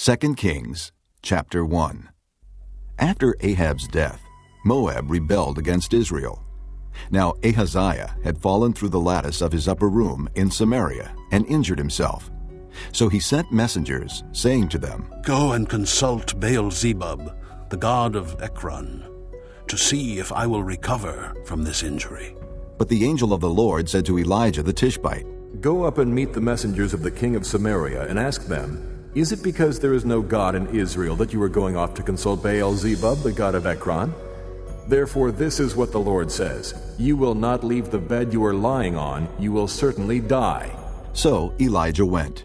2 Kings, chapter 1. After Ahab's death, Moab rebelled against Israel. Now Ahaziah had fallen through the lattice of his upper room in Samaria and injured himself. So he sent messengers, saying to them, "Go and consult Baal-zebub, the god of Ekron, to see if I will recover from this injury." But the angel of the Lord said to Elijah the Tishbite, "Go up and meet the messengers of the king of Samaria and ask them, is it because there is no God in Israel that you are going off to consult Baal-zebub, the god of Ekron? Therefore this is what the Lord says, you will not leave the bed you are lying on, you will certainly die." So Elijah went.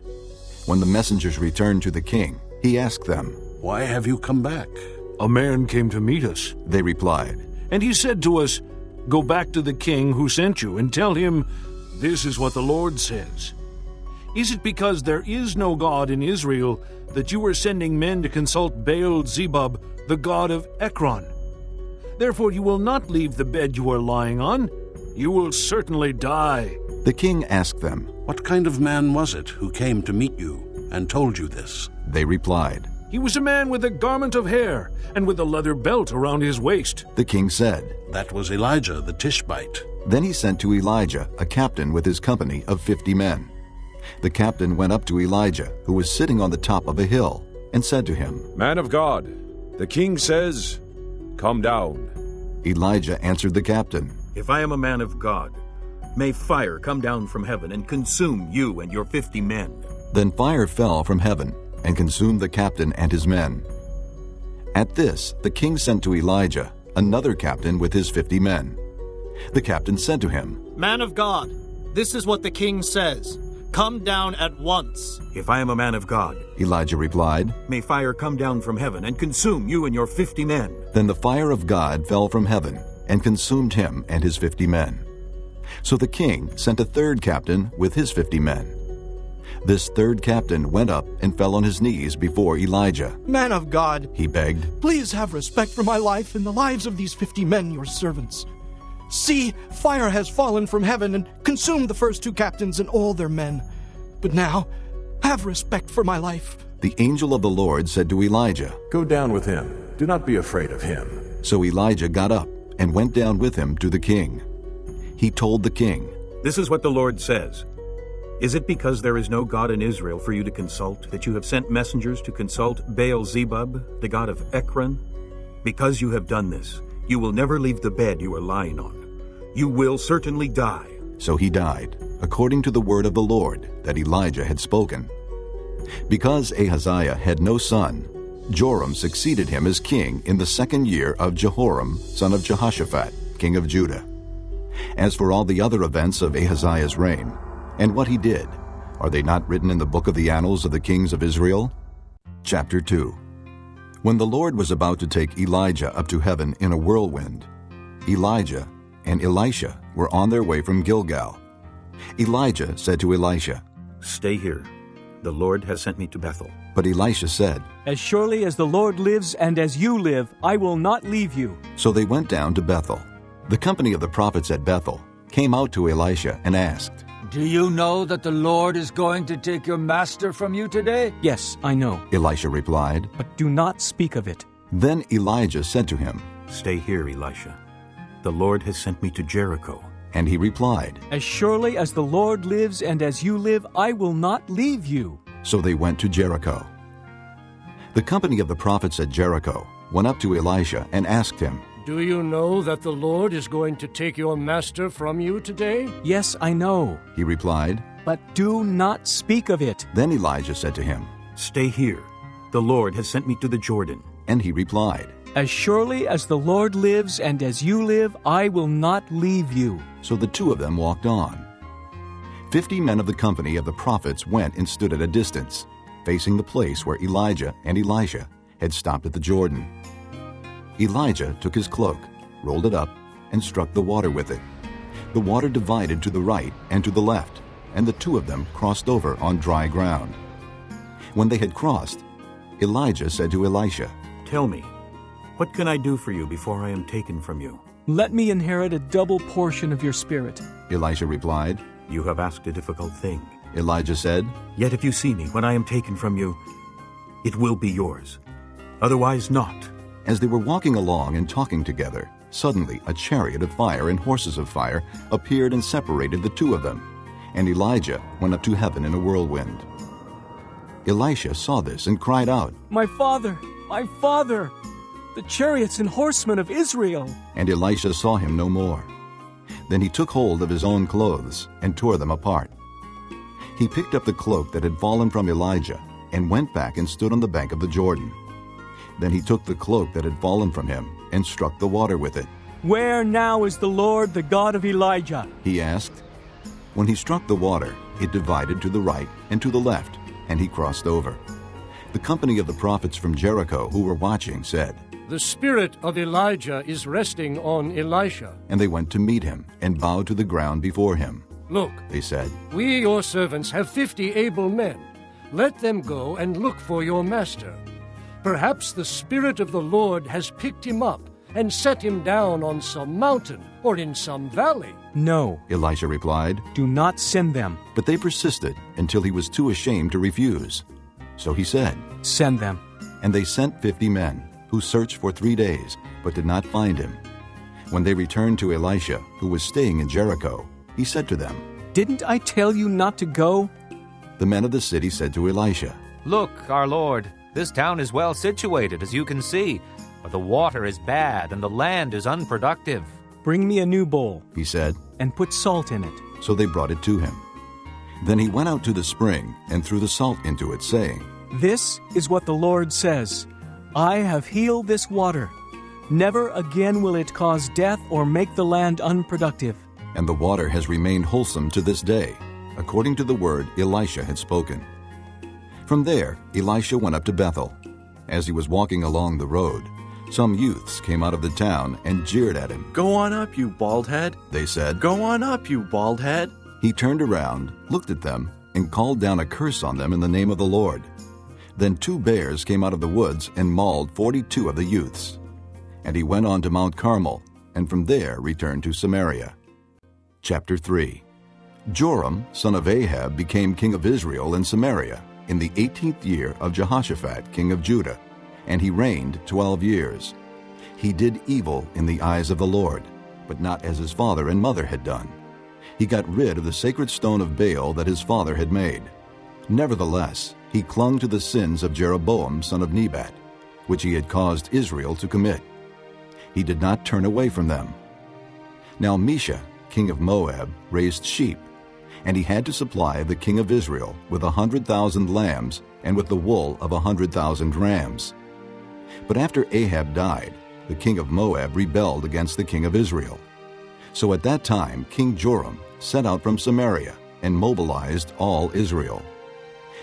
When the messengers returned to the king, he asked them, "Why have you come back?" "A man came to meet us," they replied. "and he said to us, 'Go back to the king who sent you and tell him, this is what the Lord says. Is it because there is no God in Israel that you are sending men to consult Baal-zebub, the god of Ekron? Therefore you will not leave the bed you are lying on. You will certainly die.'" The king asked them, "What kind of man was it who came to meet you and told you this?" They replied. "He was a man with a garment of hair and with a leather belt around his waist." The king said, "That was Elijah the Tishbite." Then he sent to Elijah a captain with his company of 50 men. The captain went up to Elijah, who was sitting on the top of a hill, and said to him, "Man of God, the king says, 'Come down.'" Elijah answered the captain, "If I am a man of God, may fire come down from heaven and consume you and your 50 men." Then fire fell from heaven and consumed the captain and his men. At this the king sent to Elijah another captain with his 50 men. The captain said to him, "Man of God, this is what the king says. Come down at once." "If I am a man of God," Elijah replied, "may fire come down from heaven and consume you and your 50 men." Then the fire of God fell from heaven and consumed him and his 50 men. So the king sent a third captain with his 50 men. This third captain went up and fell on his knees before Elijah. "Man of God," he begged, "please have respect for my life and the lives of these 50 men, your servants. See, fire has fallen from heaven and consumed the first 2 captains and all their men. But now, have respect for my life." The angel of the Lord said to Elijah, "Go down with him. Do not be afraid of him." So Elijah got up and went down with him to the king. He told the king, "This is what the Lord says. Is it because there is no God in Israel for you to consult that you have sent messengers to consult Baal-zebub, the god of Ekron? Because you have done this, you will never leave the bed you are lying on. You will certainly die." So he died, according to the word of the Lord that Elijah had spoken. Because Ahaziah had no son, Joram succeeded him as king in the 2nd year of Jehoram, son of Jehoshaphat, king of Judah. As for all the other events of Ahaziah's reign, and what he did, are they not written in the book of the annals of the kings of Israel? Chapter 2. When the Lord was about to take Elijah up to heaven in a whirlwind, Elijah and Elisha were on their way from Gilgal. Elijah said to Elisha, "Stay here. The Lord has sent me to Bethel." But Elisha said, "As surely as the Lord lives and as you live, I will not leave you." So they went down to Bethel. The company of the prophets at Bethel came out to Elisha and asked, "Do you know that the Lord is going to take your master from you today?" "Yes, I know," Elisha replied. "but do not speak of it." Then Elijah said to him, "Stay here, Elisha. The Lord has sent me to Jericho." And he replied, "As surely as the Lord lives and as you live, I will not leave you." So they went to Jericho. The company of the prophets at Jericho went up to Elisha and asked him, "Do you know that the Lord is going to take your master from you today?" "Yes, I know," he replied. "but do not speak of it." Then Elijah said to him, "Stay here. The Lord has sent me to the Jordan." And he replied, "As surely as the Lord lives and as you live, I will not leave you." So the 2 of them walked on. 50 men of the company of the prophets went and stood at a distance, facing the place where Elijah and Elisha had stopped at the Jordan. Elijah took his cloak, rolled it up, and struck the water with it. The water divided to the right and to the left, and the 2 of them crossed over on dry ground. When they had crossed, Elijah said to Elisha, "Tell me, what can I do for you before I am taken from you?" "Let me inherit a double portion of your spirit." Elisha replied. "You have asked a difficult thing." Elijah said, "Yet if you see me when I am taken from you, it will be yours. Otherwise not. As they were walking along and talking together, suddenly a chariot of fire and horses of fire appeared and separated the two of them, and Elijah went up to heaven in a whirlwind. Elisha saw this and cried out, My father! My father! The chariots and horsemen of Israel! And Elisha saw him no more. Then he took hold of his own clothes and tore them apart. He picked up the cloak that had fallen from Elijah and went back and stood on the bank of the Jordan. Then he took the cloak that had fallen from him and struck the water with it. Where now is the Lord, the God of Elijah? He asked. When he struck the water, it divided to the right and to the left, and he crossed over. The company of the prophets from Jericho who were watching said, The spirit of Elijah is resting on Elisha. And they went to meet him and bowed to the ground before him. Look, they said, we, your servants, have 50 able men. Let them go and look for your master. Perhaps the Spirit of the Lord has picked him up and set him down on some mountain or in some valley. No, Elisha replied. Do not send them. But they persisted until he was too ashamed to refuse. So he said, Send them. And they sent 50 men, who searched for 3 days, but did not find him. When they returned to Elisha, who was staying in Jericho, he said to them, Didn't I tell you not to go? The men of the city said to Elisha, Look, our lord, this town is well situated, as you can see, but the water is bad and the land is unproductive. Bring me a new bowl, he said, and put salt in it. So they brought it to him. Then he went out to the spring and threw the salt into it, saying, This is what the Lord says, I have healed this water. Never again will it cause death or make the land unproductive. And the water has remained wholesome to this day, according to the word Elisha had spoken. From there, Elisha went up to Bethel. As he was walking along the road, some youths came out of the town and jeered at him. Go on up, you bald head, they said. Go on up, you bald head. He turned around, looked at them, and called down a curse on them in the name of the Lord. Then 2 bears came out of the woods and mauled 42 of the youths. And he went on to Mount Carmel, and from there returned to Samaria. Chapter 3. Joram, son of Ahab, became king of Israel in Samaria in the 18th year of Jehoshaphat, king of Judah, and he reigned 12 years. He did evil in the eyes of the Lord, but not as his father and mother had done. He got rid of the sacred stone of Baal that his father had made. Nevertheless, he clung to the sins of Jeroboam, son of Nebat, which he had caused Israel to commit. He did not turn away from them. Now Mesha, king of Moab, raised sheep, and he had to supply the king of Israel with 100,000 lambs and with the wool of 100,000 rams. But after Ahab died, the king of Moab rebelled against the king of Israel. So at that time King Joram set out from Samaria and mobilized all Israel.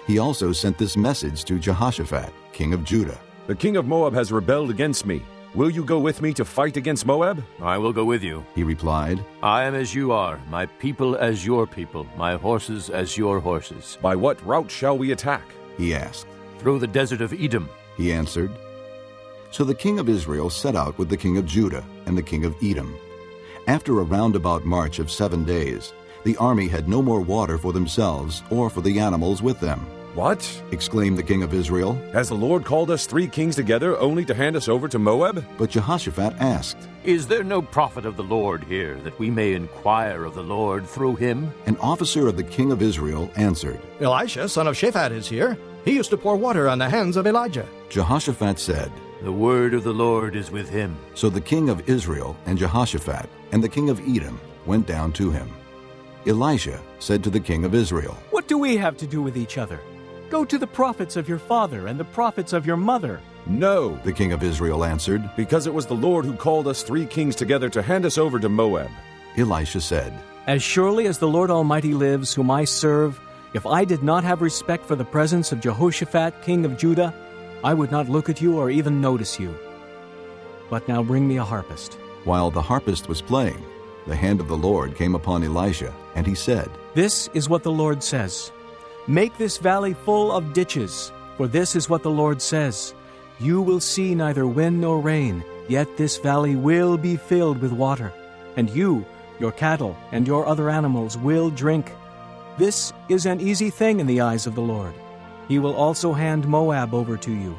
He also sent this message to Jehoshaphat, king of Judah. The king of Moab has rebelled against me. Will you go with me to fight against Moab? I will go with you, he replied. I am as you are, my people as your people, my horses as your horses. By what route shall we attack? He asked. Through the desert of Edom, he answered. So the king of Israel set out with the king of Judah and the king of Edom. After a roundabout march of 7 days, the army had no more water for themselves or for the animals with them. What? Exclaimed the king of Israel. Has the Lord called us 3 kings together only to hand us over to Moab? But Jehoshaphat asked, Is there no prophet of the Lord here, that we may inquire of the Lord through him? An officer of the king of Israel answered, Elisha, son of Shaphat, is here. He used to pour water on the hands of Elijah. Jehoshaphat said, The word of the Lord is with him. So the king of Israel and Jehoshaphat and the king of Edom went down to him. Elisha said to the king of Israel, What do we have to do with each other? Go to the prophets of your father and the prophets of your mother. No, the king of Israel answered, because it was the Lord who called us 3 kings together to hand us over to Moab. Elisha said, As surely as the Lord Almighty lives, whom I serve, if I did not have respect for the presence of Jehoshaphat, king of Judah, I would not look at you or even notice you. But now bring me a harpist. While the harpist was playing, the hand of the Lord came upon Elisha, and he said, This is what the Lord says. Make this valley full of ditches, for this is what the Lord says. You will see neither wind nor rain, yet this valley will be filled with water. And you, your cattle, and your other animals will drink. This is an easy thing in the eyes of the Lord. He will also hand Moab over to you.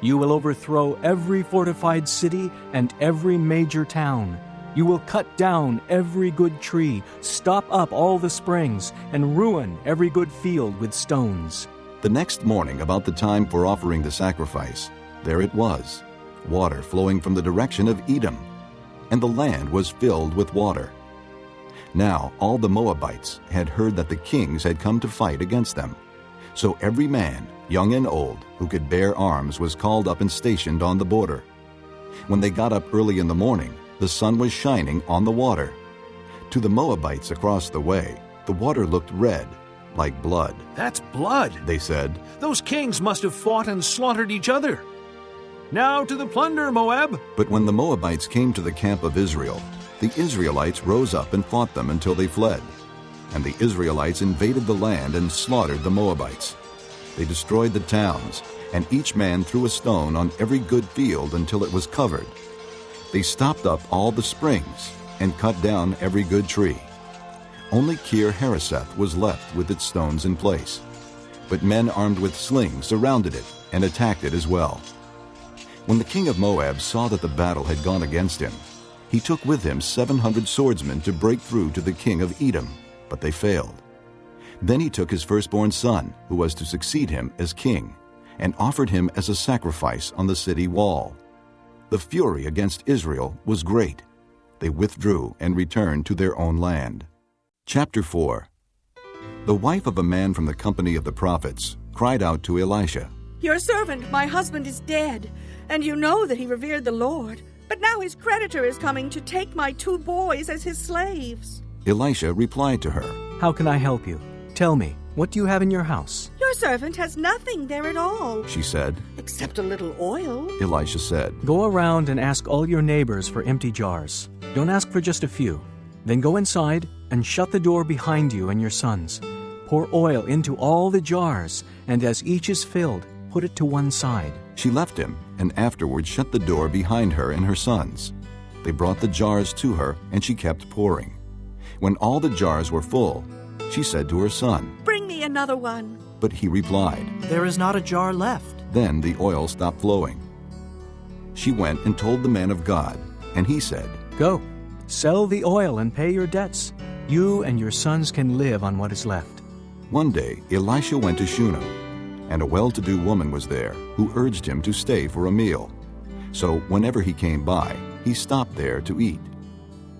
You will overthrow every fortified city and every major town. You will cut down every good tree, stop up all the springs, and ruin every good field with stones." The next morning, about the time for offering the sacrifice, there it was, water flowing from the direction of Edom, and the land was filled with water. Now all the Moabites had heard that the kings had come to fight against them. So every man, young and old, who could bear arms was called up and stationed on the border. When they got up early in the morning, the sun was shining on the water. To the Moabites across the way, the water looked red, like blood. "That's blood," they said. "Those kings must have fought and slaughtered each other. Now to the plunder, Moab!" But when the Moabites came to the camp of Israel, the Israelites rose up and fought them until they fled. And the Israelites invaded the land and slaughtered the Moabites. They destroyed the towns, and each man threw a stone on every good field until it was covered. They stopped up all the springs and cut down every good tree. Only Kir Hareseth was left with its stones in place. But men armed with slings surrounded it and attacked it as well. When the king of Moab saw that the battle had gone against him, he took with him 700 swordsmen to break through to the king of Edom, but they failed. Then he took his firstborn son, who was to succeed him as king, and offered him as a sacrifice on the city wall. The fury against Israel was great. They withdrew and returned to their own land. Chapter 4. The wife of a man from the company of the prophets cried out to Elisha, "Your servant, my husband, is dead, and you know that he revered the Lord. But now his creditor is coming to take my 2 boys as his slaves." Elisha replied to her, "How can I help you? Tell me, what do you have in your house?" "Your servant has nothing there at all," she said. "except a little oil." Elisha said, "Go around and ask all your neighbors for empty jars. Don't ask for just a few. Then go inside and shut the door behind you and your sons. Pour oil into all the jars, and as each is filled, put it to one side." She left him, and afterward shut the door behind her and her sons. They brought the jars to her, and she kept pouring. When all the jars were full, she said to her son, "Bring me another one." But he replied, "There is not a jar left." Then the oil stopped flowing. She went and told the man of God, and he said, "Go, sell the oil and pay your debts. You and your sons can live on what is left." One day Elisha went to Shunem, and a well-to-do woman was there who urged him to stay for a meal. So whenever he came by, he stopped there to eat.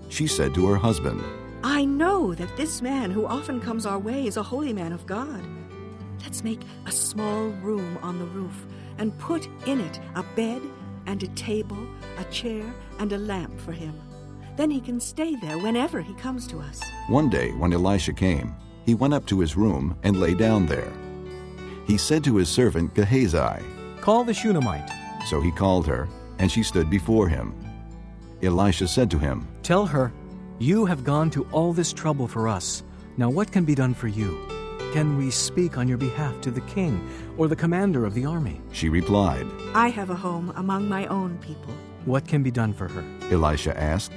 She said to her husband, "I know that this man who often comes our way is a holy man of God. Let's make a small room on the roof and put in it a bed and a table, a chair, and a lamp for him. Then he can stay there whenever he comes to us." One day when Elisha came, he went up to his room and lay down there. He said to his servant Gehazi, "Call the Shunammite." So he called her, and she stood before him. Elisha said to him, "Tell her, you have gone to all this trouble for us. Now what can be done for you? Can we speak on your behalf to the king or the commander of the army?" She replied, "I have a home among my own people." "What can be done for her?" Elisha asked.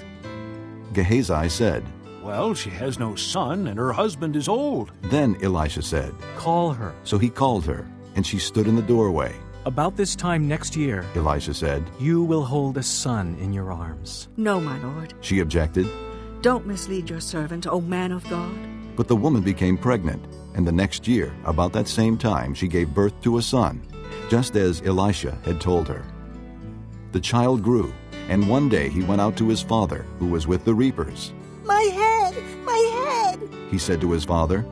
Gehazi said, "Well, she has no son, and her husband is old." Then Elisha said, "Call her." So he called her, and she stood in the doorway. "About this time next year," Elisha said, "you will hold a son in your arms." "No, my lord." She objected. "Don't mislead your servant, O man of God." But the woman became pregnant, and the next year, about that same time, she gave birth to a son, just as Elisha had told her. The child grew, and one day he went out to his father, who was with the reapers. "My head! My head!" he said to his father.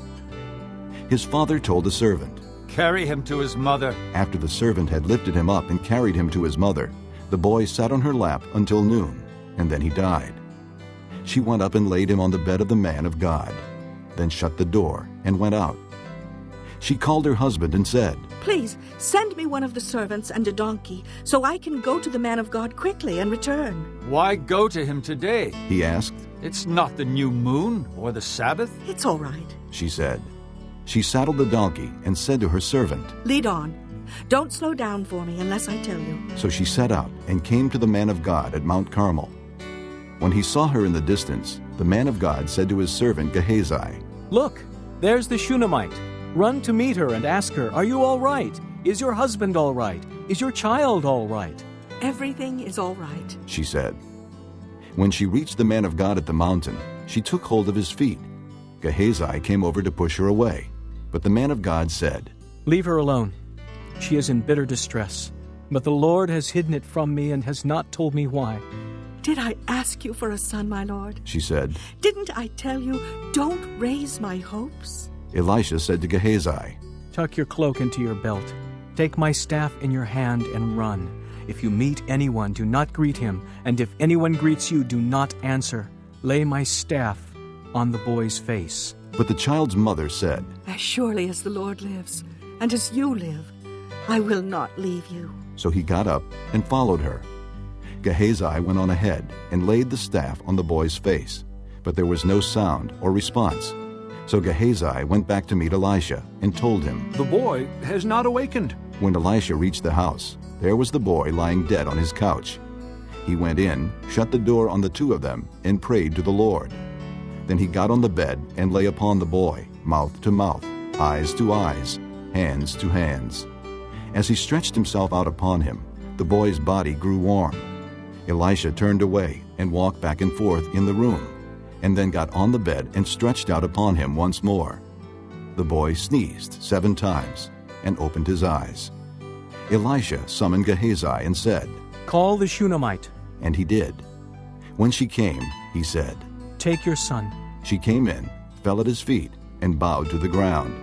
His father told the servant, "Carry him to his mother." After the servant had lifted him up and carried him to his mother, the boy sat on her lap until noon, and then he died. She went up and laid him on the bed of the man of God, then shut the door and went out. She called her husband and said, "Please, send me one of the servants and a donkey, so I can go to the man of God quickly and return." "Why go to him today?" he asked. "It's not the new moon or the Sabbath." "It's all right," she said. She saddled the donkey and said to her servant, "Lead on. Don't slow down for me unless I tell you." So she set out and came to the man of God at Mount Carmel. When he saw her in the distance, the man of God said to his servant Gehazi, "Look, there's the Shunammite. Run to meet her and ask her, "Are you all right? Is your husband all right? Is your child all right?" Everything is all right, she said. When she reached the man of God at the mountain, she took hold of his feet. Gehazi came over to push her away, but the man of God said, "Leave her alone. She is in bitter distress, but the Lord has hidden it from me and has not told me why." "Did I ask you for a son, my lord?" she said. "Didn't I tell you, don't raise my hopes?" Elisha said to Gehazi, "Tuck your cloak into your belt. Take my staff in your hand and run. If you meet anyone, do not greet him, and if anyone greets you, do not answer. Lay my staff on the boy's face." But the child's mother said, "As surely as the Lord lives, and as you live, I will not leave you." So he got up and followed her. Gehazi went on ahead and laid the staff on the boy's face, but there was no sound or response. So Gehazi went back to meet Elisha and told him, "The boy has not awakened." When Elisha reached the house, there was the boy lying dead on his couch. He went in, shut the door on the two of them, and prayed to the Lord. Then he got on the bed and lay upon the boy, mouth to mouth, eyes to eyes, hands to hands. As he stretched himself out upon him, the boy's body grew warm. Elisha turned away and walked back and forth in the room, and then got on the bed and stretched out upon him once more. The boy sneezed 7 times and opened his eyes. Elisha summoned Gehazi and said, "Call the Shunammite." And he did. When she came, he said, "Take your son." She came in, fell at his feet, and bowed to the ground.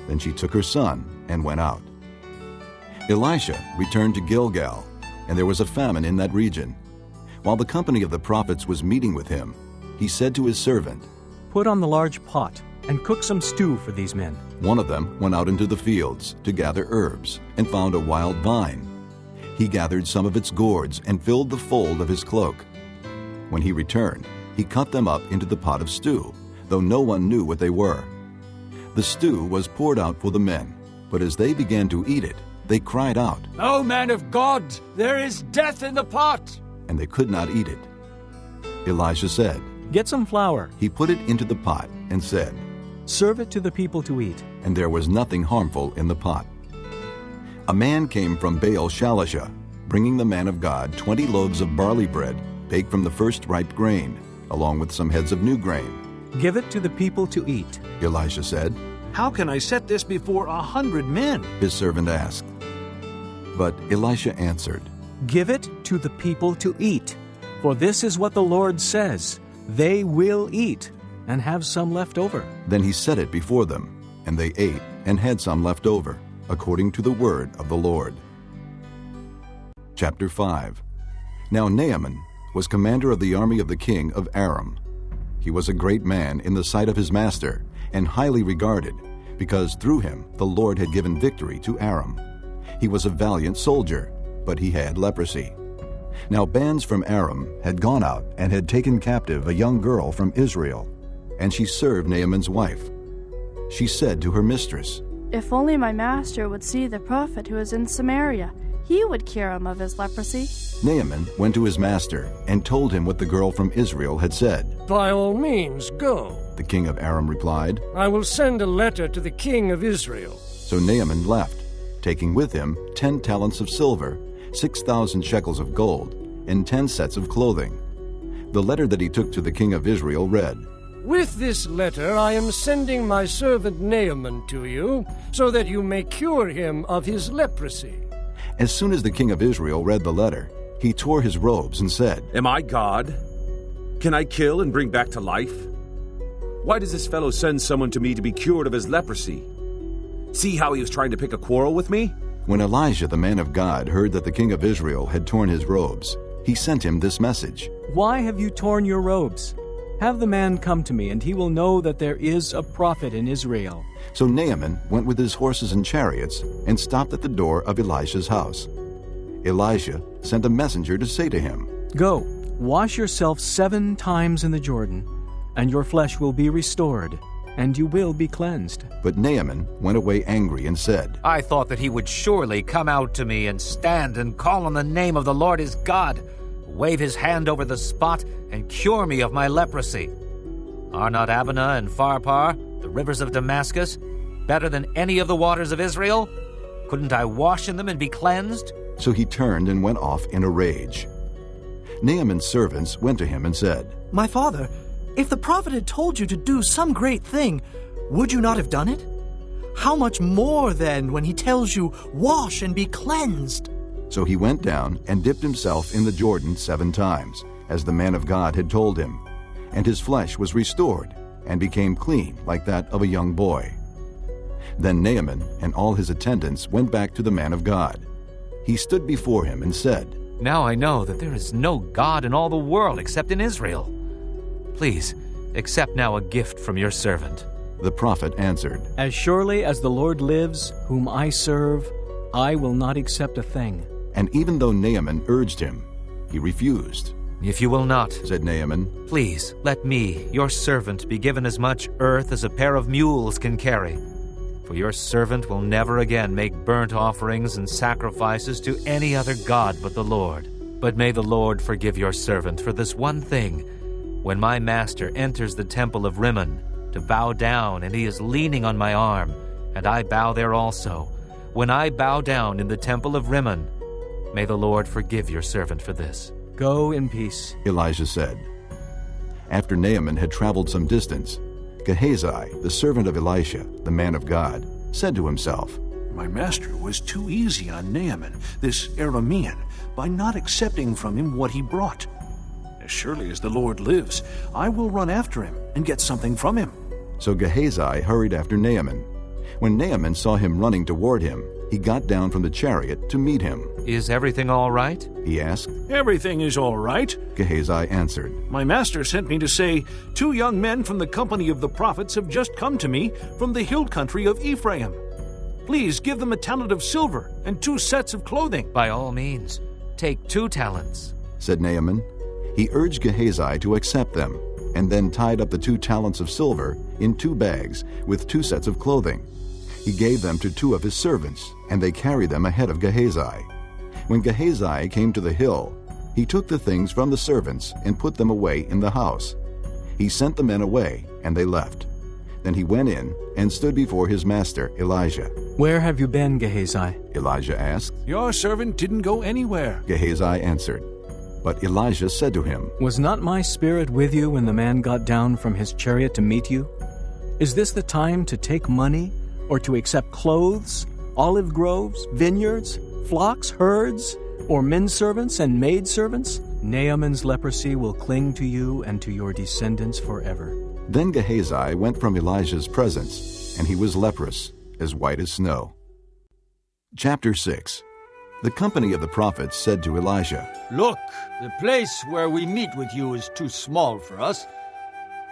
Then she took her son and went out. Elisha returned to Gilgal, and there was a famine in that region. While the company of the prophets was meeting with him, he said to his servant, "Put on the large pot and cook some stew for these men." One of them went out into the fields to gather herbs and found a wild vine. He gathered some of its gourds and filled the fold of his cloak. When he returned, he cut them up into the pot of stew, though no one knew what they were. The stew was poured out for the men, but as they began to eat it, they cried out, "O man of God, there is death in the pot!" And they could not eat it. Elisha said, "Get some flour." He put it into the pot and said, "Serve it to the people to eat." And there was nothing harmful in the pot. A man came from Baal-Shalisha, bringing the man of God 20 loaves of barley bread baked from the first ripe grain, along with some heads of new grain. "Give it to the people to eat." Elisha said, "How can I set this before 100 men?" his servant asked. But Elisha answered, "Give it to the people to eat, for this is what the Lord says, they will eat and have some left over." Then he set it before them, and they ate and had some left over, according to the word of the Lord. Chapter 5. Now Naaman was commander of the army of the king of Aram. He was a great man in the sight of his master, and highly regarded, because through him the Lord had given victory to Aram. He was a valiant soldier, but he had leprosy. Now bands from Aram had gone out and had taken captive a young girl from Israel, and she served Naaman's wife. She said to her mistress, "If only my master would see the prophet who is in Samaria, he would cure him of his leprosy." Naaman went to his master and told him what the girl from Israel had said. "By all means, go," the king of Aram replied. "I will send a letter to the king of Israel." So Naaman left, taking with him 10 talents of silver, 6,000 shekels of gold, and 10 sets of clothing. The letter that he took to the king of Israel read, "With this letter I am sending my servant Naaman to you, so that you may cure him of his leprosy." As soon as the king of Israel read the letter, he tore his robes and said, "Am I God? Can I kill and bring back to life? Why does this fellow send someone to me to be cured of his leprosy? See how he was trying to pick a quarrel with me?" When Elijah the man of God heard that the king of Israel had torn his robes, he sent him this message, "Why have you torn your robes? Have the man come to me, and he will know that there is a prophet in Israel." So Naaman went with his horses and chariots and stopped at the door of Elisha's house. Elisha sent a messenger to say to him, "Go, wash yourself 7 times in the Jordan, and your flesh will be restored, and you will be cleansed." But Naaman went away angry and said, "I thought that he would surely come out to me and stand and call on the name of the Lord his God, wave his hand over the spot, and cure me of my leprosy. Are not Abana and Pharpar, the rivers of Damascus, better than any of the waters of Israel? Couldn't I wash in them and be cleansed?" So he turned and went off in a rage. Naaman's servants went to him and said, "My father, if the prophet had told you to do some great thing, would you not have done it? How much more then when he tells you, 'Wash and be cleansed'?" So he went down and dipped himself in the Jordan 7 times, as the man of God had told him, and his flesh was restored and became clean like that of a young boy. Then Naaman and all his attendants went back to the man of God. He stood before him and said, "Now I know that there is no God in all the world except in Israel. Please, accept now a gift from your servant." The prophet answered, "As surely as the Lord lives, whom I serve, I will not accept a thing." And even though Naaman urged him, he refused. "If you will not," said Naaman, "please let me, your servant, be given as much earth as a pair of mules can carry. For your servant will never again make burnt offerings and sacrifices to any other god but the Lord. But may the Lord forgive your servant for this one thing. When my master enters the temple of Rimmon to bow down, and he is leaning on my arm, and I bow there also, when I bow down in the temple of Rimmon, may the Lord forgive your servant for this." "Go in peace," Elijah said. After Naaman had traveled some distance, Gehazi, the servant of Elisha, the man of God, said to himself, "My master was too easy on Naaman, this Aramean, by not accepting from him what he brought. As surely as the Lord lives, I will run after him and get something from him." So Gehazi hurried after Naaman. When Naaman saw him running toward him, he got down from the chariot to meet him. "Is everything all right?" he asked. "Everything is all right," Gehazi answered. "My master sent me to say, 2 young men from the company of the prophets have just come to me from the hill country of Ephraim. Please give them a talent of silver and 2 sets of clothing." "By all means, take 2 talents, said Naaman. He urged Gehazi to accept them, and then tied up the 2 talents of silver in 2 bags with 2 sets of clothing. He gave them to 2 of his servants, and they carried them ahead of Gehazi. When Gehazi came to the hill, he took the things from the servants and put them away in the house. He sent the men away, and they left. Then he went in and stood before his master Elijah. "Where have you been, Gehazi?" Elijah asked. "Your servant didn't go anywhere," Gehazi answered. But Elijah said to him, "Was not my spirit with you when the man got down from his chariot to meet you? Is this the time to take money, or to accept clothes, olive groves, vineyards, flocks, herds, or men servants and maid servants? Naaman's leprosy will cling to you and to your descendants forever." Then Gehazi went from Elijah's presence, and he was leprous, as white as snow. Chapter 6. The company of the prophets said to Elisha, "Look, the place where we meet with you is too small for us.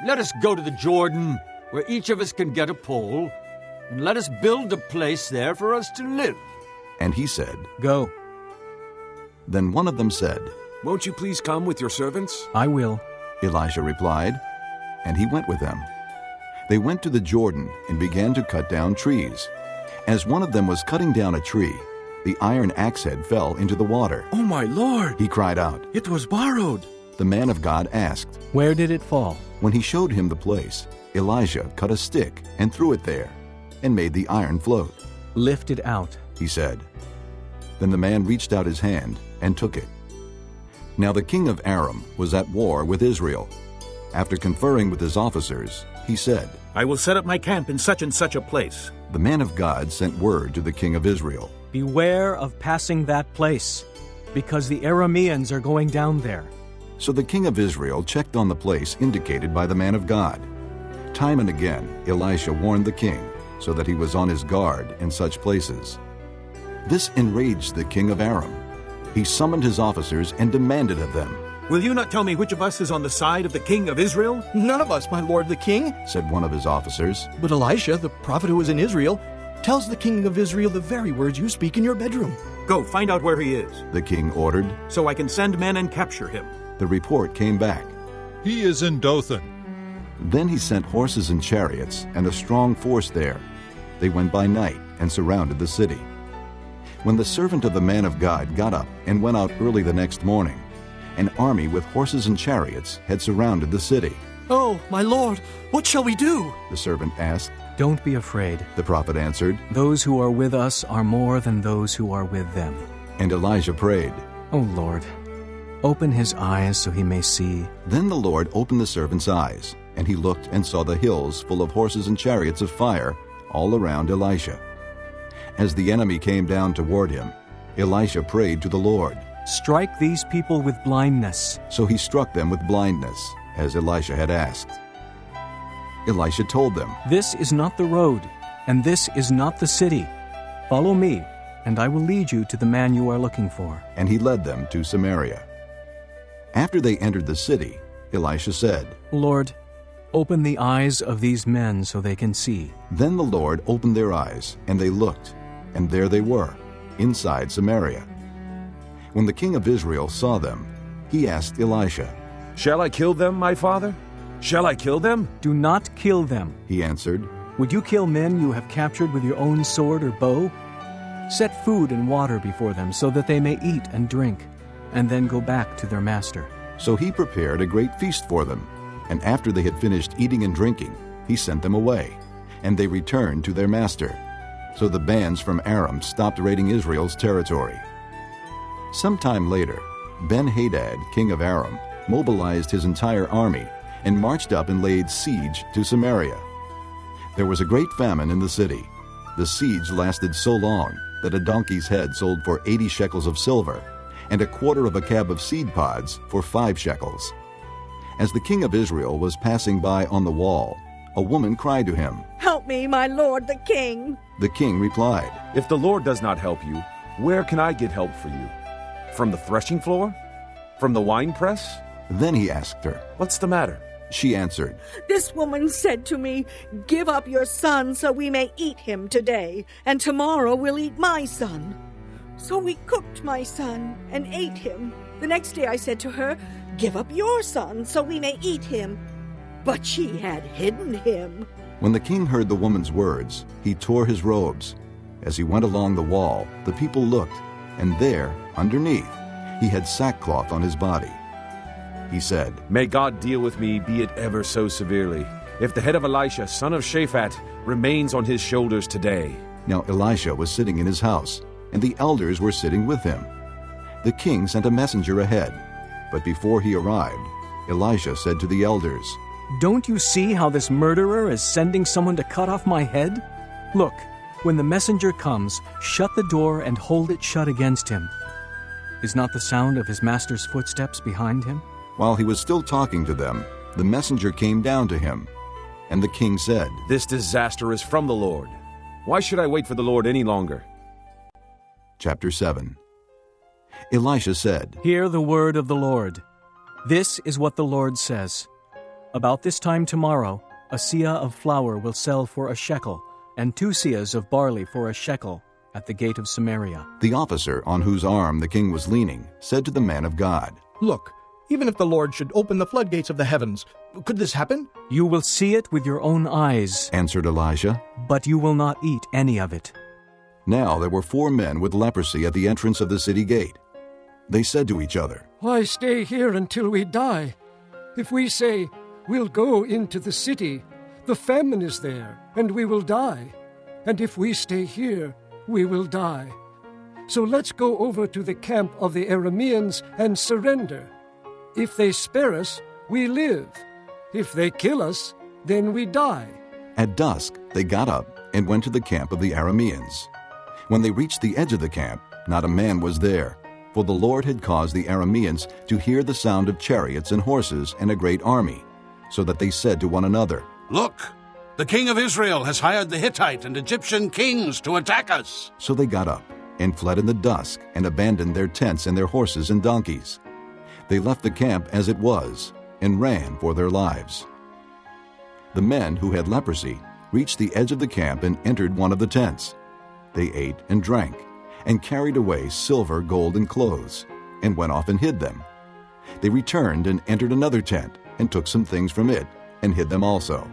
Let us go to the Jordan, where each of us can get a pole, and let us build a place there for us to live." And he said, "Go." Then one of them said, "Won't you please come with your servants?" "I will," Elisha replied, and he went with them. They went to the Jordan and began to cut down trees. As one of them was cutting down a tree, the iron axe head fell into the water. "Oh, my Lord!" he cried out. "It was borrowed." The man of God asked, "Where did it fall?" When he showed him the place, Elijah cut a stick and threw it there, and made the iron float. "Lift it out," he said. Then the man reached out his hand and took it. Now the king of Aram was at war with Israel. After conferring with his officers, he said, "I will set up my camp in such and such a place." The man of God sent word to the king of Israel, "Beware of passing that place, because the Arameans are going down there." So the king of Israel checked on the place indicated by the man of God. Time and again, Elisha warned the king, so that he was on his guard in such places. This enraged the king of Aram. He summoned his officers and demanded of them, "Will you not tell me which of us is on the side of the king of Israel?" "None of us, my lord the king," said one of his officers. "But Elisha, the prophet who is in Israel, tells the king of Israel the very words you speak in your bedroom." "Go, find out where he is," the king ordered, "so I can send men and capture him." The report came back, "He is in Dothan." Then he sent horses and chariots and a strong force there. They went by night and surrounded the city. When the servant of the man of God got up and went out early the next morning, an army with horses and chariots had surrounded the city. "Oh, my lord, what shall we do?" the servant asked. Don't be afraid, the prophet answered. Those who are with us are more than those who are with them. And Elijah prayed, O Lord, open his eyes so he may see. Then the Lord opened the servant's eyes, and he looked and saw the hills full of horses and chariots of fire all around Elisha. As the enemy came down toward him, Elisha prayed to the Lord, Strike these people with blindness. So he struck them with blindness, as Elisha had asked. Elisha told them, This is not the road, and this is not the city. Follow me, and I will lead you to the man you are looking for. And he led them to Samaria. After they entered the city, Elisha said, Lord, open the eyes of these men so they can see. Then the Lord opened their eyes, and they looked, and there they were, inside Samaria. When the king of Israel saw them, he asked Elisha, Shall I kill them, my father? Shall I kill them? Do not kill them, he answered. Would you kill men you have captured with your own sword or bow? Set food and water before them so that they may eat and drink, and then go back to their master. So he prepared a great feast for them, and after they had finished eating and drinking, he sent them away, and they returned to their master. So the bands from Aram stopped raiding Israel's territory. Sometime later, Ben-Hadad, king of Aram, mobilized his entire army and marched up and laid siege to Samaria. There was a great famine in the city. The siege lasted so long that a donkey's head sold for 80 shekels of silver, and a quarter of a cab of seed pods for 5 shekels. As the king of Israel was passing by on the wall, a woman cried to him, Help me, my lord the king. The king replied, If the Lord does not help you, where can I get help for you? From the threshing floor? From the winepress? Then he asked her, What's the matter? She answered, This woman said to me, Give up your son so we may eat him today, and tomorrow we'll eat my son. So we cooked my son and ate him. The next day I said to her, Give up your son so we may eat him. But she had hidden him. When the king heard the woman's words, he tore his robes. As he went along the wall, the people looked, and there, underneath, he had sackcloth on his body. He said, May God deal with me, be it ever so severely, if the head of Elisha, son of Shaphat, remains on his shoulders today. Now Elisha was sitting in his house, and the elders were sitting with him. The king sent a messenger ahead, but before he arrived, Elisha said to the elders, Don't you see how this murderer is sending someone to cut off my head? Look, when the messenger comes, shut the door and hold it shut against him. Is not the sound of his master's footsteps behind him? While he was still talking to them, the messenger came down to him. And the king said, This disaster is from the Lord. Why should I wait for the Lord any longer? Chapter 7. Elisha said, Hear the word of the Lord. This is what the Lord says. About this time tomorrow, a seah of flour will sell for a shekel, and 2 seahs of barley for a shekel, at the gate of Samaria. The officer on whose arm the king was leaning said to the man of God, Look, even if the Lord should open the floodgates of the heavens, could this happen? You will see it with your own eyes, answered Elisha, but you will not eat any of it. Now there were 4 men with leprosy at the entrance of the city gate. They said to each other, Why stay here until we die? If we say, We'll go into the city, the famine is there, and we will die. And if we stay here, we will die. So let's go over to the camp of the Arameans and surrender. If they spare us, we live. If they kill us, then we die. At dusk they got up and went to the camp of the Arameans. When they reached the edge of the camp, not a man was there, for the Lord had caused the Arameans to hear the sound of chariots and horses and a great army, so that they said to one another, Look, the king of Israel has hired the Hittite and Egyptian kings to attack us. So they got up and fled in the dusk and abandoned their tents and their horses and donkeys. They left the camp as it was and ran for their lives. The men who had leprosy reached the edge of the camp and entered one of the tents. They ate and drank and carried away silver, gold, and clothes and went off and hid them. They returned and entered another tent and took some things from it and hid them also.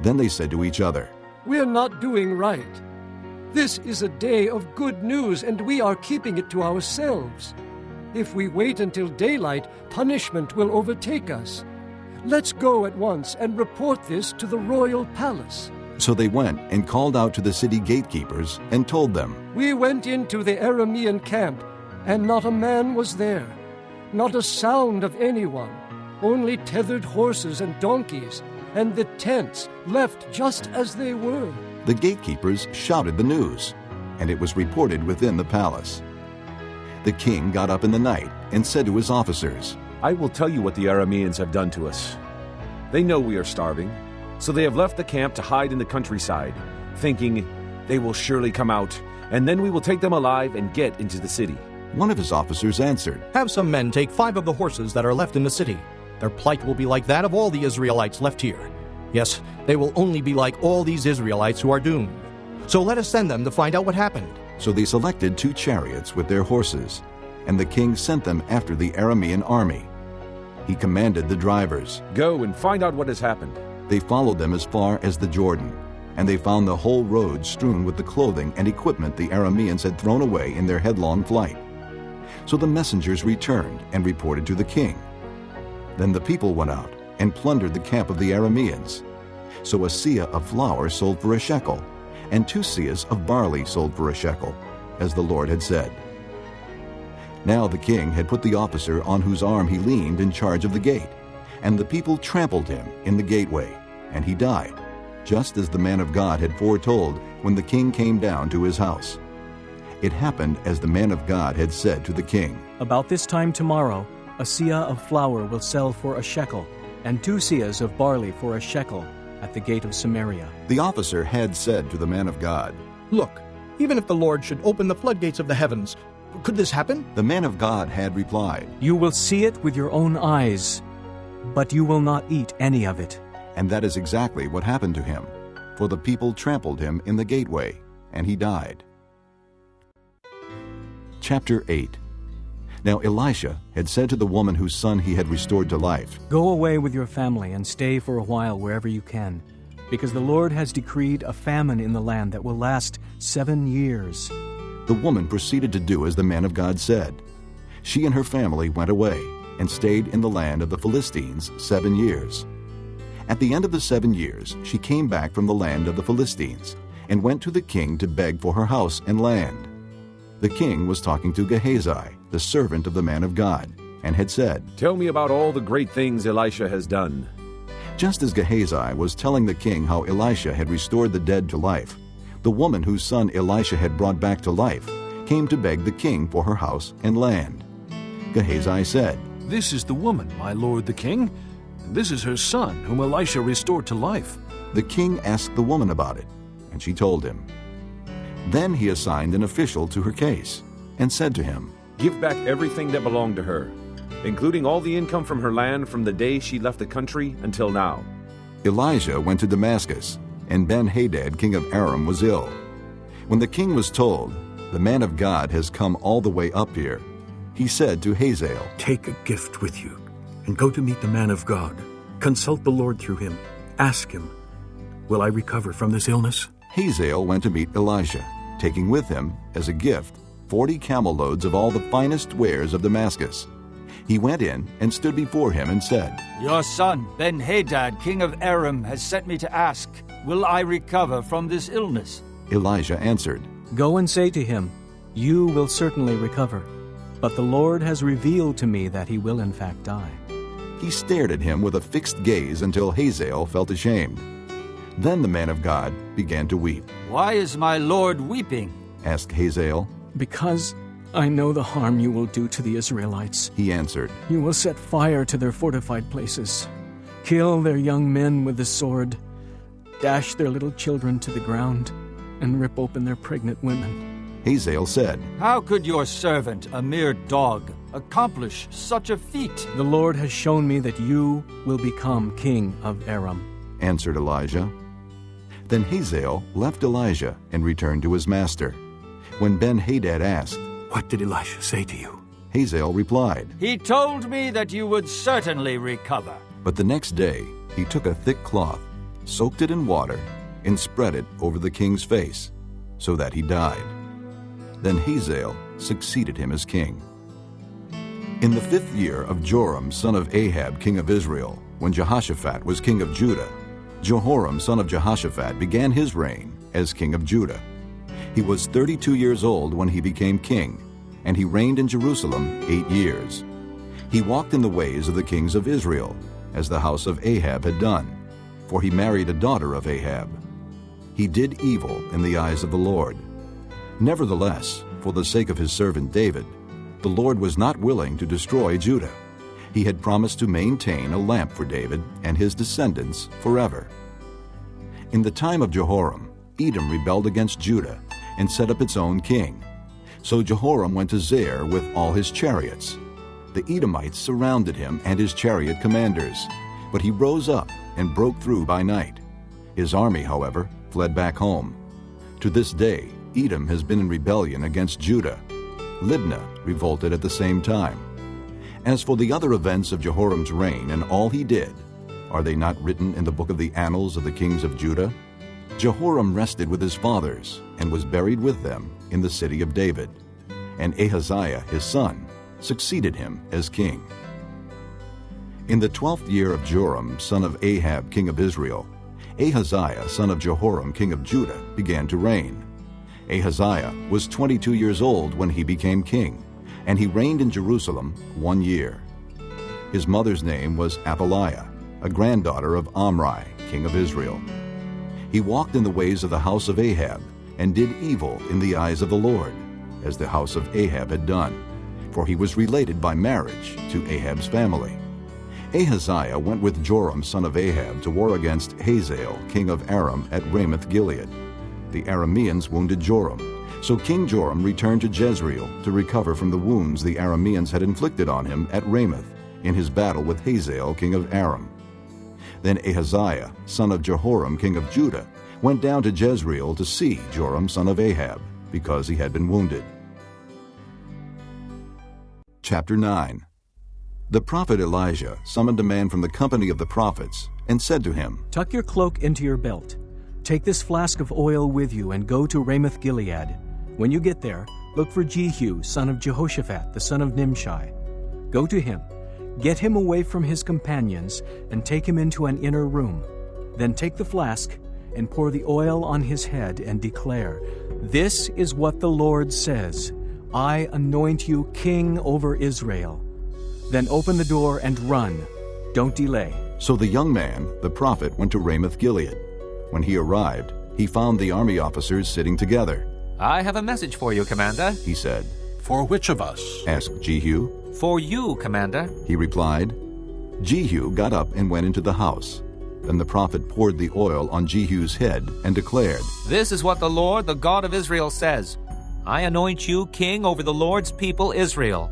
Then they said to each other, We're not doing right. This is a day of good news, and we are keeping it to ourselves. If we wait until daylight, punishment will overtake us. Let's go at once and report this to the royal palace. So they went and called out to the city gatekeepers and told them, We went into the Aramean camp, and not a man was there, not a sound of anyone, only tethered horses and donkeys, and the tents left just as they were. The gatekeepers shouted the news, and it was reported within the palace. The king got up in the night and said to his officers, I will tell you what the Arameans have done to us. They know we are starving, so they have left the camp to hide in the countryside, thinking they will surely come out, and then we will take them alive and get into the city. One of his officers answered, Have some men take 5 of the horses that are left in the city. Their plight will be like that of all the Israelites left here. Yes, they will only be like all these Israelites who are doomed. So let us send them to find out what happened. So they selected 2 chariots with their horses, and the king sent them after the Aramean army. He commanded the drivers, Go and find out what has happened. They followed them as far as the Jordan, and they found the whole road strewn with the clothing and equipment the Arameans had thrown away in their headlong flight. So the messengers returned and reported to the king. Then the people went out and plundered the camp of the Arameans. So a seah of flour sold for a shekel, and 2 seahs of barley sold for a shekel, as the Lord had said. Now the king had put the officer on whose arm he leaned in charge of the gate, and the people trampled him in the gateway, and he died, just as the man of God had foretold when the king came down to his house. It happened as the man of God had said to the king. About this time tomorrow, a seah of flour will sell for a shekel, and 2 seahs of barley for a shekel at the gate of Samaria. The officer had said to the man of God, Look, even if the Lord should open the floodgates of the heavens, could this happen? The man of God had replied, You will see it with your own eyes, but you will not eat any of it. And that is exactly what happened to him, for the people trampled him in the gateway, and he died. Chapter 8. Now Elisha had said to the woman whose son he had restored to life, Go away with your family and stay for a while wherever you can, because the Lord has decreed a famine in the land that will last 7 years. The woman proceeded to do as the man of God said. She and her family went away and stayed in the land of the Philistines 7 years. At the end of the 7 years, she came back from the land of the Philistines and went to the king to beg for her house and land. The king was talking to Gehazi, the servant of the man of God, and had said, Tell me about all the great things Elisha has done. Just as Gehazi was telling the king how Elisha had restored the dead to life, the woman whose son Elisha had brought back to life came to beg the king for her house and land. Gehazi said, This is the woman, my lord the king. This is her son, whom Elisha restored to life. The king asked the woman about it, and she told him. Then he assigned an official to her case, and said to him, Give back everything that belonged to her, including all the income from her land from the day she left the country until now. Elijah went to Damascus, and Ben-Hadad, king of Aram, was ill. When the king was told, The man of God has come all the way up here, he said to Hazael, Take a gift with you, and go to meet the man of God. Consult the Lord through him. Ask him, Will I recover from this illness? Hazael went to meet Elisha, taking with him, as a gift, 40 camel loads of all the finest wares of Damascus. He went in and stood before him and said, Your son, Ben-Hadad, king of Aram, has sent me to ask, Will I recover from this illness? Elijah answered, Go and say to him, You will certainly recover. But the Lord has revealed to me that he will in fact die. He stared at him with a fixed gaze until Hazael felt ashamed. Then the man of God began to weep. Why is my lord weeping? Asked Hazael. Because I know the harm you will do to the Israelites. He answered, You will set fire to their fortified places, kill their young men with the sword, dash their little children to the ground, and rip open their pregnant women. Hazael said, How could your servant, a mere dog, accomplish such a feat? The Lord has shown me that you will become king of Aram, answered Elijah. Then Hazael left Elijah and returned to his master. When Ben-Hadad asked, What did Elisha say to you? Hazael replied, He told me that you would certainly recover. But the next day he took a thick cloth, soaked it in water, and spread it over the king's face, so that he died. Then Hazael succeeded him as king. In the 5th year of Joram, son of Ahab, king of Israel, when Jehoshaphat was king of Judah, Jehoram son of Jehoshaphat began his reign as king of Judah. He was 32 years old when he became king, and he reigned in Jerusalem 8 years. He walked in the ways of the kings of Israel, as the house of Ahab had done, for he married a daughter of Ahab. He did evil in the eyes of the Lord. Nevertheless, for the sake of his servant David, the Lord was not willing to destroy Judah. He had promised to maintain a lamp for David and his descendants forever. In the time of Jehoram, Edom rebelled against Judah and set up its own king. So Jehoram went to Zair with all his chariots. The Edomites surrounded him and his chariot commanders, but he rose up and broke through by night. His army, however, fled back home. To this day, Edom has been in rebellion against Judah. Libnah revolted at the same time. As for the other events of Jehoram's reign and all he did, are they not written in the book of the annals of the kings of Judah? Jehoram rested with his fathers and was buried with them in the city of David. And Ahaziah his son succeeded him as king. In the 12th year of Joram, son of Ahab, king of Israel, Ahaziah, son of Jehoram, king of Judah, began to reign. Ahaziah was 22 years old when he became king, and he reigned in Jerusalem 1 year. His mother's name was Athaliah, a granddaughter of Omri, king of Israel. He walked in the ways of the house of Ahab, and did evil in the eyes of the Lord, as the house of Ahab had done, for he was related by marriage to Ahab's family. Ahaziah went with Joram son of Ahab to war against Hazael, king of Aram, at Ramoth-Gilead. The Arameans wounded Joram, so King Joram returned to Jezreel to recover from the wounds the Arameans had inflicted on him at Ramoth in his battle with Hazael, king of Aram. Then Ahaziah, son of Jehoram, king of Judah, went down to Jezreel to see Joram son of Ahab, because he had been wounded. Chapter 9. The prophet Elijah summoned a man from the company of the prophets and said to him, Tuck your cloak into your belt. Take this flask of oil with you and go to Ramoth-Gilead. When you get there, look for Jehu, son of Jehoshaphat, the son of Nimshi. Go to him, get him away from his companions, and take him into an inner room. Then take the flask and pour the oil on his head and declare, This is what the Lord says, I anoint you king over Israel. Then open the door and run. Don't delay. So the young man, the prophet, went to Ramoth-Gilead. When he arrived, he found the army officers sitting together. I have a message for you, Commander, he said. For which of us? Asked Jehu. For you, Commander, he replied. Jehu got up and went into the house. Then the prophet poured the oil on Jehu's head and declared, This is what the Lord, the God of Israel, says. I anoint you king over the Lord's people Israel.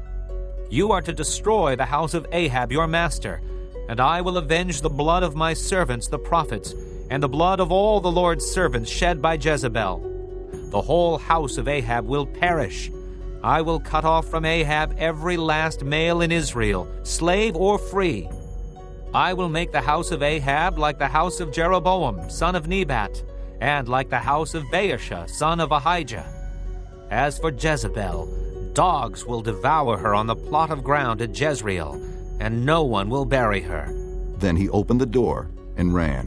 You are to destroy the house of Ahab your master, and I will avenge the blood of my servants the prophets, and the blood of all the Lord's servants shed by Jezebel. The whole house of Ahab will perish. I will cut off from Ahab every last male in Israel, slave or free. I will make the house of Ahab like the house of Jeroboam, son of Nebat, and like the house of Baasha, son of Ahijah. As for Jezebel, dogs will devour her on the plot of ground at Jezreel, and no one will bury her. Then he opened the door and ran.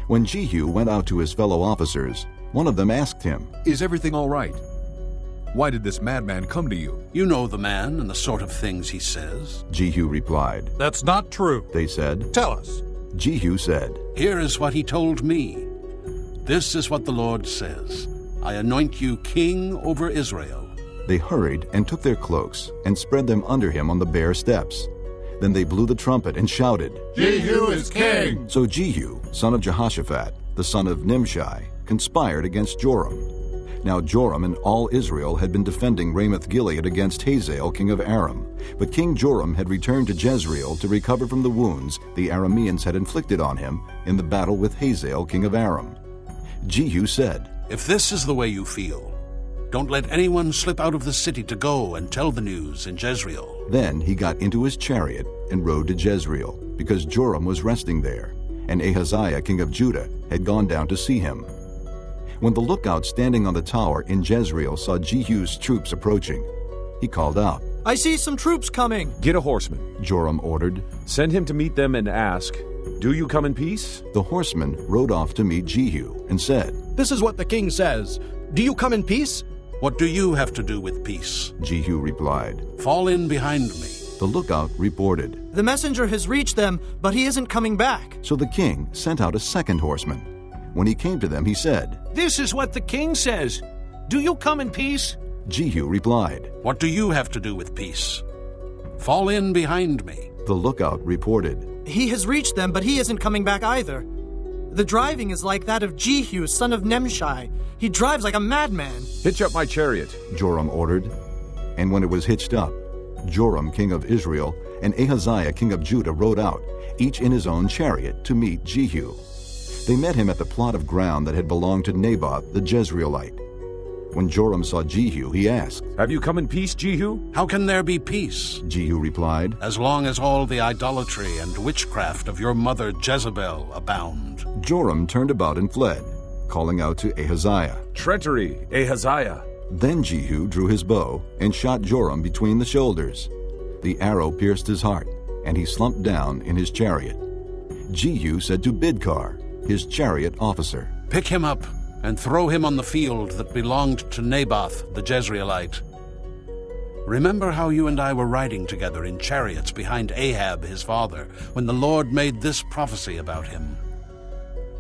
When Jehu went out to his fellow officers, one of them asked him, Is everything all right? Why did this madman come to you? You know the man and the sort of things he says. Jehu replied. That's not true, they said. Tell us. Jehu said, Here is what he told me. This is what the Lord says. I anoint you king over Israel. They hurried and took their cloaks and spread them under him on the bare steps. Then they blew the trumpet and shouted, Jehu is king! So Jehu, son of Jehoshaphat, the son of Nimshi, conspired against Joram. Now Joram and all Israel had been defending Ramoth-Gilead against Hazael, king of Aram. But King Joram had returned to Jezreel to recover from the wounds the Arameans had inflicted on him in the battle with Hazael, king of Aram. Jehu said, If this is the way you feel, don't let anyone slip out of the city to go and tell the news in Jezreel. Then he got into his chariot and rode to Jezreel, because Joram was resting there, and Ahaziah, king of Judah, had gone down to see him. When the lookout standing on the tower in Jezreel saw Jehu's troops approaching, he called out, I see some troops coming. Get a horseman, Joram ordered. Send him to meet them and ask, Do you come in peace? The horsemen rode off to meet Jehu and said, This is what the king says. Do you come in peace? What do you have to do with peace? Jehu replied, Fall in behind me. The lookout reported, The messenger has reached them, but he isn't coming back. So the king sent out a second horseman. When he came to them, he said, This is what the king says. Do you come in peace? Jehu replied, What do you have to do with peace? Fall in behind me. The lookout reported, He has reached them, but he isn't coming back either. The driving is like that of Jehu, son of Nimshi. He drives like a madman. Hitch up my chariot, Joram ordered. And when it was hitched up, Joram, king of Israel, and Ahaziah, king of Judah, rode out, each in his own chariot, to meet Jehu. They met him at the plot of ground that had belonged to Naboth the Jezreelite. When Joram saw Jehu, he asked, Have you come in peace, Jehu? How can there be peace? Jehu replied, As long as all the idolatry and witchcraft of your mother Jezebel abound. Joram turned about and fled, calling out to Ahaziah, Treachery, Ahaziah. Then Jehu drew his bow and shot Joram between the shoulders. The arrow pierced his heart, and he slumped down in his chariot. Jehu said to Bidkar, his chariot officer, Pick him up and throw him on the field that belonged to Naboth the Jezreelite. Remember how you and I were riding together in chariots behind Ahab his father, when the Lord made this prophecy about him.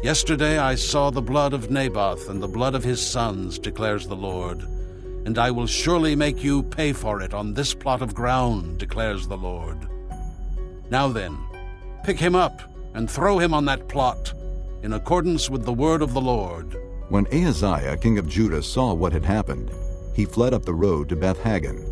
Yesterday I saw the blood of Naboth and the blood of his sons, declares the Lord, and I will surely make you pay for it on this plot of ground, declares the Lord. Now then, pick him up and throw him on that plot, in accordance with the word of the Lord. When Ahaziah, king of Judah, saw what had happened, he fled up the road to Beth-Hagan.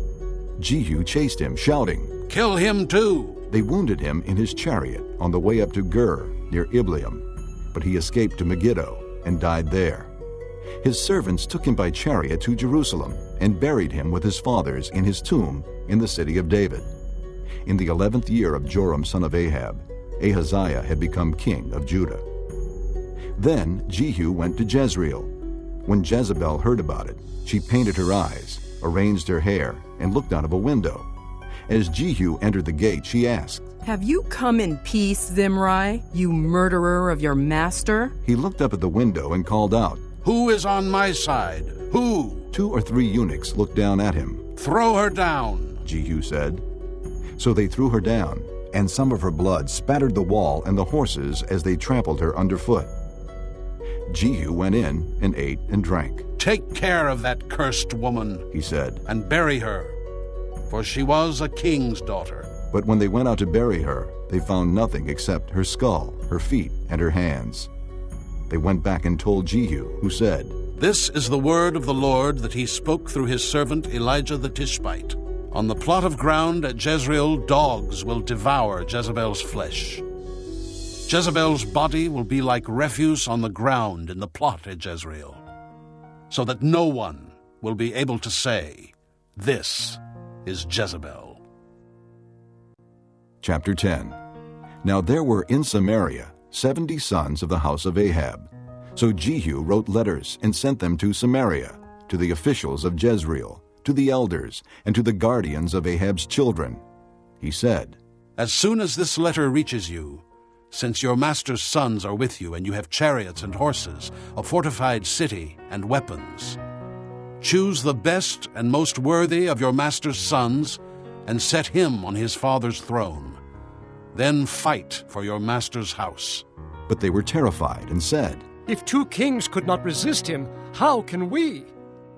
Jehu chased him, shouting, Kill him too! They wounded him in his chariot on the way up to Gur, near Ibleam, but he escaped to Megiddo and died there. His servants took him by chariot to Jerusalem and buried him with his fathers in his tomb in the city of David. In the 11th year of Joram son of Ahab, Ahaziah had become king of Judah. Then Jehu went to Jezreel. When Jezebel heard about it, she painted her eyes, arranged her hair, and looked out of a window. As Jehu entered the gate, she asked, Have you come in peace, Zimri, you murderer of your master? He looked up at the window and called out, Who is on my side? Who? 2 or 3 eunuchs looked down at him. Throw her down, Jehu said. So they threw her down, and some of her blood spattered the wall and the horses as they trampled her underfoot. Jehu went in and ate and drank. Take care of that cursed woman, he said, and bury her, for she was a king's daughter. But when they went out to bury her, they found nothing except her skull, her feet, and her hands. They went back and told Jehu, who said, This is the word of the Lord that he spoke through his servant Elijah the Tishbite. On the plot of ground at Jezreel, dogs will devour Jezebel's flesh. Jezebel's body will be like refuse on the ground in the plot at Jezreel, so that no one will be able to say, This is Jezebel. Chapter 10. Now there were in Samaria 70 sons of the house of Ahab. So Jehu wrote letters and sent them to Samaria, to the officials of Jezreel, to the elders, and to the guardians of Ahab's children. He said, As soon as this letter reaches you, since your master's sons are with you and you have chariots and horses, a fortified city and weapons, choose the best and most worthy of your master's sons and set him on his father's throne. Then fight for your master's house. But they were terrified and said, If 2 kings could not resist him, how can we?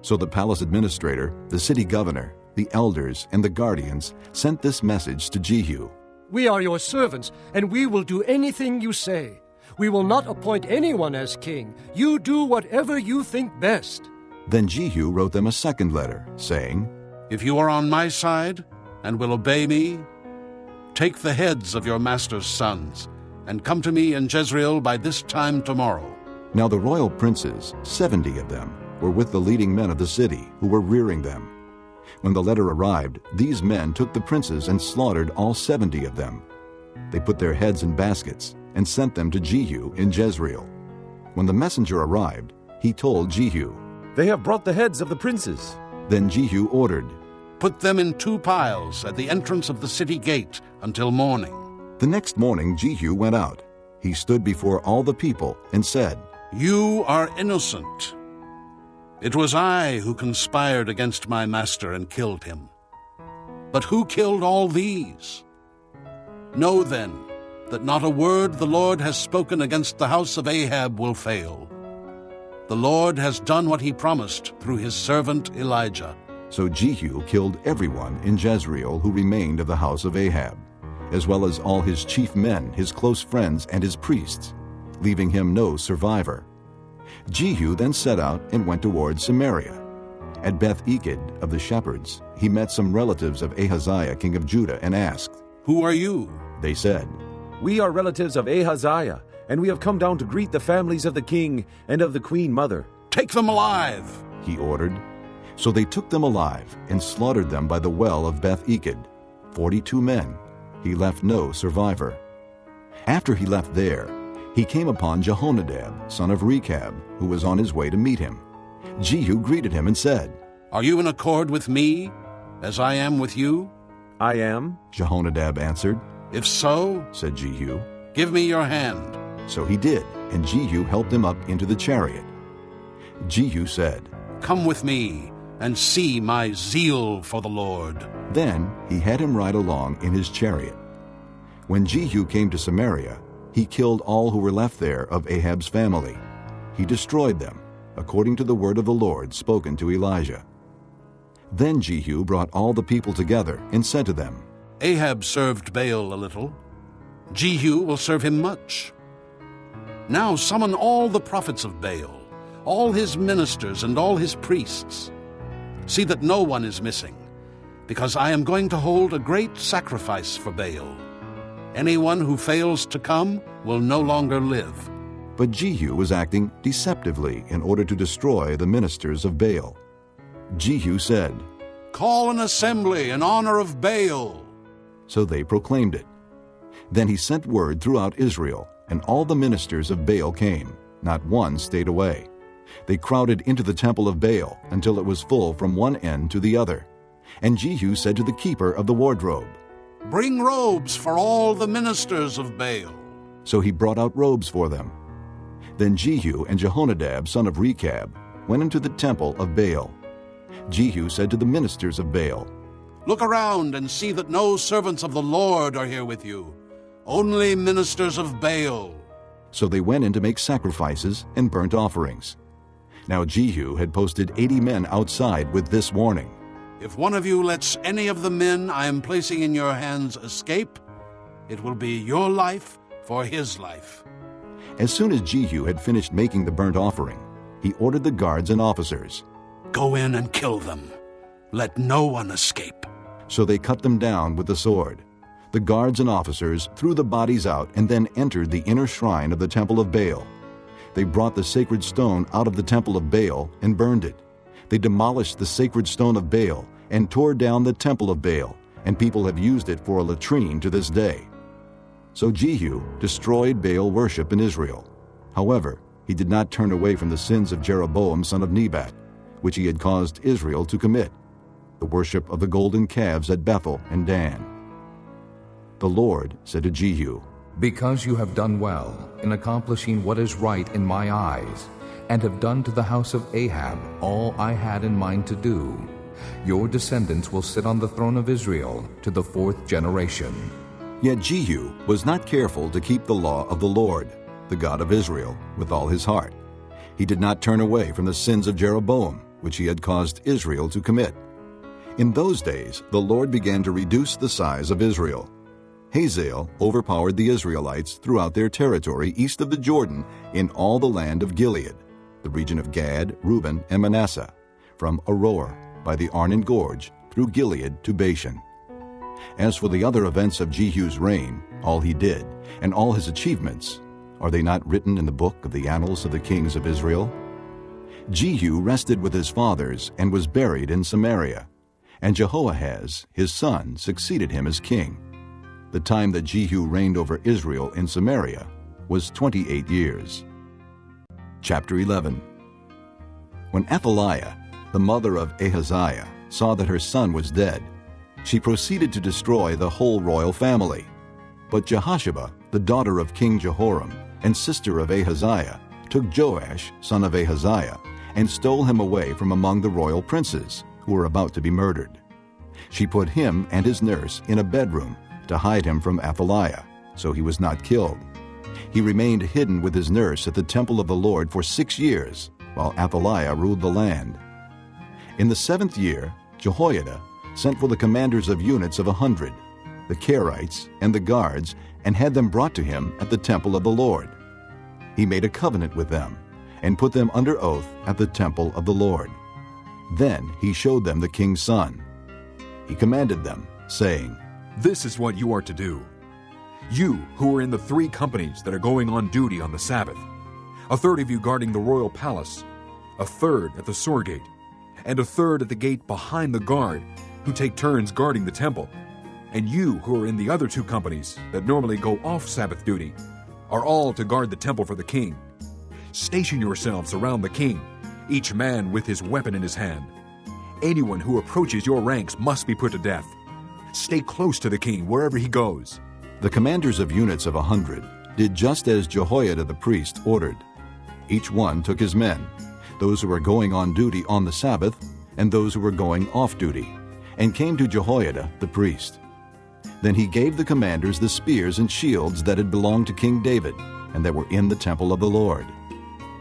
So the palace administrator, the city governor, the elders, and the guardians sent this message to Jehu. We are your servants, and we will do anything you say. We will not appoint anyone as king. You do whatever you think best. Then Jehu wrote them a second letter, saying, If you are on my side and will obey me, take the heads of your master's sons and come to me in Jezreel by this time tomorrow. Now the royal princes, 70 of them, were with the leading men of the city, who were rearing them. When the letter arrived, these men took the princes and slaughtered all 70 of them. They put their heads in baskets and sent them to Jehu in Jezreel. When the messenger arrived, he told Jehu, They have brought the heads of the princes. Then Jehu ordered, Put them in 2 piles at the entrance of the city gate until morning. The next morning Jehu went out. he stood before all the people and said, "You are innocent. It was I who conspired against my master and killed him. But who killed all these? Know then that not a word the Lord has spoken against the house of Ahab will fail. The Lord has done what he promised through his servant Elijah." So Jehu killed everyone in Jezreel who remained of the house of Ahab, as well as all his chief men, his close friends, and his priests, leaving him no survivor. Jehu then set out and went towards Samaria. At Beth-Eked of the shepherds, he met some relatives of Ahaziah, king of Judah, and asked, "Who are you?" They said, "We are relatives of Ahaziah, and we have come down to greet the families of the king and of the queen mother." "Take them alive," he ordered. So they took them alive and slaughtered them by the well of Beth-Eked, 42 men. He left no survivor. After he left there, he came upon Jehonadab, son of Rechab, who was on his way to meet him. Jehu greeted him and said, "Are you in accord with me, as I am with you?" "I am," Jehonadab answered. "If so," said Jehu, "give me your hand." So he did, and Jehu helped him up into the chariot. Jehu said, "Come with me and see my zeal for the Lord." Then he had him ride along in his chariot. When Jehu came to Samaria, he killed all who were left there of Ahab's family. He destroyed them, according to the word of the Lord spoken to Elijah. Then Jehu brought all the people together and said to them, "Ahab served Baal a little. Jehu will serve him much. Now summon all the prophets of Baal, all his ministers and all his priests. See that no one is missing, because I am going to hold a great sacrifice for Baal. Anyone who fails to come will no longer live." But Jehu was acting deceptively in order to destroy the ministers of Baal. Jehu said, "Call an assembly in honor of Baal." So they proclaimed it. Then he sent word throughout Israel, and all the ministers of Baal came. Not one stayed away. They crowded into the temple of Baal until it was full from one end to the other. And Jehu said to the keeper of the wardrobe, "Bring robes for all the ministers of Baal." So he brought out robes for them. Then Jehu and Jehonadab, son of Rechab, went into the temple of Baal. Jehu said to the ministers of Baal, "Look around and see that no servants of the Lord are here with you, only ministers of Baal." So they went in to make sacrifices and burnt offerings. Now Jehu had posted 80 men outside with this warning, "If one of you lets any of the men I am placing in your hands escape, it will be your life for his life." As soon as Jehu had finished making the burnt offering, he ordered the guards and officers, "Go in and kill them. Let no one escape." So they cut them down with the sword. The guards and officers threw the bodies out and then entered the inner shrine of the temple of Baal. They brought the sacred stone out of the temple of Baal and burned it. They demolished the sacred stone of Baal and tore down the temple of Baal, and people have used it for a latrine to this day. So Jehu destroyed Baal worship in Israel. However, he did not turn away from the sins of Jeroboam son of Nebat, which he had caused Israel to commit, the worship of the golden calves at Bethel and Dan. The Lord said to Jehu, "Because you have done well in accomplishing what is right in my eyes, and have done to the house of Ahab all I had in mind to do, your descendants will sit on the throne of Israel to the 4th generation." Yet Jehu was not careful to keep the law of the Lord, the God of Israel, with all his heart. He did not turn away from the sins of Jeroboam, which he had caused Israel to commit. In those days, the Lord began to reduce the size of Israel. Hazael overpowered the Israelites throughout their territory east of the Jordan in all the land of Gilead, the region of Gad, Reuben, and Manasseh, from Aroer by the Arnon Gorge through Gilead to Bashan. As for the other events of Jehu's reign, all he did, and all his achievements, are they not written in the book of the annals of the kings of Israel? Jehu rested with his fathers and was buried in Samaria, and Jehoahaz, his son, succeeded him as king. The time that Jehu reigned over Israel in Samaria was 28 years. Chapter 11. When Athaliah, the mother of Ahaziah, saw that her son was dead, she proceeded to destroy the whole royal family. But Jehosheba, the daughter of King Jehoram and sister of Ahaziah, took Joash, son of Ahaziah, and stole him away from among the royal princes, who were about to be murdered. She put him and his nurse in a bedroom to hide him from Athaliah, so he was not killed. He remained hidden with his nurse at the temple of the Lord for 6 years, while Athaliah ruled the land. In the 7th year, Jehoiada sent for the commanders of units of 100, the Kerites and the guards, and had them brought to him at the temple of the Lord. He made a covenant with them, and put them under oath at the temple of the Lord. Then he showed them the king's son. He commanded them, saying, "This is what you are to do. You who are in the 3 companies that are going on duty on the Sabbath, a third of you guarding the royal palace, a third at the Sword Gate, and a third at the gate behind the guard, who take turns guarding the temple, and you who are in the other 2 companies that normally go off Sabbath duty, are all to guard the temple for the king. Station yourselves around the king, each man with his weapon in his hand. Anyone who approaches your ranks must be put to death. Stay close to the king wherever he goes." The commanders of units of 100 did just as Jehoiada the priest ordered. Each one took his men, those who were going on duty on the Sabbath and those who were going off duty, and came to Jehoiada the priest. Then he gave the commanders the spears and shields that had belonged to King David and that were in the temple of the Lord.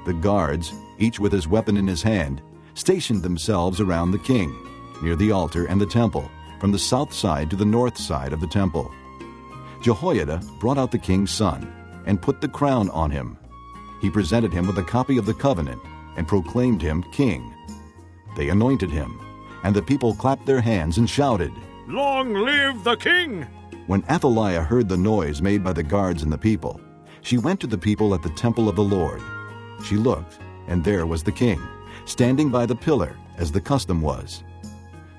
The guards, each with his weapon in his hand, stationed themselves around the king, near the altar and the temple, from the south side to the north side of the temple. Jehoiada brought out the king's son and put the crown on him. He presented him with a copy of the covenant and proclaimed him king. They anointed him, and the people clapped their hands and shouted, "Long live the king!" When Athaliah heard the noise made by the guards and the people, she went to the people at the temple of the Lord. She looked, and there was the king, standing by the pillar, as the custom was.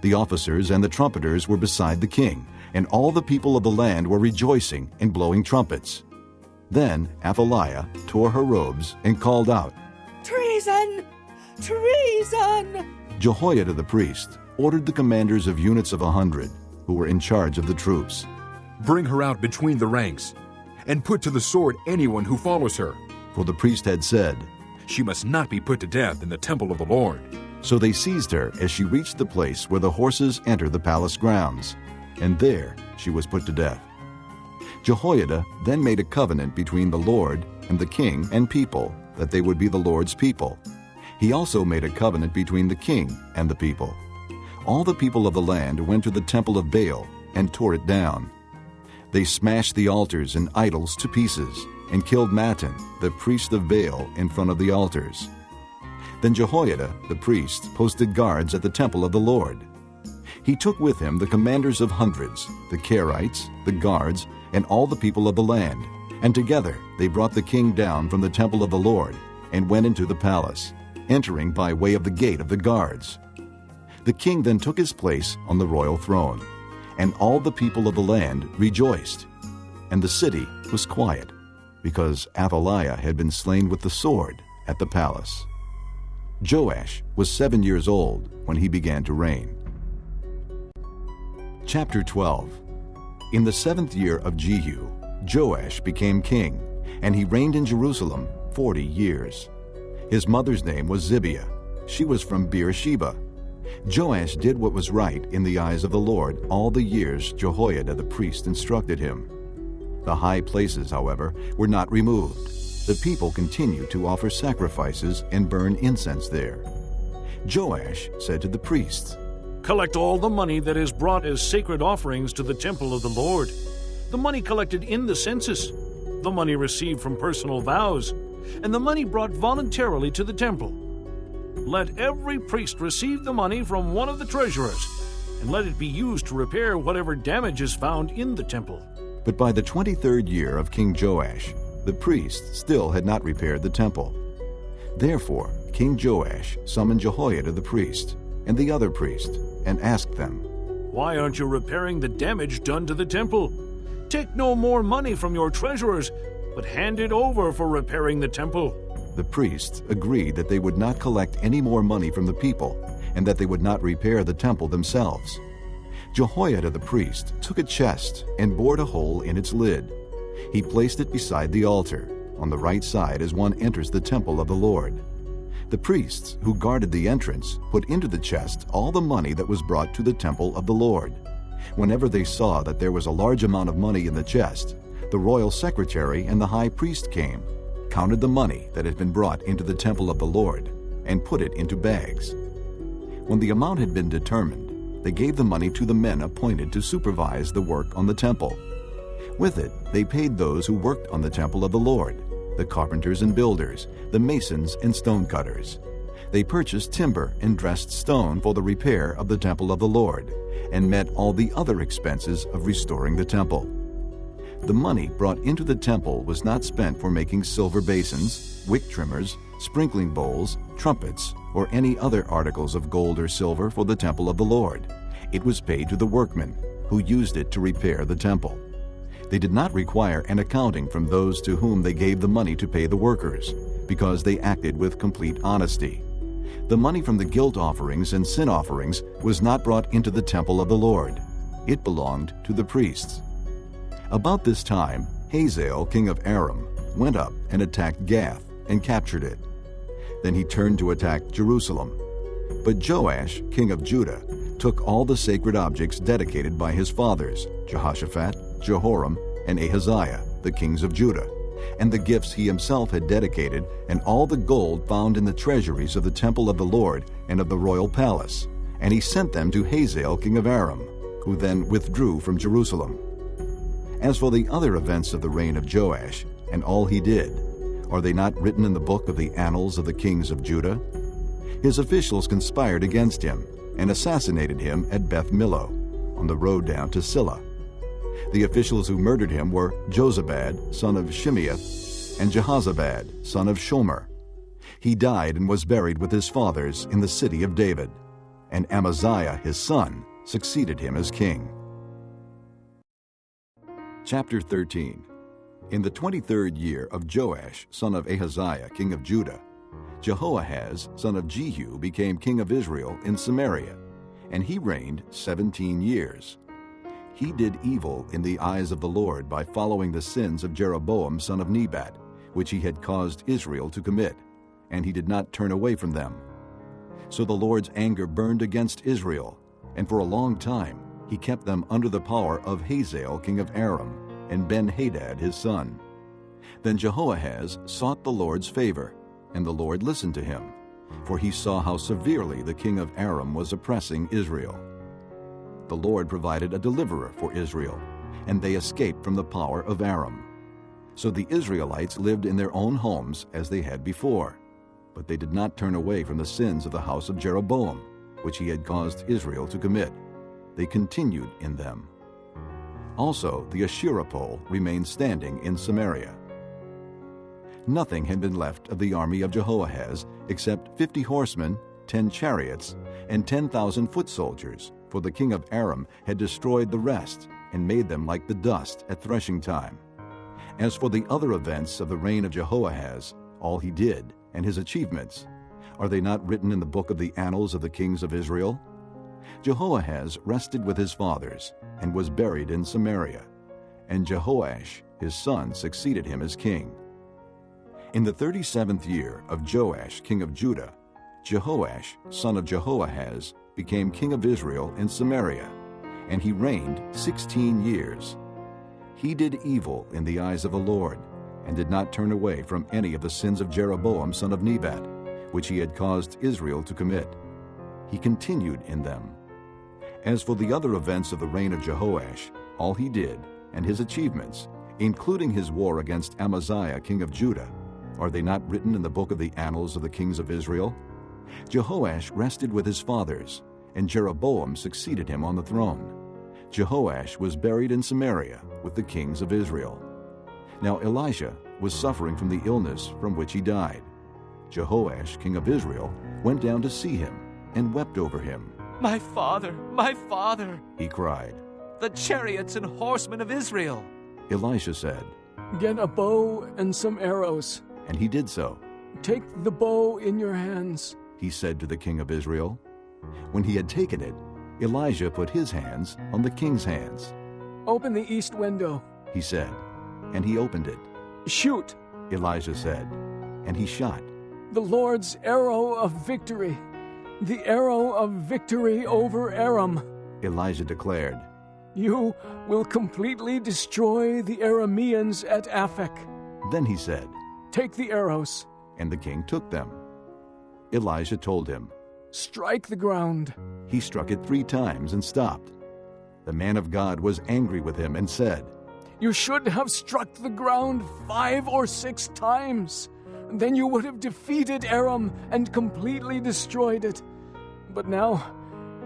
The officers and the trumpeters were beside the king, and all the people of the land were rejoicing and blowing trumpets. Then Athaliah tore her robes and called out, "Treason! Treason!" Jehoiada the priest ordered the commanders of units of 100, who were in charge of the troops, "Bring her out between the ranks, and put to the sword anyone who follows her." For the priest had said, "She must not be put to death in the temple of the Lord." So they seized her as she reached the place where the horses enter the palace grounds, and there she was put to death. Jehoiada then made a covenant between the Lord and the king and people, that they would be the Lord's people. He also made a covenant between the king and the people. All the people of the land went to the temple of Baal and tore it down. They smashed the altars and idols to pieces and killed Mattan, the priest of Baal, in front of the altars. Then Jehoiada, the priest, posted guards at the temple of the Lord. He took with him the commanders of hundreds, the Kerites, the guards, and all the people of the land, and together they brought the king down from the temple of the Lord and went into the palace, entering by way of the gate of the guards. The king then took his place on the royal throne, and all the people of the land rejoiced. And the city was quiet, because Athaliah had been slain with the sword at the palace. Joash was 7 years old when he began to reign. Chapter 12. In the 7th year of Jehu, Joash became king, and he reigned in Jerusalem 40 years. His mother's name was Zibiah. She was from Beersheba. Joash did what was right in the eyes of the Lord all the years Jehoiada the priest instructed him. The high places, however, were not removed. The people continued to offer sacrifices and burn incense there. Joash said to the priests, "Collect all the money that is brought as sacred offerings to the temple of the Lord, the money collected in the census, the money received from personal vows, and the money brought voluntarily to the temple. Let every priest receive the money from one of the treasurers, and let it be used to repair whatever damage is found in the temple." But by the 23rd year of King Joash, the priests still had not repaired the temple. Therefore King Joash summoned Jehoiada the priest and the other priest and asked them, "Why aren't you repairing the damage done to the temple? Take no more money from your treasurers, but hand it over for repairing the temple." The priests agreed that they would not collect any more money from the people, and that they would not repair the temple themselves. Jehoiada the priest took a chest and bored a hole in its lid. He placed it beside the altar, on the right side as one enters the temple of the Lord. The priests who guarded the entrance put into the chest all the money that was brought to the temple of the Lord. Whenever they saw that there was a large amount of money in the chest, the royal secretary and the high priest came, counted the money that had been brought into the temple of the Lord, and put it into bags. When the amount had been determined, they gave the money to the men appointed to supervise the work on the temple. With it, they paid those who worked on the temple of the Lord, the carpenters and builders, the masons and stonecutters. They purchased timber and dressed stone for the repair of the temple of the Lord, and met all the other expenses of restoring the temple. The money brought into the temple was not spent for making silver basins, wick trimmers, sprinkling bowls, trumpets, or any other articles of gold or silver for the temple of the Lord. It was paid to the workmen, who used it to repair the temple. They did not require an accounting from those to whom they gave the money to pay the workers, because they acted with complete honesty. The money from the guilt offerings and sin offerings was not brought into the temple of the Lord. It belonged to the priests. About this time, Hazael, king of Aram, went up and attacked Gath and captured it. Then he turned to attack Jerusalem. But Joash, king of Judah, took all the sacred objects dedicated by his fathers, Jehoshaphat, Jehoram, and Ahaziah, the kings of Judah, and the gifts he himself had dedicated, and all the gold found in the treasuries of the temple of the Lord and of the royal palace. And he sent them to Hazael, king of Aram, who then withdrew from Jerusalem. As for the other events of the reign of Joash, and all he did, are they not written in the book of the annals of the kings of Judah? His officials conspired against him, and assassinated him at Beth Millo, on the road down to Silla. The officials who murdered him were Jozabad, son of Shimeath, and Jehozabad, son of Shomer. He died and was buried with his fathers in the city of David, and Amaziah his son succeeded him as king. Chapter 13. In the 23rd year of Joash, son of Ahaziah, king of Judah, Jehoahaz, son of Jehu, became king of Israel in Samaria, and he reigned 17 years. He did evil in the eyes of the Lord by following the sins of Jeroboam son of Nebat, which he had caused Israel to commit, and he did not turn away from them. So the Lord's anger burned against Israel, and for a long time he kept them under the power of Hazael king of Aram, and Ben-Hadad his son. Then Jehoahaz sought the Lord's favor, and the Lord listened to him, for he saw how severely the king of Aram was oppressing Israel. The Lord provided a deliverer for Israel, and they escaped from the power of Aram. So the Israelites lived in their own homes as they had before, but they did not turn away from the sins of the house of Jeroboam, which he had caused Israel to commit. They continued in them. Also the Asherah pole remained standing in Samaria. Nothing had been left of the army of Jehoahaz except 50 horsemen, 10 chariots, and 10,000 foot soldiers, for the king of Aram had destroyed the rest and made them like the dust at threshing time. As for the other events of the reign of Jehoahaz, all he did, and his achievements, are they not written in the book of the annals of the kings of Israel? Jehoahaz rested with his fathers, and was buried in Samaria, and Jehoash his son succeeded him as king. In the 37th year of Joash king of Judah, Jehoash son of Jehoahaz became king of Israel in Samaria, and he reigned 16 years. He did evil in the eyes of the Lord, and did not turn away from any of the sins of Jeroboam son of Nebat, which he had caused Israel to commit. He continued in them. As for the other events of the reign of Jehoash, all he did, and his achievements, including his war against Amaziah king of Judah, are they not written in the book of the annals of the kings of Israel? Jehoash rested with his fathers, and Jeroboam succeeded him on the throne. Jehoash was buried in Samaria with the kings of Israel. Now Elijah was suffering from the illness from which he died. Jehoash, king of Israel, went down to see him, and wept over him. My father, he cried. the chariots and horsemen of Israel. Elisha said, Get a bow and some arrows. And he did so. Take the bow in your hands, he said to the king of Israel. When he had taken it, Elijah put his hands on the king's hands. Open the east window, he said. And he opened it. "Shoot," Elijah said, and he shot. "The Lord's arrow of victory, the arrow of victory over Aram." Elijah declared, "You will completely destroy the Arameans at Aphek." Then he said, "Take the arrows." And the king took them. Elijah told him, "Strike the ground." He struck it 3 times and stopped. The man of God was angry with him and said, "You should have struck the ground 5 or 6 times. Then you would have defeated Aram and completely destroyed it. But now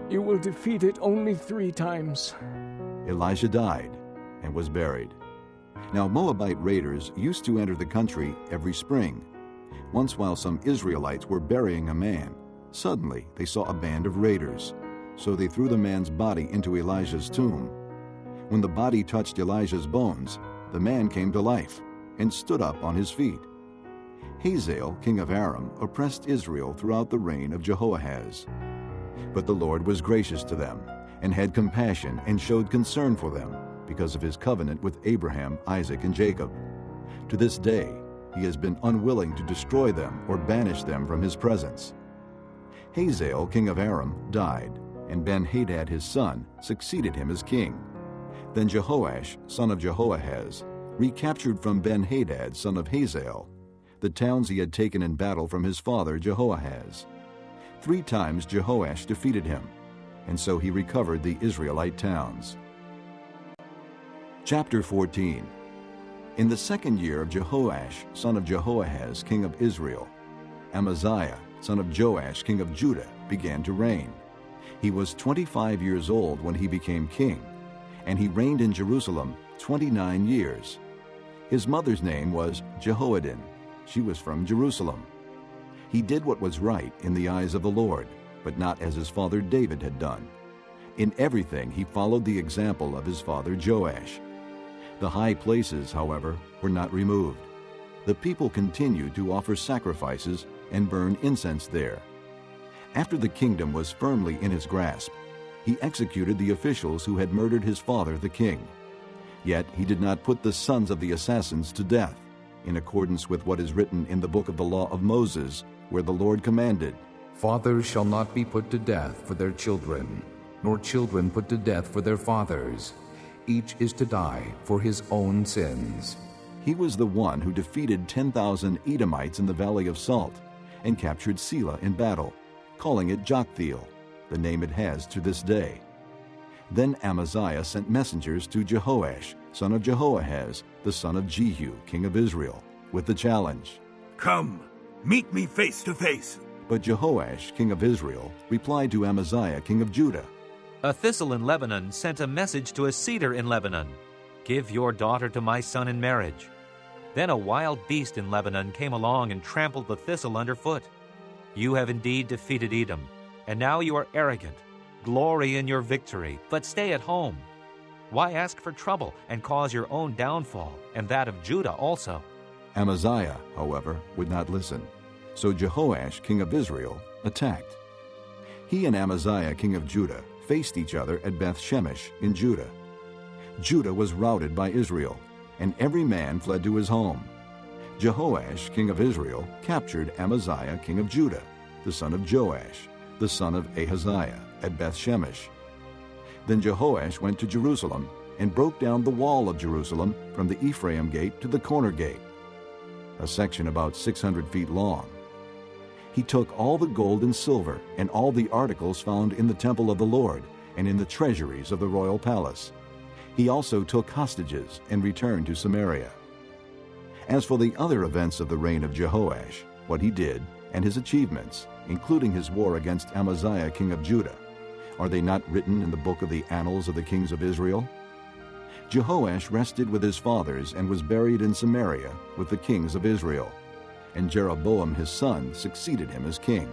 you will defeat it only 3 times." Elijah died and was buried. Now Moabite raiders used to enter the country every spring. Once while some Israelites were burying a man, suddenly they saw a band of raiders. So they threw the man's body into Elijah's tomb. When the body touched Elijah's bones, the man came to life and stood up on his feet. Hazael, king of Aram, oppressed Israel throughout the reign of Jehoahaz. But the Lord was gracious to them, and had compassion and showed concern for them, because of his covenant with Abraham, Isaac, and Jacob. To this day, he has been unwilling to destroy them or banish them from his presence. Hazael, king of Aram, died, and Ben-Hadad his son succeeded him as king. Then Jehoash, son of Jehoahaz, recaptured from Ben-Hadad, son of Hazael, the towns he had taken in battle from his father Jehoahaz. 3 times Jehoash defeated him, and so he recovered the Israelite towns. Chapter 14. In the 2nd year of Jehoash, son of Jehoahaz, king of Israel, Amaziah, son of Joash, king of Judah, began to reign. He was 25 years old when he became king, and he reigned in Jerusalem 29 years. His mother's name was Jehoaddin. She was from Jerusalem. He did what was right in the eyes of the Lord, but not as his father David had done. In everything he followed the example of his father Joash. The high places, however, were not removed. The people continued to offer sacrifices and burn incense there. After the kingdom was firmly in his grasp, he executed the officials who had murdered his father the king. Yet he did not put the sons of the assassins to death, in accordance with what is written in the book of the law of Moses, where the Lord commanded, "Fathers shall not be put to death for their children, nor children put to death for their fathers. Each is to die for his own sins." He was the one who defeated 10,000 Edomites in the Valley of Salt and captured Selah in battle, calling it Joktheel, the name it has to this day. Then Amaziah sent messengers to Jehoash, son of Jehoahaz, the son of Jehu, king of Israel, with the challenge, "Come, meet me face to face." But Jehoash, king of Israel, replied to Amaziah, king of Judah, "A thistle in Lebanon sent a message to a cedar in Lebanon. Give your daughter to my son in marriage." Then a wild beast in Lebanon came along and trampled the thistle underfoot. You have indeed defeated Edom, and now you are arrogant. Glory in your victory, but stay at home. Why ask for trouble and cause your own downfall, and that of Judah also? Amaziah, however, would not listen. So Jehoash, king of Israel, attacked. He and Amaziah, king of Judah, faced each other at Beth-Shemesh in Judah. Judah was routed by Israel, and every man fled to his home. Jehoash, king of Israel, captured Amaziah, king of Judah, the son of Joash, the son of Ahaziah, at Beth-Shemesh. Then Jehoash went to Jerusalem and broke down the wall of Jerusalem from the Ephraim gate to the corner gate, a section about 600 feet long. He took all the gold and silver and all the articles found in the temple of the Lord and in the treasuries of the royal palace. He also took hostages and returned to Samaria. As for the other events of the reign of Jehoash, what he did, and his achievements, including his war against Amaziah, king of Judah, are they not written in the book of the annals of the kings of Israel? Jehoash rested with his fathers and was buried in Samaria with the kings of Israel, and Jeroboam his son succeeded him as king.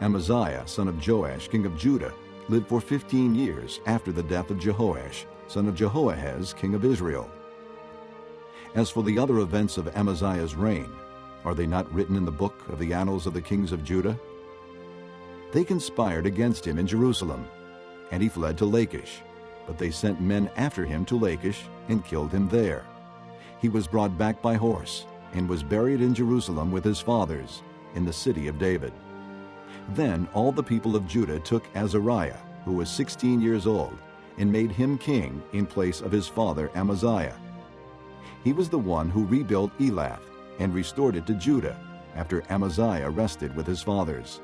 Amaziah, son of Joash, king of Judah, lived for 15 years after the death of Jehoash, son of Jehoahaz, king of Israel. As for the other events of Amaziah's reign, are they not written in the book of the annals of the kings of Judah? They conspired against him in Jerusalem, and he fled to Lachish, but they sent men after him to Lachish and killed him there. He was brought back by horse and was buried in Jerusalem with his fathers in the city of David. Then all the people of Judah took Azariah, who was 16 years old, and made him king in place of his father Amaziah. He was the one who rebuilt Elath and restored it to Judah after Amaziah rested with his fathers.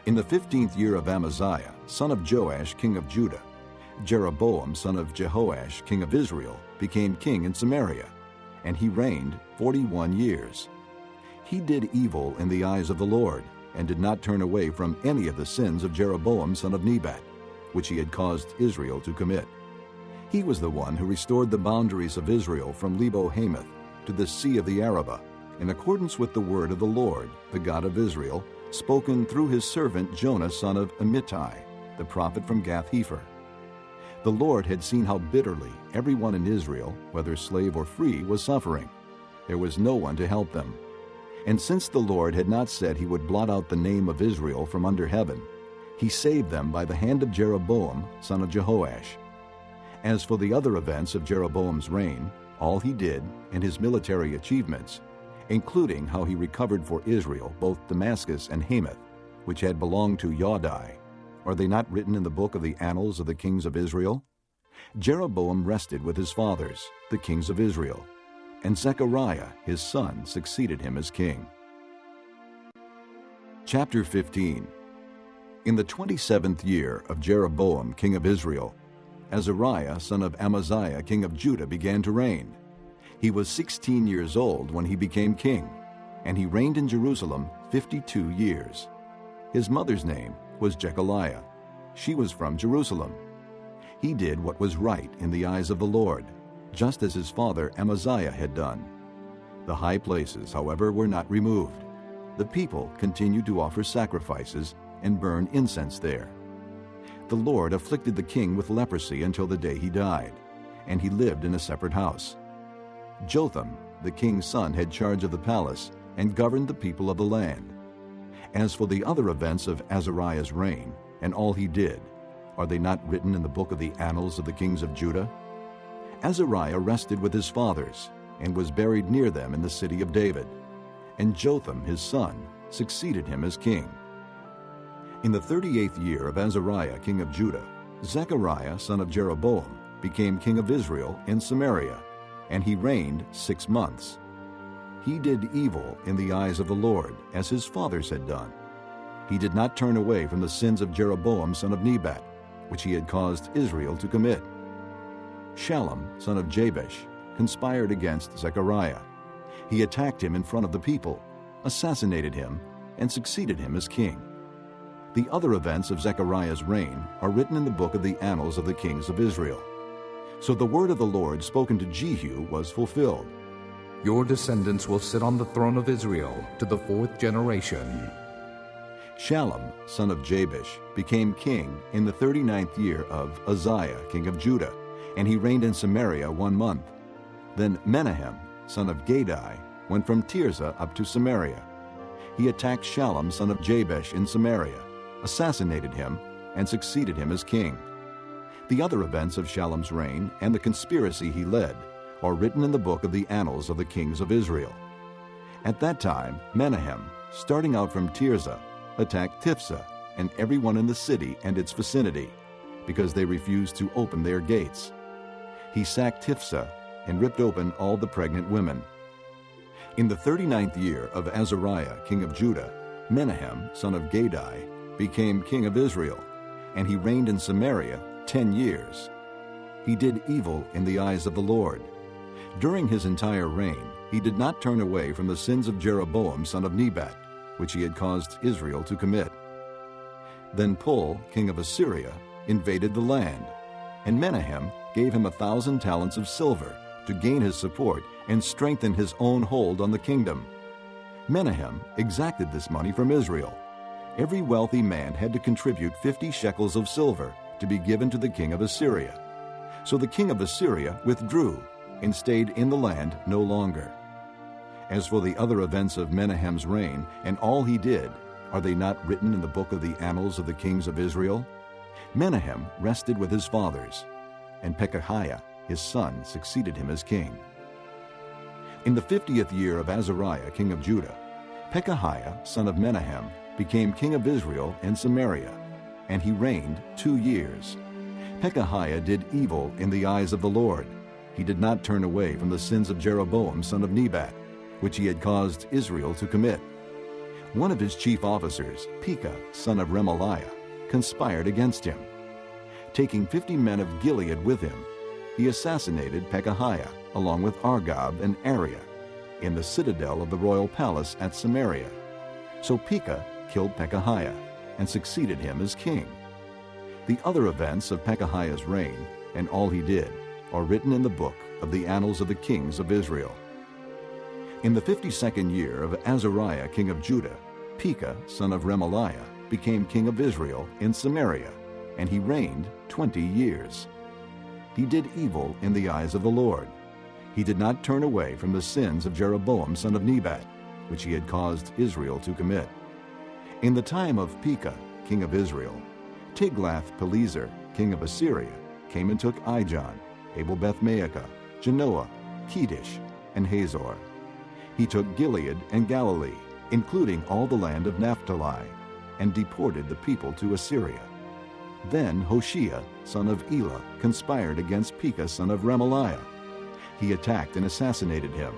In the 15th year of Amaziah, son of Joash, king of Judah, Jeroboam, son of Jehoash, king of Israel, became king in Samaria, and he reigned 41 years. He did evil in the eyes of the Lord, and did not turn away from any of the sins of Jeroboam, son of Nebat, which he had caused Israel to commit. He was the one who restored the boundaries of Israel from Lebo-Hamath to the Sea of the Arabah, in accordance with the word of the Lord, the God of Israel, spoken through his servant Jonah, son of Amittai, the prophet from Gath-hepher. The Lord had seen how bitterly everyone in Israel, whether slave or free, was suffering. There was no one to help them. And since the Lord had not said he would blot out the name of Israel from under heaven, he saved them by the hand of Jeroboam, son of Jehoash. As for the other events of Jeroboam's reign, all he did, and his military achievements, including how he recovered for Israel both Damascus and Hamath, which had belonged to Yaudai, are they not written in the book of the annals of the kings of Israel? Jeroboam rested with his fathers, the kings of Israel, and Zechariah his son succeeded him as king. Chapter 15. In the 27th year of Jeroboam king of Israel, Azariah son of Amaziah king of Judah began to reign. He was 16 years old when he became king, and he reigned in Jerusalem 52 years. His mother's name was Jechaliah. She was from Jerusalem. He did what was right in the eyes of the Lord, just as his father Amaziah had done. The high places, however, were not removed. The people continued to offer sacrifices and burn incense there. The Lord afflicted the king with leprosy until the day he died, and he lived in a separate house. Jotham, the king's son, had charge of the palace and governed the people of the land. As for the other events of Azariah's reign and all he did, are they not written in the book of the annals of the kings of Judah? Azariah rested with his fathers and was buried near them in the city of David, and Jotham his son succeeded him as king. In the 38th year of Azariah king of Judah, Zechariah son of Jeroboam became king of Israel in Samaria, and he reigned 6 months. He did evil in the eyes of the Lord, as his fathers had done. He did not turn away from the sins of Jeroboam son of Nebat, which he had caused Israel to commit. Shallum son of Jabesh conspired against Zechariah. He attacked him in front of the people, assassinated him, and succeeded him as king. The other events of Zechariah's reign are written in the book of the annals of the kings of Israel. So the word of the Lord spoken to Jehu was fulfilled. Your descendants will sit on the throne of Israel to the 4th generation. Shallum, son of Jabesh, became king in the 39th year of Uzziah, king of Judah, and he reigned in Samaria 1 month. Then Menahem, son of Gadai, went from Tirzah up to Samaria. He attacked Shallum, son of Jabesh, in Samaria, assassinated him, and succeeded him as king. The other events of Shallum's reign and the conspiracy he led are written in the book of the annals of the kings of Israel. At that time, Menahem, starting out from Tirzah, attacked Tiphsah and everyone in the city and its vicinity, because they refused to open their gates. He sacked Tiphsah and ripped open all the pregnant women. In the 39th year of Azariah, king of Judah, Menahem, son of Gadai, became king of Israel, and he reigned in Samaria 10 years. He did evil in the eyes of the Lord. During his entire reign, he did not turn away from the sins of Jeroboam, son of Nebat, which he had caused Israel to commit. Then Pul, king of Assyria, invaded the land, and Menahem gave him 1,000 talents of silver to gain his support and strengthen his own hold on the kingdom. Menahem exacted this money from Israel. Every wealthy man had to contribute 50 shekels of silver to be given to the king of Assyria. So the king of Assyria withdrew and stayed in the land no longer. As for the other events of Menahem's reign and all he did, are they not written in the book of the annals of the kings of Israel? Menahem rested with his fathers, and Pekahiah his son succeeded him as king. In the 50th year of Azariah, king of Judah, Pekahiah, son of Menahem, became king of Israel and Samaria, and he reigned 2 years. Pekahiah did evil in the eyes of the Lord. He did not turn away from the sins of Jeroboam, son of Nebat, which he had caused Israel to commit. One of his chief officers, Pekah, son of Remaliah, conspired against him. Taking 50 men of Gilead with him, he assassinated Pekahiah, along with Argob and Ariah, in the citadel of the royal palace at Samaria. So Pekah killed Pekahiah and succeeded him as king. The other events of Pekahiah's reign and all he did are written in the book of the annals of the kings of Israel. In the 52nd year of Azariah, king of Judah, Pekah, son of Remaliah, became king of Israel in Samaria, and he reigned 20 years. He did evil in the eyes of the Lord. He did not turn away from the sins of Jeroboam, son of Nebat, which he had caused Israel to commit. In the time of Pekah, king of Israel, Tiglath-Pileser, king of Assyria, came and took Ijon, Abel-Beth-Maacah, Genoa, Kedesh, and Hazor. He took Gilead and Galilee, including all the land of Naphtali, and deported the people to Assyria. Then Hoshea, son of Elah, conspired against Pekah, son of Remaliah. He attacked and assassinated him,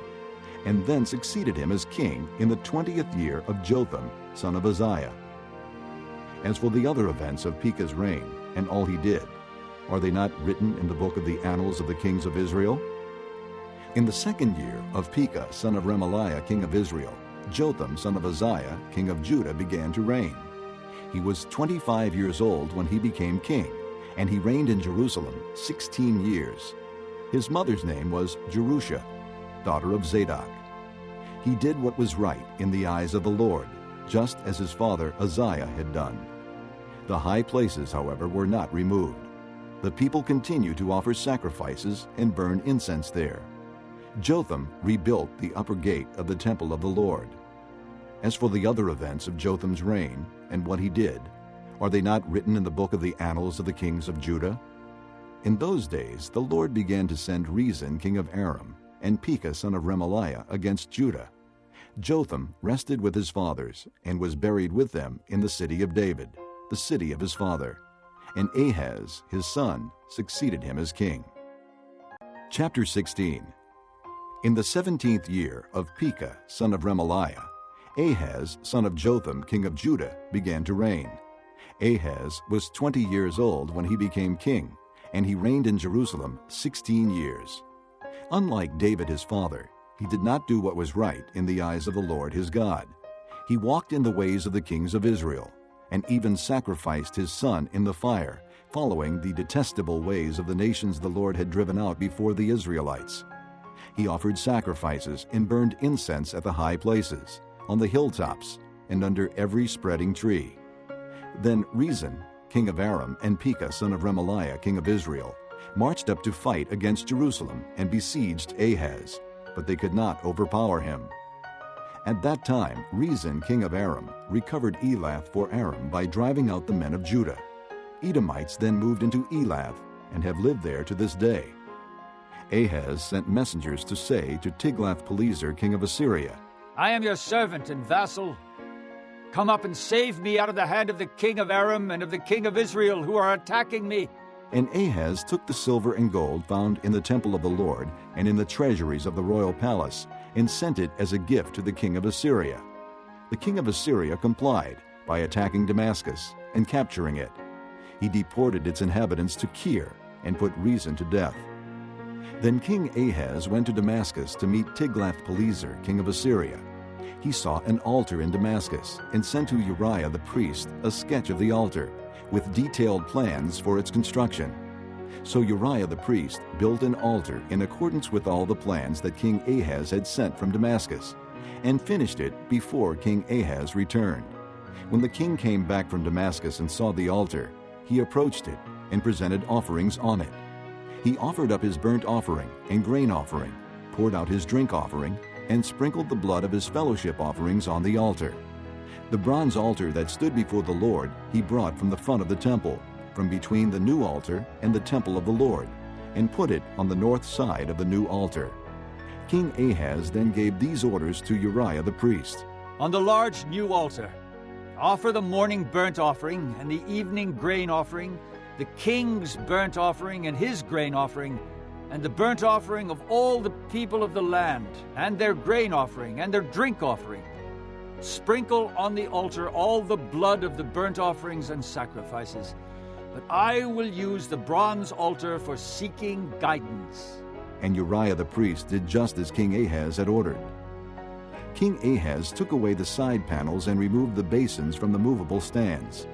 and then succeeded him as king in the 20th year of Jotham, son of Uzziah. As for the other events of Pekah's reign and all he did, are they not written in the book of the annals of the kings of Israel? In the 2nd year of Pekah, son of Remaliah, king of Israel, Jotham, son of Uzziah, king of Judah, began to reign. He was 25 years old when he became king, and he reigned in Jerusalem 16 years. His mother's name was Jerusha, daughter of Zadok. He did what was right in the eyes of the Lord, just as his father Uzziah had done. The high places, however, were not removed. The people continued to offer sacrifices and burn incense there. Jotham rebuilt the upper gate of the temple of the Lord. As for the other events of Jotham's reign and what he did, are they not written in the book of the annals of the kings of Judah? In those days the Lord began to send Rezin, king of Aram, and Pekah, son of Remaliah, against Judah. Jotham rested with his fathers and was buried with them in the city of David, the city of his father. And Ahaz, his son, succeeded him as king. Chapter 16. In the 17th year of Pekah, son of Remaliah, Ahaz, son of Jotham, king of Judah, began to reign. Ahaz was 20 years old when he became king, and he reigned in Jerusalem 16 years. Unlike David his father, he did not do what was right in the eyes of the Lord his God. He walked in the ways of the kings of Israel, and even sacrificed his son in the fire, following the detestable ways of the nations the Lord had driven out before the Israelites. He offered sacrifices and burned incense at the high places, on the hilltops, and under every spreading tree. Then Rezin, king of Aram, and Pekah, son of Remaliah, king of Israel, marched up to fight against Jerusalem and besieged Ahaz, but they could not overpower him. At that time Rezin, king of Aram, recovered Elath for Aram by driving out the men of Judah. Edomites then moved into Elath and have lived there to this day. Ahaz sent messengers to say to Tiglath-Pileser, king of Assyria, I am your servant and vassal. Come up and save me out of the hand of the king of Aram and of the king of Israel who are attacking me. And Ahaz took the silver and gold found in the temple of the Lord and in the treasuries of the royal palace, and sent it as a gift to the king of Assyria. The king of Assyria complied by attacking Damascus and capturing it. He deported its inhabitants to Kir and put Rezin to death. Then King Ahaz went to Damascus to meet Tiglath-Pileser, king of Assyria. He saw an altar in Damascus and sent to Uriah the priest a sketch of the altar, with detailed plans for its construction. So Uriah the priest built an altar in accordance with all the plans that King Ahaz had sent from Damascus, and finished it before King Ahaz returned. When the king came back from Damascus and saw the altar, he approached it and presented offerings on it. He offered up his burnt offering and grain offering, poured out his drink offering, and sprinkled the blood of his fellowship offerings on the altar. The bronze altar that stood before the Lord he brought from the front of the temple, from between the new altar and the temple of the Lord, and put it on the north side of the new altar. King Ahaz then gave these orders to Uriah the priest. On the large new altar, offer the morning burnt offering and the evening grain offering, the king's burnt offering and his grain offering, and the burnt offering of all the people of the land, and their grain offering and their drink offering. Sprinkle on the altar all the blood of the burnt offerings and sacrifices. But I will use the bronze altar for seeking guidance. And Uriah the priest did just as King Ahaz had ordered. King Ahaz took away the side panels and removed the basins from the movable stands.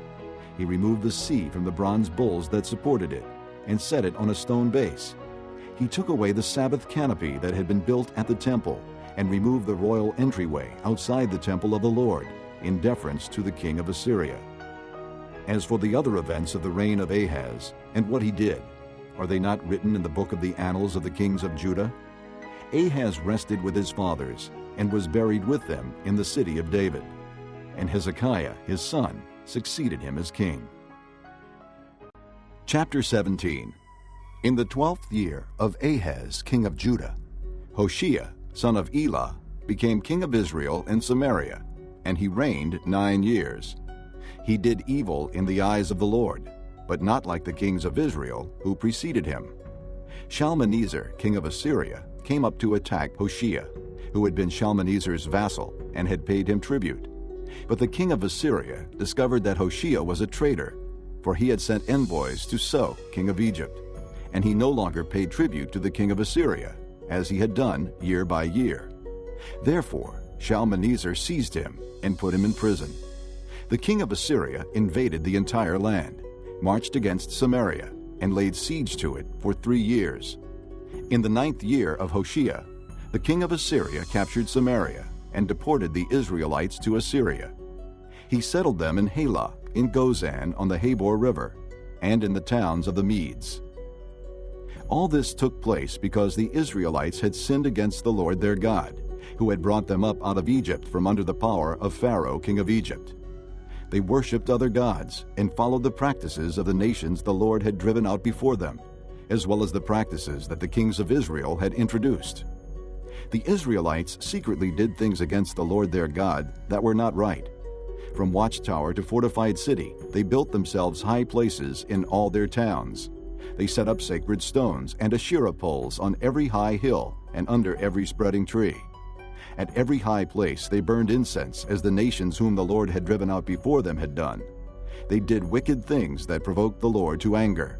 He removed the sea from the bronze bowls that supported it and set it on a stone base. He took away the Sabbath canopy that had been built at the temple and removed the royal entryway outside the temple of the Lord in deference to the king of Assyria. As for the other events of the reign of Ahaz and what he did, are they not written in the book of the annals of the kings of Judah? Ahaz rested with his fathers and was buried with them in the city of David. And Hezekiah, his son, succeeded him as king. Chapter 17. In the 12th year of Ahaz, king of Judah, Hoshea, son of Elah, became king of Israel in Samaria, and he reigned 9 years. He did evil in the eyes of the Lord, but not like the kings of Israel who preceded him. Shalmaneser, king of Assyria, came up to attack Hoshea, who had been Shalmaneser's vassal and had paid him tribute. But the king of Assyria discovered that Hoshea was a traitor, for he had sent envoys to So, king of Egypt, and he no longer paid tribute to the king of Assyria, as he had done year by year. Therefore Shalmaneser seized him and put him in prison. The king of Assyria invaded the entire land, marched against Samaria, and laid siege to it for 3 years. In the 9th year of Hoshea, the king of Assyria captured Samaria and deported the Israelites to Assyria. He settled them in Halah, in Gozan on the Habor River, and in the towns of the Medes. All this took place because the Israelites had sinned against the Lord their God, who had brought them up out of Egypt from under the power of Pharaoh, king of Egypt. They worshipped other gods and followed the practices of the nations the Lord had driven out before them, as well as the practices that the kings of Israel had introduced. The Israelites secretly did things against the Lord their God that were not right. From watchtower to fortified city, they built themselves high places in all their towns. They set up sacred stones and Asherah poles on every high hill and under every spreading tree. At every high place they burned incense, as the nations whom the Lord had driven out before them had done. They did wicked things that provoked the Lord to anger.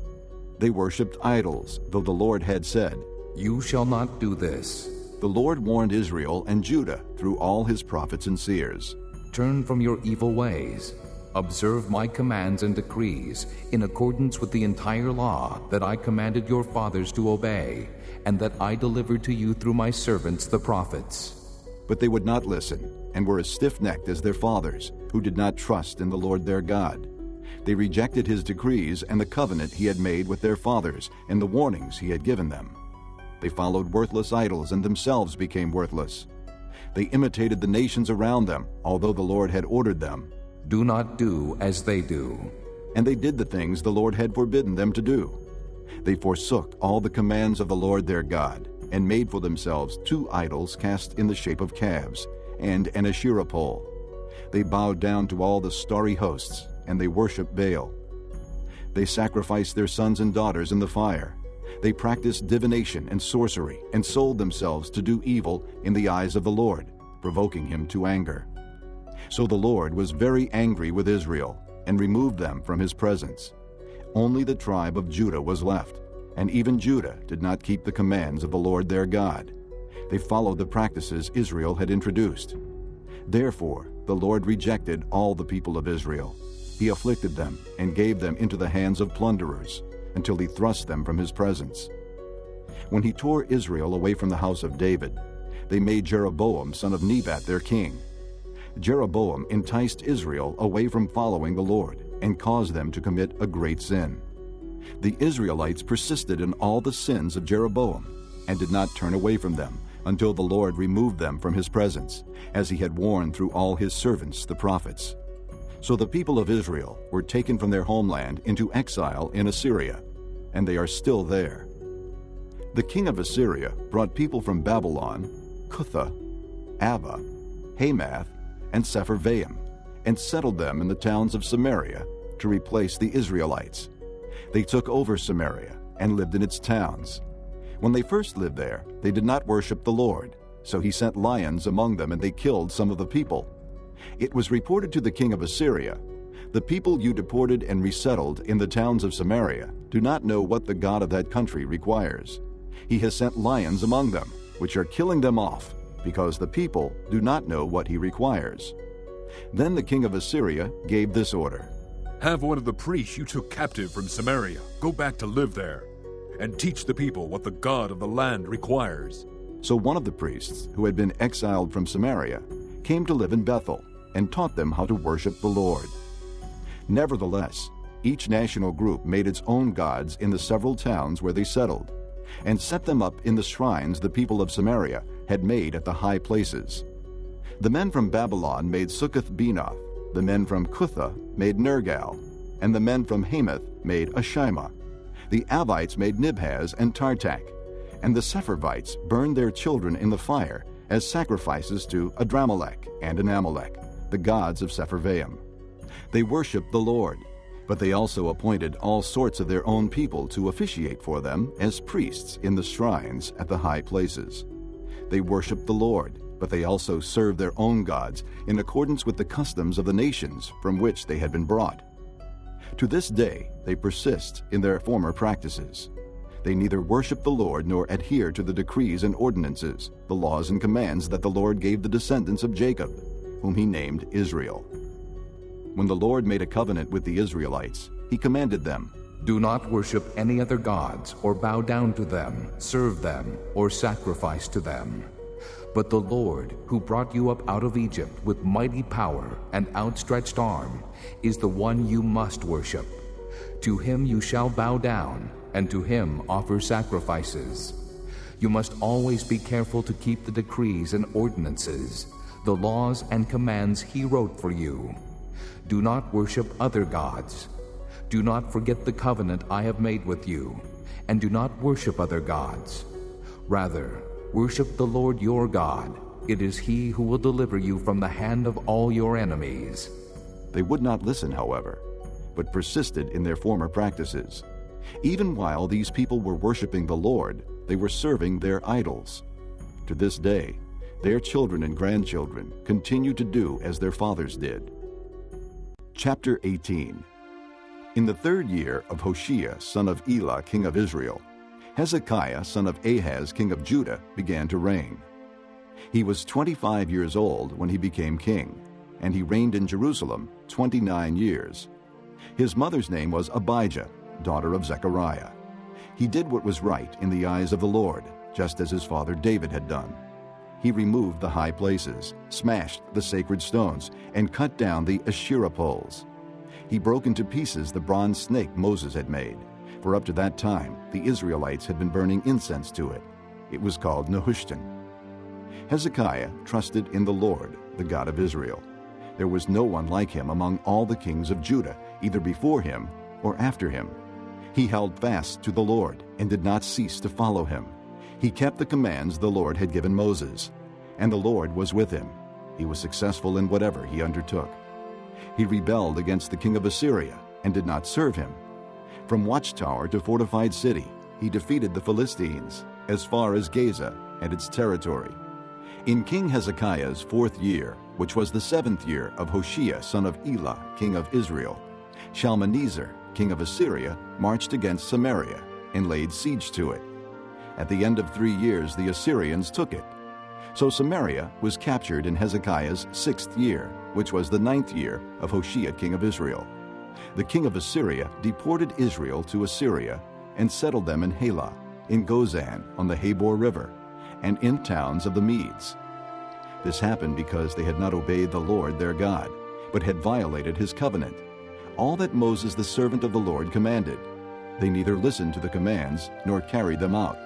They worshipped idols, though the Lord had said, "You shall not do this." The Lord warned Israel and Judah through all his prophets and seers. Turn from your evil ways. Observe my commands and decrees in accordance with the entire law that I commanded your fathers to obey, and that I delivered to you through my servants the prophets. But they would not listen, and were as stiff-necked as their fathers, who did not trust in the Lord their God. They rejected his decrees and the covenant he had made with their fathers, and the warnings he had given them. They followed worthless idols and themselves became worthless. They imitated the nations around them, although the Lord had ordered them. Do not do as they do. And they did the things the Lord had forbidden them to do. They forsook all the commands of the Lord their God, and made for themselves 2 idols cast in the shape of calves, and an Asherah pole. They bowed down to all the starry hosts, and they worshipped Baal. They sacrificed their sons and daughters in the fire. They practiced divination and sorcery, and sold themselves to do evil in the eyes of the Lord, provoking him to anger. So the Lord was very angry with Israel, and removed them from his presence. Only the tribe of Judah was left, and even Judah did not keep the commands of the Lord their God. They followed the practices Israel had introduced. Therefore the Lord rejected all the people of Israel. He afflicted them and gave them into the hands of plunderers, until he thrust them from his presence. When he tore Israel away from the house of David, they made Jeroboam son of Nebat their king. Jeroboam enticed Israel away from following the Lord, and caused them to commit a great sin. The Israelites persisted in all the sins of Jeroboam, and did not turn away from them, until the Lord removed them from his presence, as he had warned through all his servants the prophets. So the people of Israel were taken from their homeland into exile in Assyria, and they are still there. The king of Assyria brought people from Babylon, Cutha, Ava, Hamath, and Sepharvaim, and settled them in the towns of Samaria to replace the Israelites. They took over Samaria and lived in its towns. When they first lived there, they did not worship the Lord, so he sent lions among them, and they killed some of the people. It was reported to the king of Assyria, "The people you deported and resettled in the towns of Samaria do not know what the God of that country requires. He has sent lions among them, which are killing them off, because the people do not know what he requires." Then the king of Assyria gave this order: "Have one of the priests you took captive from Samaria go back to live there, and teach the people what the God of the land requires." So one of the priests who had been exiled from Samaria came to live in Bethel and taught them how to worship the Lord. Nevertheless, each national group made its own gods in the several towns where they settled, and set them up in the shrines the people of Samaria had made at the high places. The men from Babylon made Succoth-Benoth, the men from Cutha made Nergal, and the men from Hamath made Ashima. The Avites made Nibhaz and Tartak, and the Sepharvites burned their children in the fire as sacrifices to Adramelech and Anamelech, the gods of Sepharvaim. They worshipped the Lord, but they also appointed all sorts of their own people to officiate for them as priests in the shrines at the high places. They worshipped the Lord, but they also served their own gods in accordance with the customs of the nations from which they had been brought. To this day they persist in their former practices. They neither worship the Lord nor adhere to the decrees and ordinances, the laws and commands that the Lord gave the descendants of Jacob, whom he named Israel. When the Lord made a covenant with the Israelites, he commanded them, "Do not worship any other gods or bow down to them, serve them, or sacrifice to them. But the Lord, who brought you up out of Egypt with mighty power and outstretched arm, is the one you must worship. To him you shall bow down, and to him offer sacrifices. You must always be careful to keep the decrees and ordinances, the laws and commands he wrote for you. Do not worship other gods. Do not forget the covenant I have made with you, and do not worship other gods. Rather, worship the Lord your God. It is he who will deliver you from the hand of all your enemies." They would not listen, however, but persisted in their former practices. Even while these people were worshiping the Lord, they were serving their idols. To this day, their children and grandchildren continue to do as their fathers did. Chapter 18. In the 3rd year of Hoshea, son of Elah, king of Israel, Hezekiah, son of Ahaz, king of Judah, began to reign. He was 25 years old when he became king, and he reigned in Jerusalem 29 years. His mother's name was Abijah, daughter of Zechariah. He did what was right in the eyes of the Lord, just as his father David had done. He removed the high places, smashed the sacred stones, and cut down the Asherah poles. He broke into pieces the bronze snake Moses had made, for up to that time the Israelites had been burning incense to it. It was called Nehushtan. Hezekiah trusted in the Lord, the God of Israel. There was no one like him among all the kings of Judah, either before him or after him. He held fast to the Lord and did not cease to follow him. He kept the commands the Lord had given Moses, and the Lord was with him. He was successful in whatever he undertook. He rebelled against the king of Assyria and did not serve him. From watchtower to fortified city, he defeated the Philistines as far as Gaza and its territory. In King Hezekiah's 4th year, which was the 7th year of Hoshea, son of Elah, king of Israel, Shalmaneser, king of Assyria, marched against Samaria and laid siege to it. At the end of 3 years, the Assyrians took it. So Samaria was captured in Hezekiah's 6th year, which was the 9th year of Hoshea, king of Israel. The king of Assyria deported Israel to Assyria and settled them in Halah, in Gozan on the Habor River, and in towns of the Medes. This happened because they had not obeyed the Lord their God, but had violated his covenant, all that Moses the servant of the Lord commanded. They neither listened to the commands nor carried them out.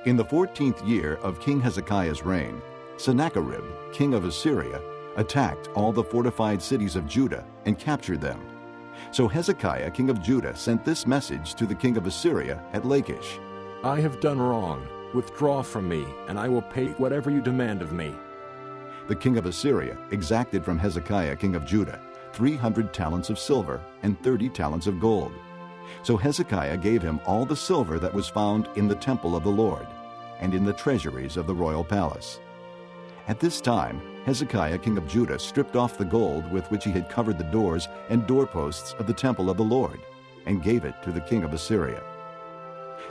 In the 14th year of King Hezekiah's reign, Sennacherib, king of Assyria, attacked all the fortified cities of Judah and captured them. So Hezekiah, king of Judah, sent this message to the king of Assyria at Lachish: I have done wrong. Withdraw from me, and I will pay whatever you demand of me. The king of Assyria exacted from Hezekiah king of Judah 300 talents of silver and 30 talents of gold. So Hezekiah gave him all the silver that was found in the temple of the Lord, and in the treasuries of the royal palace. At this time, Hezekiah king of Judah stripped off the gold with which he had covered the doors and doorposts of the temple of the Lord, and gave it to the king of Assyria.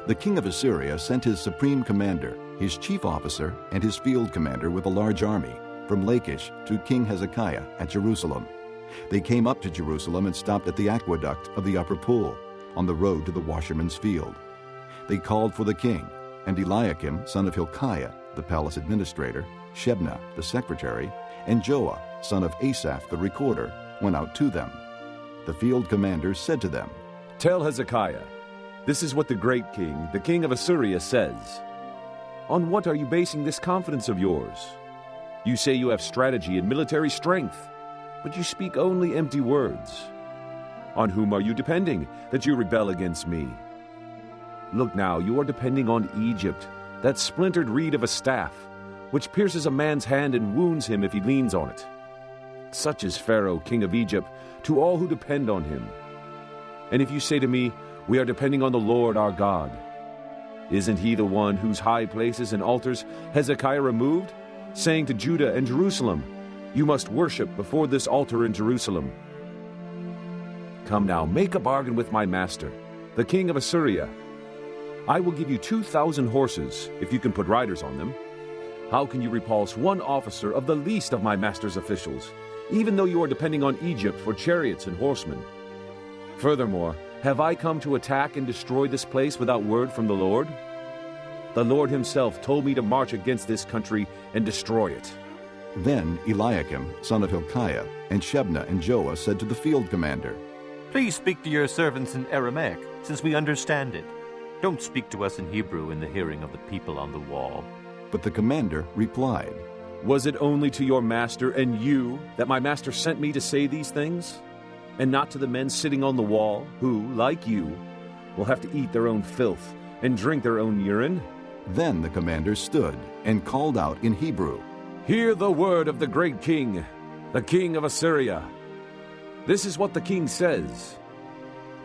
The king of Assyria sent his supreme commander, his chief officer, and his field commander with a large army from Lachish to King Hezekiah at Jerusalem. They came up to Jerusalem and stopped at the aqueduct of the upper pool, on the road to the washerman's field. They called for the king, and Eliakim, son of Hilkiah, the palace administrator, Shebna, the secretary, and Joah, son of Asaph, the recorder, went out to them. The field commander said to them, Tell Hezekiah, this is what the great king, the king of Assyria, says. On what are you basing this confidence of yours? You say you have strategy and military strength, but you speak only empty words. On whom are you depending, that you rebel against me? Look now, you are depending on Egypt, that splintered reed of a staff, which pierces a man's hand and wounds him if he leans on it. Such is Pharaoh, king of Egypt, to all who depend on him. And if you say to me, We are depending on the Lord our God, isn't he the one whose high places and altars Hezekiah removed, saying to Judah and Jerusalem, You must worship before this altar in Jerusalem? Come now, make a bargain with my master, the king of Assyria. I will give you 2,000 horses, if you can put riders on them. How can you repulse one officer of the least of my master's officials, even though you are depending on Egypt for chariots and horsemen? Furthermore, have I come to attack and destroy this place without word from the Lord? The Lord himself told me to march against this country and destroy it. Then Eliakim, son of Hilkiah, and Shebna and Joah said to the field commander, Please speak to your servants in Aramaic, since we understand it. Don't speak to us in Hebrew in the hearing of the people on the wall. But the commander replied, Was it only to your master and you that my master sent me to say these things? And not to the men sitting on the wall, who, like you, will have to eat their own filth and drink their own urine? Then the commander stood and called out in Hebrew, Hear the word of the great king, the king of Assyria. This is what the king says.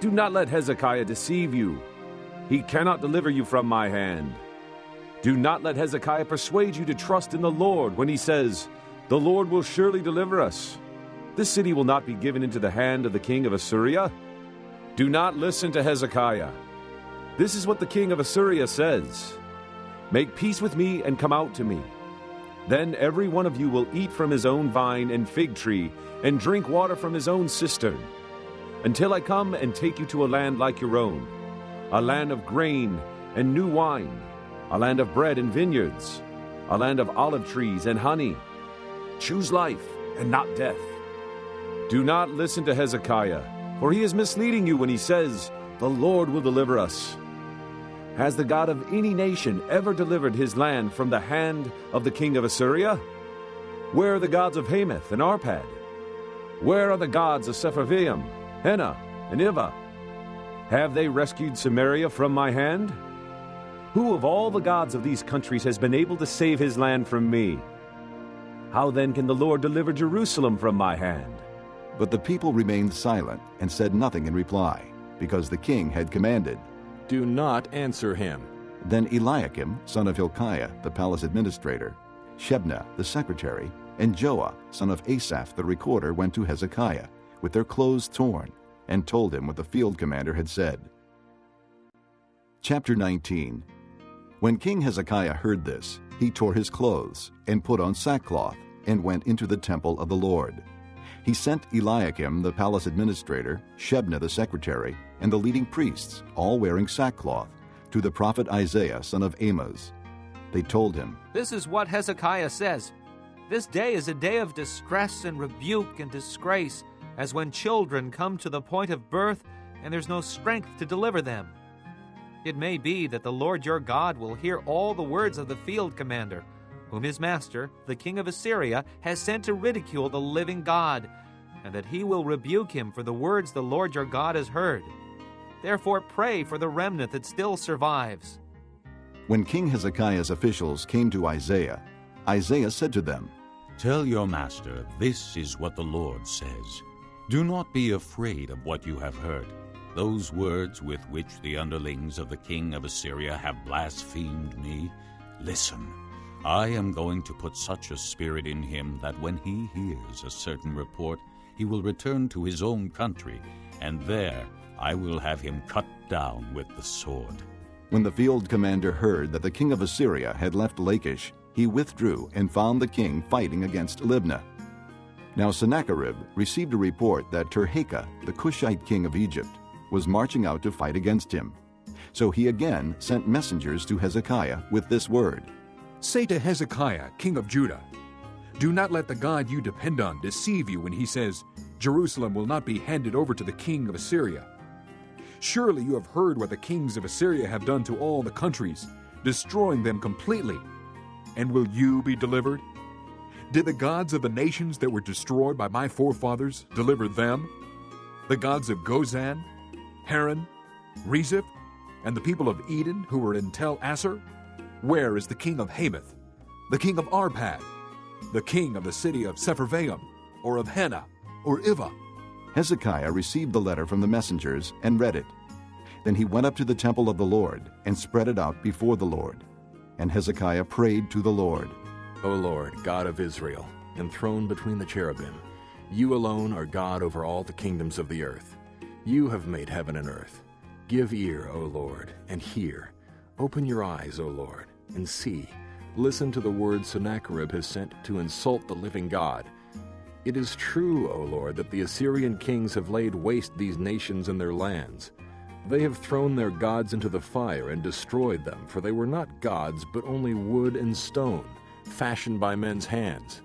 Do not let Hezekiah deceive you. He cannot deliver you from my hand. Do not let Hezekiah persuade you to trust in the Lord when he says, The Lord will surely deliver us. This city will not be given into the hand of the king of Assyria. Do not listen to Hezekiah. This is what the king of Assyria says. Make peace with me and come out to me. Then every one of you will eat from his own vine and fig tree and drink water from his own cistern, until I come and take you to a land like your own, a land of grain and new wine, a land of bread and vineyards, a land of olive trees and honey. Choose life and not death. Do not listen to Hezekiah, for he is misleading you when he says, The Lord will deliver us. Has the God of any nation ever delivered his land from the hand of the king of Assyria? Where are the gods of Hamath and Arpad? Where are the gods of Sepharvaim, Hena, and Ivah? Have they rescued Samaria from my hand? Who of all the gods of these countries has been able to save his land from me? How then can the Lord deliver Jerusalem from my hand? But the people remained silent and said nothing in reply, because the king had commanded, Do not answer him. Then Eliakim, son of Hilkiah, the palace administrator, Shebna, the secretary, and Joah, son of Asaph, the recorder, went to Hezekiah, with their clothes torn, and told him what the field commander had said. Chapter 19. When King Hezekiah heard this, he tore his clothes, and put on sackcloth, and went into the temple of the Lord. He sent Eliakim, the palace administrator, Shebna, the secretary, and the leading priests, all wearing sackcloth, to the prophet Isaiah, son of Amoz. They told him, This is what Hezekiah says. This day is a day of distress and rebuke and disgrace, as when children come to the point of birth and there's no strength to deliver them. It may be that the Lord your God will hear all the words of the field commander, whom his master, the king of Assyria, has sent to ridicule the living God, and that he will rebuke him for the words the Lord your God has heard. Therefore pray for the remnant that still survives. When King Hezekiah's officials came to Isaiah, Isaiah said to them, "Tell your master, this is what the Lord says. Do not be afraid of what you have heard. Those words with which the underlings of the king of Assyria have blasphemed me. Listen, I am going to put such a spirit in him that when he hears a certain report, he will return to his own country, and there I will have him cut down with the sword." When the field commander heard that the king of Assyria had left Lachish, he withdrew and found the king fighting against Libnah. Now Sennacherib received a report that Tirhakah, the Cushite king of Egypt, was marching out to fight against him. So he again sent messengers to Hezekiah with this word, "Say to Hezekiah, king of Judah, do not let the God you depend on deceive you when he says, 'Jerusalem will not be handed over to the king of Assyria.' Surely you have heard what the kings of Assyria have done to all the countries, destroying them completely. And will you be delivered? Did the gods of the nations that were destroyed by my forefathers deliver them? The gods of Gozan, Haran, Rezeph, and the people of Eden who were in Tel Assar? Where is the king of Hamath, the king of Arpad, the king of the city of Sepharvaim, or of Hena, or Ivah?" Hezekiah received the letter from the messengers and read it. Then he went up to the temple of the Lord and spread it out before the Lord. And Hezekiah prayed to the Lord, "O Lord, God of Israel, enthroned between the cherubim, you alone are God over all the kingdoms of the earth. You have made heaven and earth. Give ear, O Lord, and hear. Open your eyes, O Lord, and see. Listen to the words Sennacherib has sent to insult the living God. It is true, O Lord, that the Assyrian kings have laid waste these nations and their lands. They have thrown their gods into the fire and destroyed them, for they were not gods, but only wood and stone, fashioned by men's hands.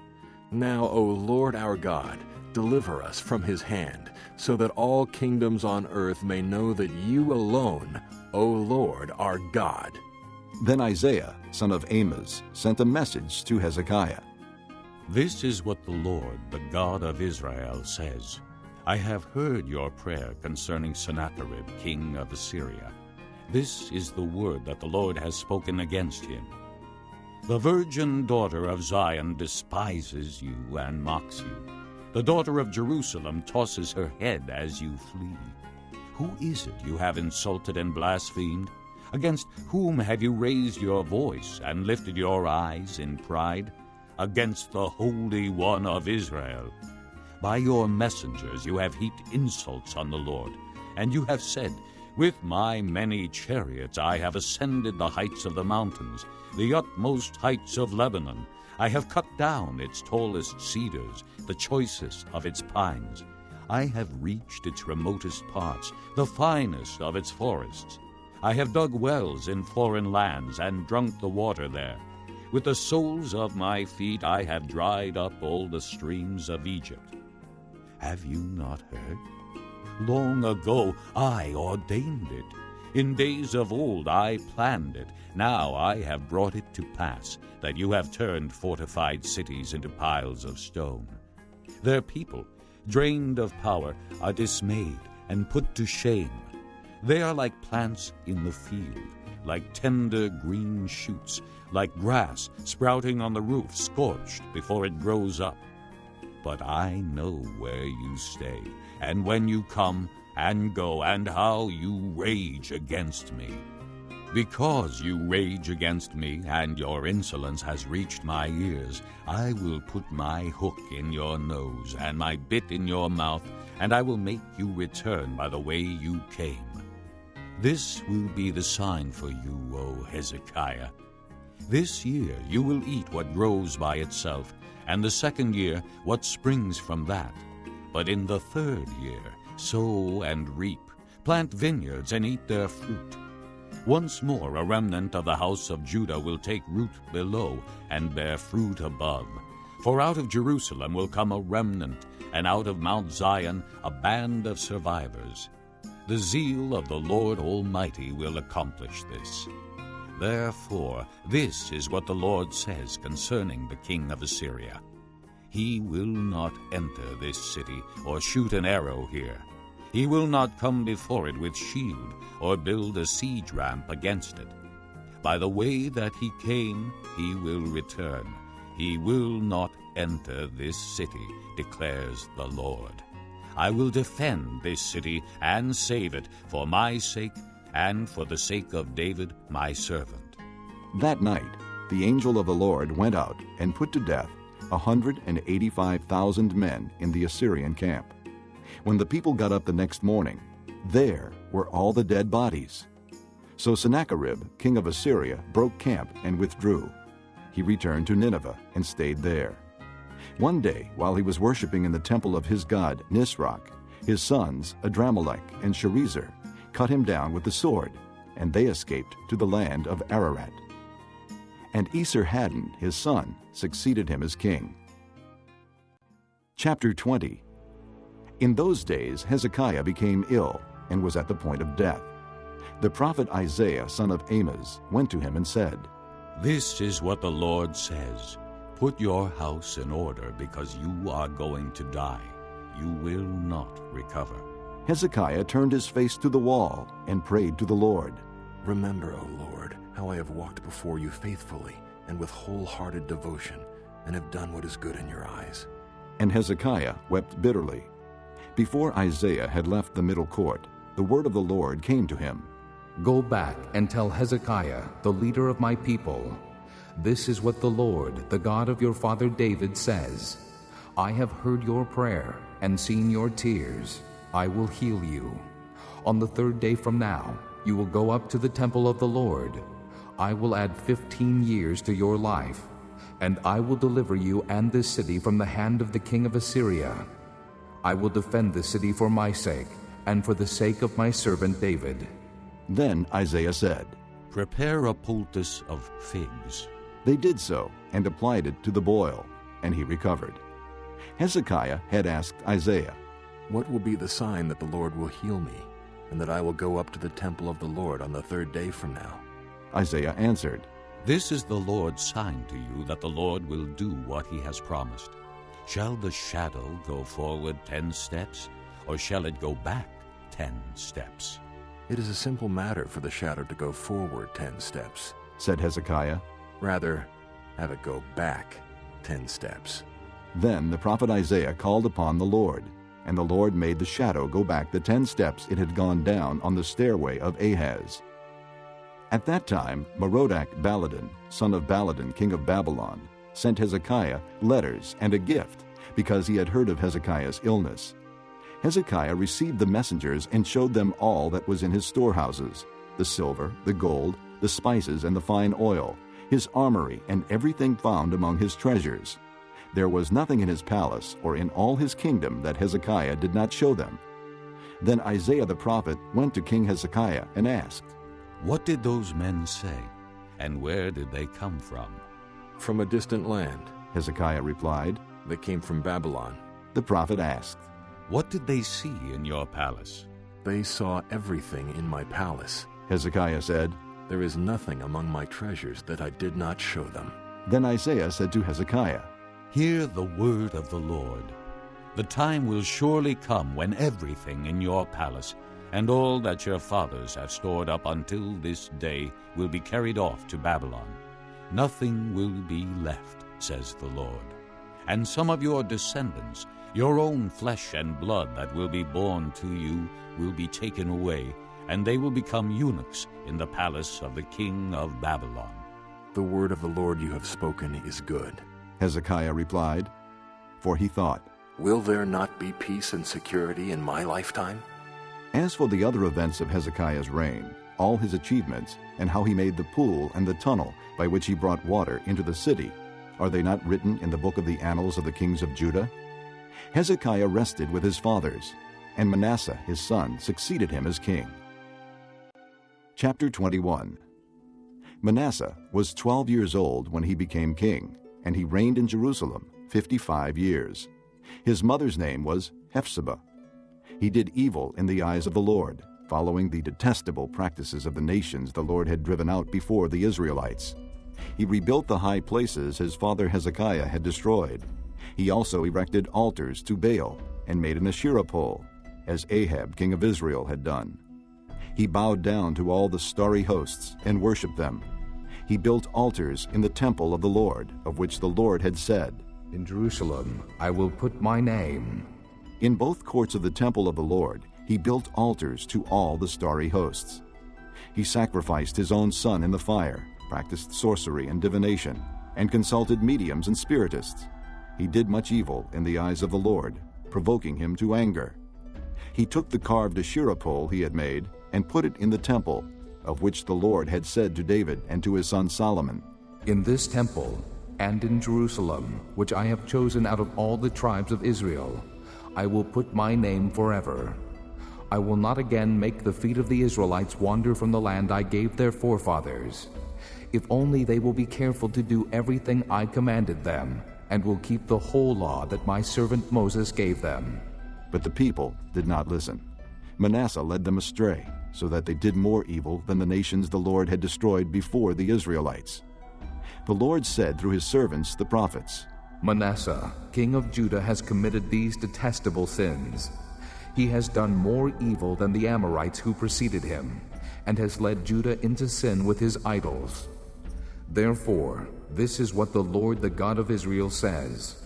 Now, O Lord our God, deliver us from his hand, so that all kingdoms on earth may know that you alone, O Lord, are God." Then Isaiah, son of Amoz, sent a message to Hezekiah. "This is what the Lord, the God of Israel, says. I have heard your prayer concerning Sennacherib, king of Assyria. This is the word that the Lord has spoken against him. The virgin daughter of Zion despises you and mocks you. The daughter of Jerusalem tosses her head as you flee. Who is it you have insulted and blasphemed? Against whom have you raised your voice and lifted your eyes in pride? Against the Holy One of Israel. By your messengers you have heaped insults on the Lord, and you have said, 'With my many chariots I have ascended the heights of the mountains, the utmost heights of Lebanon. I have cut down its tallest cedars, the choicest of its pines. I have reached its remotest parts, the finest of its forests. I have dug wells in foreign lands and drunk the water there. With the soles of my feet I have dried up all the streams of Egypt.' Have you not heard? Long ago I ordained it. In days of old I planned it. Now I have brought it to pass, that you have turned fortified cities into piles of stone. Their people, drained of power, are dismayed and put to shame. They are like plants in the field, like tender green shoots, like grass sprouting on the roof, scorched before it grows up. But I know where you stay, and when you come and go, and how you rage against me. Because you rage against me, and your insolence has reached my ears, I will put my hook in your nose, and my bit in your mouth, and I will make you return by the way you came. This will be the sign for you, O Hezekiah. This year you will eat what grows by itself, and the second year what springs from that. But in the third year sow and reap, plant vineyards and eat their fruit. Once more a remnant of the house of Judah will take root below and bear fruit above. For out of Jerusalem will come a remnant, and out of Mount Zion a band of survivors. The zeal of the Lord Almighty will accomplish this. Therefore, this is what the Lord says concerning the king of Assyria. He will not enter this city or shoot an arrow here. He will not come before it with shield or build a siege ramp against it. By the way that he came, he will return. He will not enter this city, declares the Lord. I will defend this city and save it for my sake and for the sake of David my servant." That night the angel of the Lord went out and put to death 185,000 men in the Assyrian camp. When the people got up the next morning, there were all the dead bodies. So Sennacherib, king of Assyria, broke camp and withdrew. He returned to Nineveh and stayed there. One day, while he was worshiping in the temple of his god Nisroch, his sons Adramelech and Sharezer cut him down with the sword, and they escaped to the land of Ararat. And Esarhaddon, his son, succeeded him as king. Chapter 20. In those days Hezekiah became ill and was at the point of death. The prophet Isaiah, son of Amoz, went to him and said, "This is what the Lord says. Put your house in order, because you are going to die. You will not recover." Hezekiah turned his face to the wall and prayed to the Lord. "Remember, O Lord, how I have walked before you faithfully and with wholehearted devotion, and have done what is good in your eyes." And Hezekiah wept bitterly. Before Isaiah had left the middle court, the word of the Lord came to him. "Go back and tell Hezekiah, the leader of my people, this is what the Lord, the God of your father David, says. I have heard your prayer and seen your tears. I will heal you. On the third day from now, you will go up to the temple of the Lord. I will add 15 years to your life, and I will deliver you and this city from the hand of the king of Assyria. I will defend the city for my sake and for the sake of my servant David." Then Isaiah said, "Prepare a poultice of figs." They did so and applied it to the boil, and he recovered. Hezekiah had asked Isaiah, "What will be the sign that the Lord will heal me, and that I will go up to the temple of the Lord on the third day from now?" Isaiah answered, "This is the Lord's sign to you that the Lord will do what he has promised. Shall the shadow go forward 10 steps, or shall it go back 10 steps?" "It is a simple matter for the shadow to go forward 10 steps, said Hezekiah. "Rather, have it go back 10 steps. Then the prophet Isaiah called upon the Lord, and the Lord made the shadow go back the 10 steps it had gone down on the stairway of Ahaz. At that time Merodach-Baladan, son of Baladan, king of Babylon, sent Hezekiah letters and a gift, because he had heard of Hezekiah's illness. Hezekiah received the messengers and showed them all that was in his storehouses, the silver, the gold, the spices, and the fine oil, his armory, and everything found among his treasures. There was nothing in his palace or in all his kingdom that Hezekiah did not show them. Then Isaiah the prophet went to King Hezekiah and asked, "What did those men say, and where did they come from?" "From a distant land," Hezekiah replied. "They came from Babylon." The prophet asked, "What did they see in your palace?" "They saw everything in my palace." Hezekiah said, "There is nothing among my treasures that I did not show them." Then Isaiah said to Hezekiah, "Hear the word of the Lord. The time will surely come when everything in your palace and all that your fathers have stored up until this day will be carried off to Babylon. Nothing will be left, says the Lord. And some of your descendants, your own flesh and blood that will be born to you, will be taken away, and they will become eunuchs in the palace of the king of Babylon." "The word of the Lord you have spoken is good," Hezekiah replied, for he thought, "Will there not be peace and security in my lifetime?" As for the other events of Hezekiah's reign, all his achievements, and how he made the pool and the tunnel by which he brought water into the city, are they not written in the book of the annals of the kings of Judah? Hezekiah rested with his fathers, and Manasseh his son succeeded him as king. Chapter 21. Manasseh was 12 years old when he became king, and he reigned in Jerusalem 55 years. His mother's name was Hephzibah. He did evil in the eyes of the Lord, following the detestable practices of the nations the Lord had driven out before the Israelites. He rebuilt the high places his father Hezekiah had destroyed. He also erected altars to Baal and made an Asherah pole, as Ahab king of Israel had done. He bowed down to all the starry hosts and worshipped them. He built altars in the temple of the Lord, of which the Lord had said, In Jerusalem I will put my name. In both courts of the temple of the Lord, he built altars to all the starry hosts. He sacrificed his own son in the fire, practiced sorcery and divination, and consulted mediums and spiritists. He did much evil in the eyes of the Lord, provoking him to anger. He took the carved Asherah pole he had made and put it in the temple, of which the Lord had said to David and to his son Solomon, In this temple and in Jerusalem, which I have chosen out of all the tribes of Israel, I will put my name forever. I will not again make the feet of the Israelites wander from the land I gave their forefathers, if only they will be careful to do everything I commanded them, and will keep the whole law that my servant Moses gave them. But the people did not listen. Manasseh led them astray, so that they did more evil than the nations the Lord had destroyed before the Israelites. The Lord said through his servants the prophets, Manasseh, king of Judah, has committed these detestable sins. He has done more evil than the Amorites who preceded him, and has led Judah into sin with his idols. Therefore, this is what the Lord, the God of Israel, says.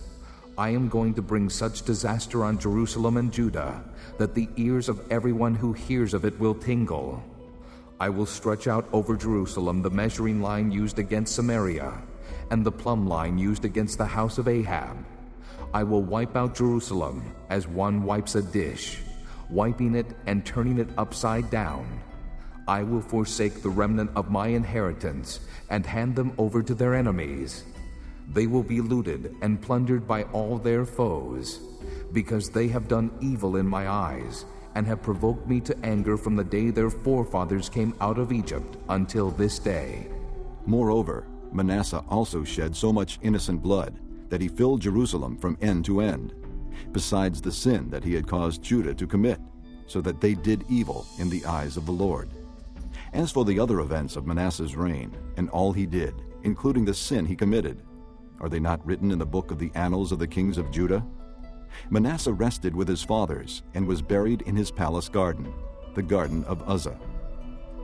I am going to bring such disaster on Jerusalem and Judah that the ears of everyone who hears of it will tingle. I will stretch out over Jerusalem the measuring line used against Samaria, and the plumb line used against the house of Ahab. I will wipe out Jerusalem as one wipes a dish, wiping it and turning it upside down. I will forsake the remnant of my inheritance and hand them over to their enemies. They will be looted and plundered by all their foes, because they have done evil in my eyes, and have provoked me to anger from the day their forefathers came out of Egypt until this day. Moreover, Manasseh also shed so much innocent blood that he filled Jerusalem from end to end, besides the sin that he had caused Judah to commit, so that they did evil in the eyes of the Lord. As for the other events of Manasseh's reign, and all he did, including the sin he committed, are they not written in the book of the annals of the kings of Judah? Manasseh rested with his fathers, and was buried in his palace garden, the garden of Uzzah.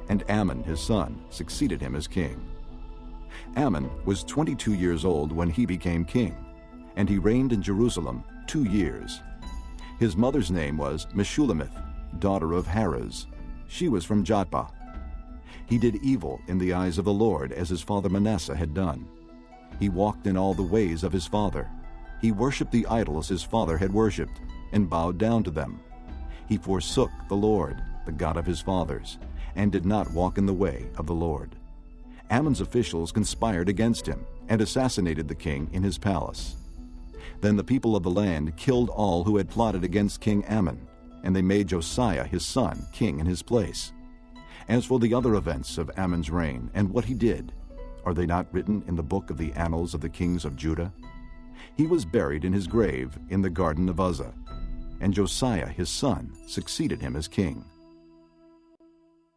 And Amon his son succeeded him as king. Amon was 22 years old when he became king, and he reigned in Jerusalem 2 years. His mother's name was Meshullemith, daughter of Harez. She was from Jotbah. He did evil in the eyes of the Lord, as his father Manasseh had done. He walked in all the ways of his father. He worshipped the idols his father had worshipped, and bowed down to them. He forsook the Lord, the God of his fathers, and did not walk in the way of the Lord. Ammon's officials conspired against him, and assassinated the king in his palace. Then the people of the land killed all who had plotted against King Ammon, and they made Josiah his son king in his place. As for the other events of Ammon's reign, and what he did, are they not written in the book of the annals of the kings of Judah? He was buried in his grave in the garden of Uzzah, and Josiah his son succeeded him as king.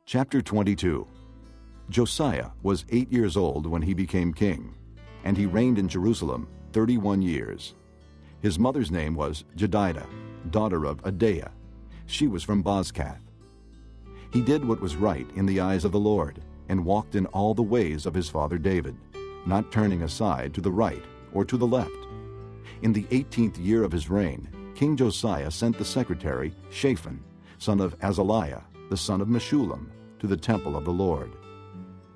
Chapter 22. Josiah was 8 years old when he became king, and he reigned in Jerusalem 31 years. His mother's name was Jedidah, daughter of Adaiah. She was from Bozkath. He did what was right in the eyes of the Lord, and walked in all the ways of his father David, not turning aside to the right or to the left. In the 18th year of his reign, King Josiah sent the secretary Shaphan, son of Azaliah, the son of Meshullam, to the temple of the Lord.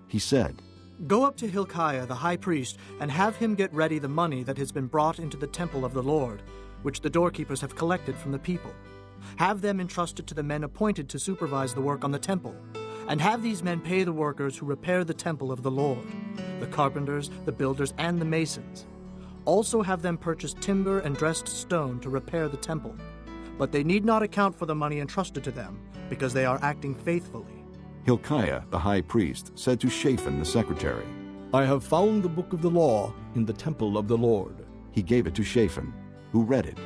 He said, Go up to Hilkiah the high priest, and have him get ready the money that has been brought into the temple of the Lord, which the doorkeepers have collected from the people. Have them entrusted to the men appointed to supervise the work on the temple, and have these men pay the workers who repair the temple of the Lord, the carpenters, the builders, and the masons. Also have them purchase timber and dressed stone to repair the temple. But they need not account for the money entrusted to them, because they are acting faithfully. Hilkiah the high priest said to Shaphan the secretary, I have found the book of the law in the temple of the Lord. He gave it to Shaphan, who read it.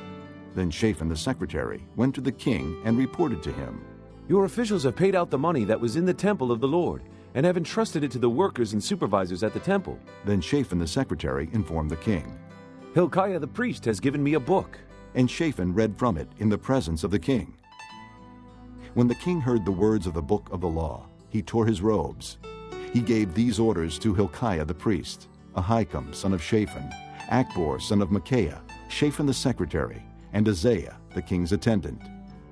Then Shaphan the secretary went to the king and reported to him, Your officials have paid out the money that was in the temple of the Lord, and have entrusted it to the workers and supervisors at the temple. Then Shaphan the secretary informed the king, Hilkiah the priest has given me a book. And Shaphan read from it in the presence of the king. When the king heard the words of the book of the law, he tore his robes. He gave these orders to Hilkiah the priest, Ahikam son of Shaphan, Achbor son of Micaiah, Shaphan the secretary, and Isaiah the king's attendant.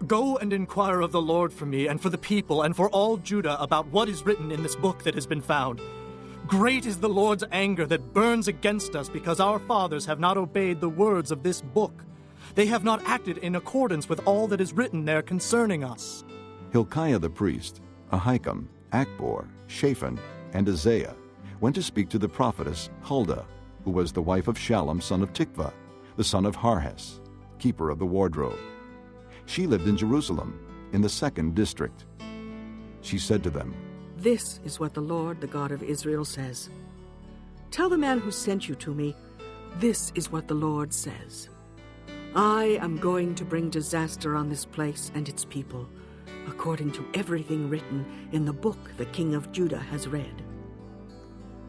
Go and inquire of the Lord for me and for the people and for all Judah about what is written in this book that has been found. Great is the Lord's anger that burns against us because our fathers have not obeyed the words of this book. They have not acted in accordance with all that is written there concerning us. Hilkiah the priest, Ahikam, Achbor, Shaphan, and Isaiah went to speak to the prophetess Huldah, who was the wife of Shallum son of Tikvah, the son of Harhes, keeper of the wardrobe. She lived in Jerusalem, in the 2nd district. She said to them, This is what the Lord, the God of Israel, says. Tell the man who sent you to me, this is what the Lord says. I am going to bring disaster on this place and its people, according to everything written in the book the king of Judah has read.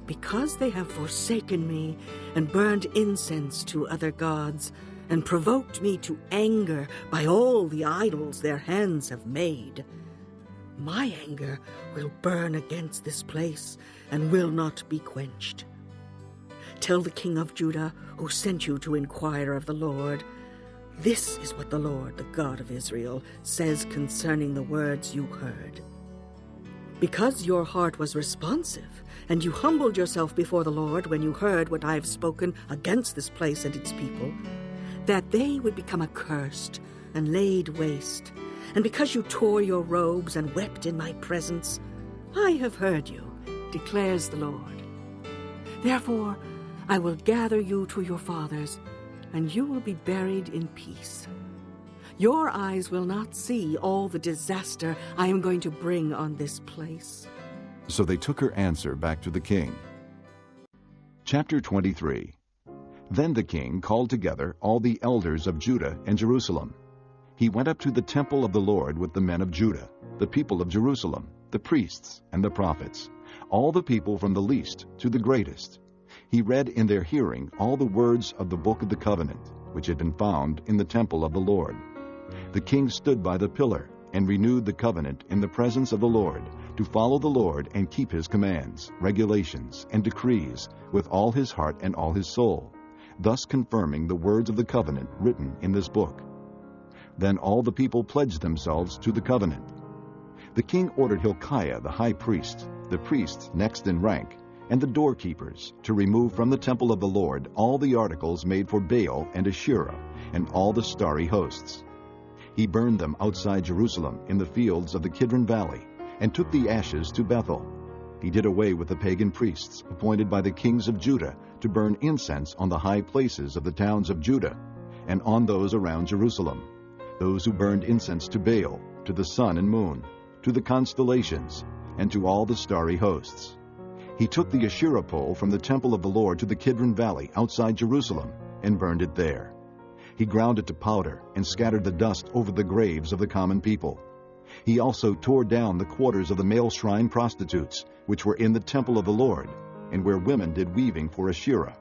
Because they have forsaken me and burned incense to other gods, and provoked me to anger by all the idols their hands have made, my anger will burn against this place and will not be quenched. Tell the king of Judah, who sent you to inquire of the Lord, this is what the Lord, the God of Israel, says concerning the words you heard. Because your heart was responsive, and you humbled yourself before the Lord when you heard what I have spoken against this place and its people, that they would become accursed and laid waste, and because you tore your robes and wept in my presence, I have heard you, declares the Lord. Therefore, I will gather you to your fathers, and you will be buried in peace. Your eyes will not see all the disaster I am going to bring on this place. So they took her answer back to the king. Chapter 23. Then the king called together all the elders of Judah and Jerusalem. He went up to the temple of the Lord with the men of Judah, the people of Jerusalem, the priests and the prophets, all the people from the least to the greatest. He read in their hearing all the words of the book of the covenant, which had been found in the temple of the Lord. The king stood by the pillar and renewed the covenant in the presence of the Lord, to follow the Lord and keep his commands, regulations, and decrees with all his heart and all his soul, thus confirming the words of the covenant written in this book. Then all the people pledged themselves to the covenant. The king ordered Hilkiah the high priest, the priests next in rank, and the doorkeepers to remove from the temple of the Lord all the articles made for Baal and Asherah, and all the starry hosts. He burned them outside Jerusalem in the fields of the Kidron Valley, and took the ashes to Bethel. He did away with the pagan priests appointed by the kings of Judah to burn incense on the high places of the towns of Judah, and on those around Jerusalem, those who burned incense to Baal, to the sun and moon, to the constellations, and to all the starry hosts. He took the Asherah pole from the temple of the Lord to the Kidron Valley outside Jerusalem, and burned it there. He ground it to powder and scattered the dust over the graves of the common people. He also tore down the quarters of the male shrine prostitutes, which were in the temple of the Lord, and where women did weaving for Asherah.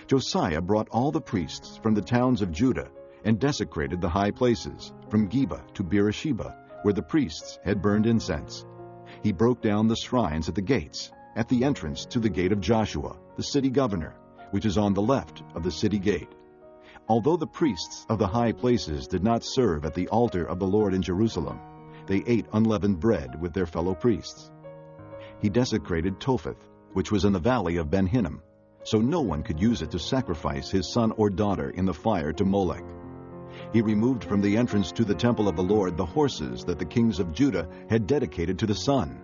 Josiah brought all the priests from the towns of Judah and desecrated the high places, from Geba to Beersheba, where the priests had burned incense. He broke down the shrines at the gates, at the entrance to the gate of Joshua, the city governor, which is on the left of the city gate. Although the priests of the high places did not serve at the altar of the Lord in Jerusalem, they ate unleavened bread with their fellow priests. He desecrated Topheth, which was in the valley of Ben Hinnom, so no one could use it to sacrifice his son or daughter in the fire to Molech. He removed from the entrance to the temple of the Lord the horses that the kings of Judah had dedicated to the sun.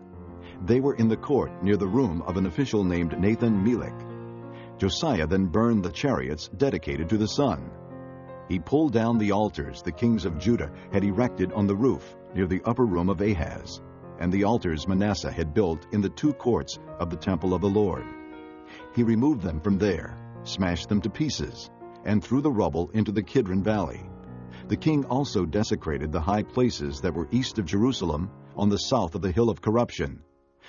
They were in the court near the room of an official named Nathan-Melech. Josiah then burned the chariots dedicated to the sun. He pulled down the altars the kings of Judah had erected on the roof near the upper room of Ahaz, and the altars Manasseh had built in the two courts of the temple of the Lord. He removed them from there, smashed them to pieces, and threw the rubble into the Kidron Valley. The king also desecrated the high places that were east of Jerusalem on the south of the hill of corruption,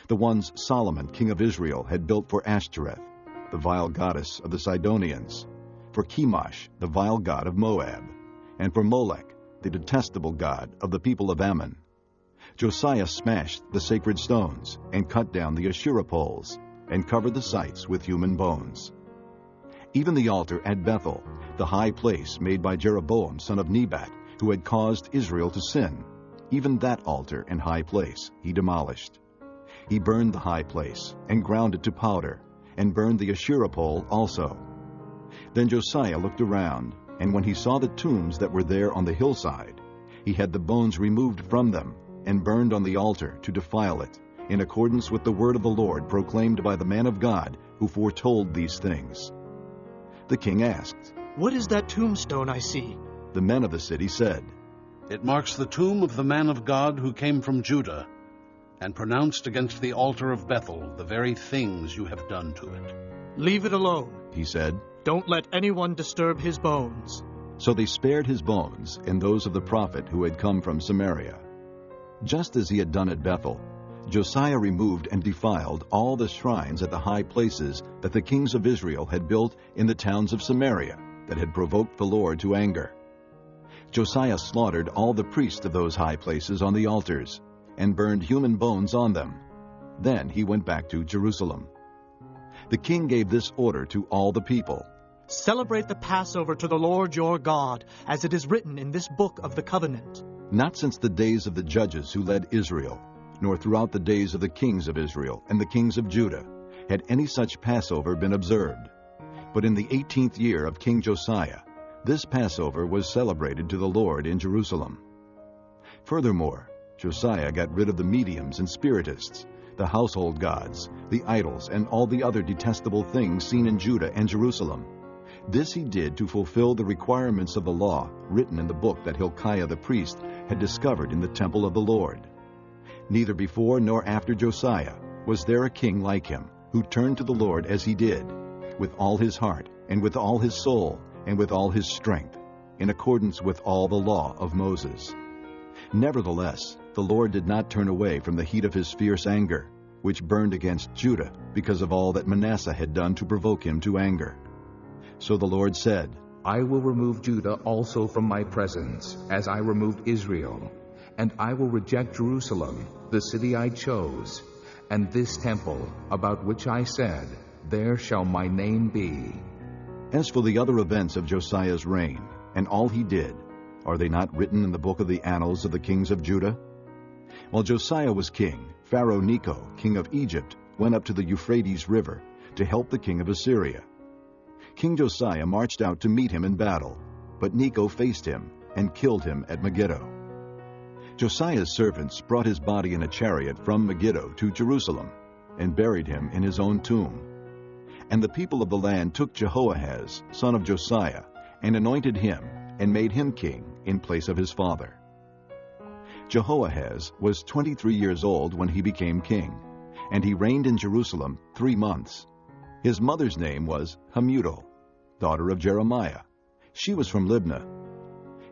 the ones Solomon, king of Israel, had built for Ashtoreth, the vile goddess of the Sidonians, for Chemosh, the vile god of Moab, and for Molech, the detestable god of the people of Ammon. Josiah smashed the sacred stones and cut down the Asherah poles and covered the sites with human bones. Even the altar at Bethel, the high place made by Jeroboam son of Nebat, who had caused Israel to sin, even that altar and high place he demolished. He burned the high place and ground it to powder, and burned the Asherah pole also. Then Josiah looked around, and when he saw the tombs that were there on the hillside, he had the bones removed from them and burned on the altar to defile it, in accordance with the word of the Lord proclaimed by the man of God who foretold these things. The king asked, "What is that tombstone I see?" The men of the city said, "It marks the tomb of the man of God who came from Judah, and pronounced against the altar of Bethel the very things you have done to it." "Leave it alone," he said. "Don't let anyone disturb his bones." So they spared his bones and those of the prophet who had come from Samaria. Just as he had done at Bethel, Josiah removed and defiled all the shrines at the high places that the kings of Israel had built in the towns of Samaria that had provoked the Lord to anger. Josiah slaughtered all the priests of those high places on the altars and burned human bones on them. Then he went back to Jerusalem. The king gave this order to all the people: "Celebrate the Passover to the Lord your God, as it is written in this book of the covenant." Not since the days of the judges who led Israel, nor throughout the days of the kings of Israel and the kings of Judah, had any such Passover been observed. But in the 18th year of King Josiah, this Passover was celebrated to the Lord in Jerusalem. Furthermore, Josiah got rid of the mediums and spiritists, the household gods, the idols, and all the other detestable things seen in Judah and Jerusalem. This he did to fulfill the requirements of the law written in the book that Hilkiah the priest had discovered in the temple of the Lord. Neither before nor after Josiah was there a king like him, who turned to the Lord as he did, with all his heart, and with all his soul, and with all his strength, in accordance with all the law of Moses. Nevertheless, the Lord did not turn away from the heat of his fierce anger, which burned against Judah because of all that Manasseh had done to provoke him to anger. So the Lord said, I will remove Judah also from my presence, as I removed Israel, and I will reject Jerusalem, the city I chose, and this temple, about which I said, There shall my name be. As for the other events of Josiah's reign, and all he did, are they not written in the book of the annals of the kings of Judah? While Josiah was king, Pharaoh Necho, king of Egypt, went up to the Euphrates River to help the king of Assyria. King Josiah marched out to meet him in battle, but Necho faced him and killed him at Megiddo. Josiah's servants brought his body in a chariot from Megiddo to Jerusalem and buried him in his own tomb. And the people of the land took Jehoahaz, son of Josiah, and anointed him and made him king in place of his father. Jehoahaz was 23 years old when he became king, and he reigned in Jerusalem 3 months. His mother's name was Hamudal, daughter of Jeremiah. She was from Libnah.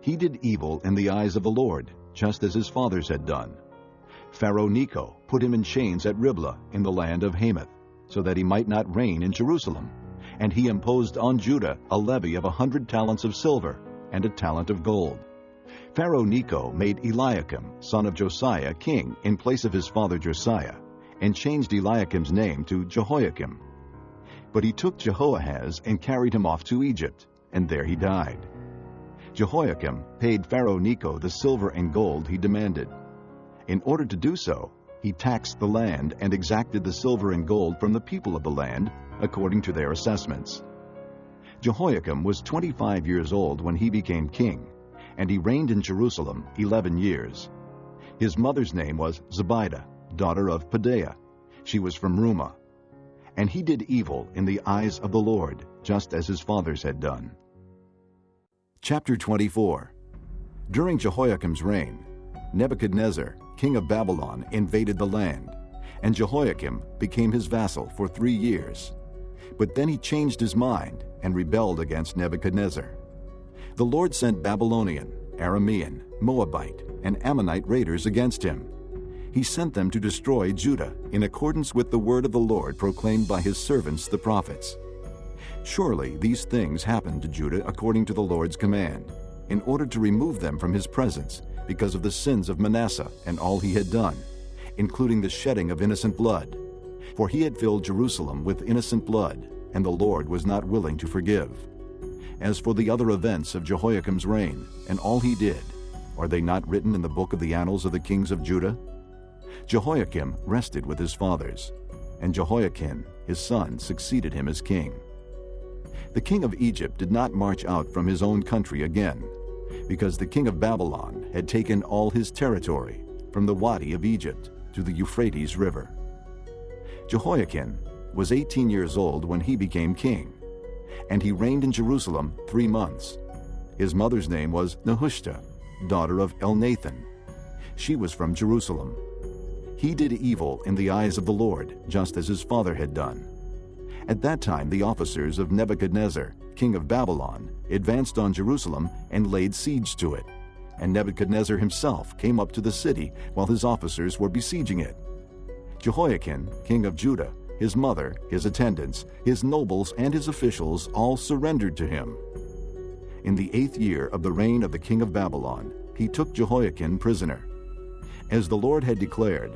He did evil in the eyes of the Lord, just as his fathers had done. Pharaoh Necho put him in chains at Riblah in the land of Hamath, so that he might not reign in Jerusalem, and he imposed on Judah a levy of 100 talents of silver and a talent of gold. Pharaoh Necho made Eliakim, son of Josiah, king in place of his father Josiah, and changed Eliakim's name to Jehoiakim. But he took Jehoahaz and carried him off to Egypt, and there he died. Jehoiakim paid Pharaoh Necho the silver and gold he demanded. In order to do so, he taxed the land and exacted the silver and gold from the people of the land according to their assessments. Jehoiakim was 25 years old when he became king, and he reigned in Jerusalem 11 years. His mother's name was Zebidah, daughter of Pedaiah. She was from Rumah. And he did evil in the eyes of the Lord, just as his fathers had done. Chapter 24. During Jehoiakim's reign, Nebuchadnezzar, king of Babylon, invaded the land, and Jehoiakim became his vassal for 3 years. But then he changed his mind and rebelled against Nebuchadnezzar. The Lord sent Babylonian, Aramean, Moabite, and Ammonite raiders against him. He sent them to destroy Judah in accordance with the word of the Lord proclaimed by his servants the prophets. Surely these things happened to Judah according to the Lord's command, in order to remove them from his presence, because of the sins of Manasseh and all he had done, including the shedding of innocent blood. For he had filled Jerusalem with innocent blood, and the Lord was not willing to forgive. As for the other events of Jehoiakim's reign, and all he did, are they not written in the book of the annals of the kings of Judah? Jehoiakim rested with his fathers, and Jehoiakim his son succeeded him as king. The king of Egypt did not march out from his own country again, because the king of Babylon had taken all his territory, from the Wadi of Egypt to the Euphrates River. Jehoiakim was 18 years old when he became king, and he reigned in Jerusalem 3 months. His mother's name was Nehushta, daughter of Elnathan. She was from Jerusalem. He did evil in the eyes of the Lord, just as his father had done. At that time the officers of Nebuchadnezzar, king of Babylon, advanced on Jerusalem and laid siege to it. And Nebuchadnezzar himself came up to the city while his officers were besieging it. Jehoiakim, king of Judah, his mother, his attendants, his nobles, and his officials all surrendered to him. In the 8th year of the reign of the king of Babylon, he took Jehoiakim prisoner. As the Lord had declared,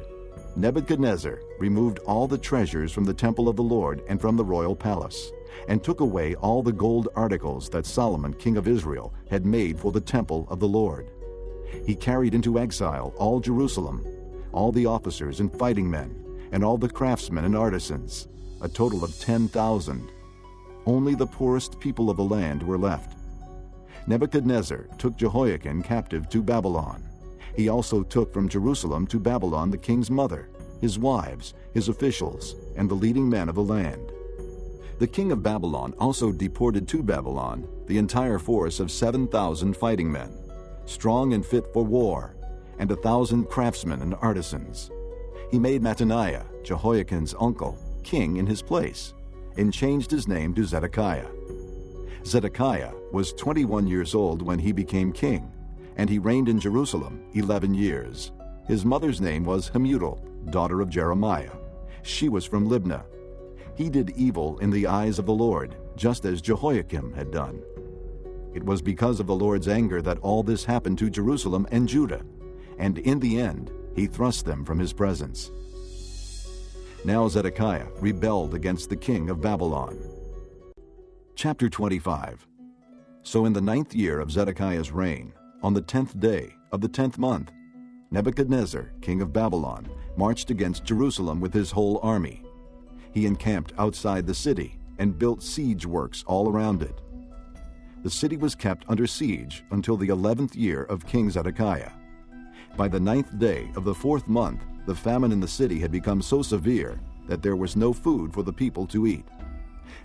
Nebuchadnezzar removed all the treasures from the temple of the Lord and from the royal palace, and took away all the gold articles that Solomon king of Israel had made for the temple of the Lord. He carried into exile all Jerusalem, all the officers and fighting men, and all the craftsmen and artisans, a total of 10,000. Only the poorest people of the land were left. Nebuchadnezzar took Jehoiakim captive to Babylon. He also took from Jerusalem to Babylon the king's mother, his wives, his officials, and the leading men of the land. The king of Babylon also deported to Babylon the entire force of 7,000 fighting men, strong and fit for war, and 1,000 craftsmen and artisans. He made Mattaniah, Jehoiakim's uncle, king in his place, and changed his name to Zedekiah. Zedekiah was 21 years old when he became king, and he reigned in Jerusalem 11 years. His mother's name was Hamutal, daughter of Jeremiah. She was from Libnah. He did evil in the eyes of the Lord, just as Jehoiakim had done. It was because of the Lord's anger that all this happened to Jerusalem and Judah, and in the end he thrust them from his presence. Now Zedekiah rebelled against the king of Babylon. Chapter 25. So in the 9th year of Zedekiah's reign, on the 10th day of the 10th month, Nebuchadnezzar, king of Babylon, marched against Jerusalem with his whole army. He encamped outside the city and built siege works all around it. The city was kept under siege until the 11th year of King Zedekiah. By the 9th day of the 4th month, the famine in the city had become so severe that there was no food for the people to eat.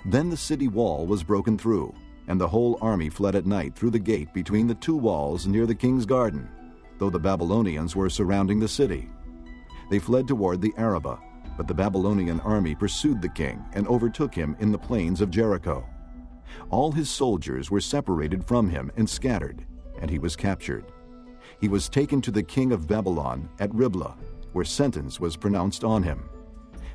Then the city wall was broken through, and the whole army fled at night through the gate between the 2 walls near the king's garden, though the Babylonians were surrounding the city. They fled toward the Arabah, but the Babylonian army pursued the king and overtook him in the plains of Jericho. All his soldiers were separated from him and scattered, and he was captured. He was taken to the king of Babylon at Riblah, where sentence was pronounced on him.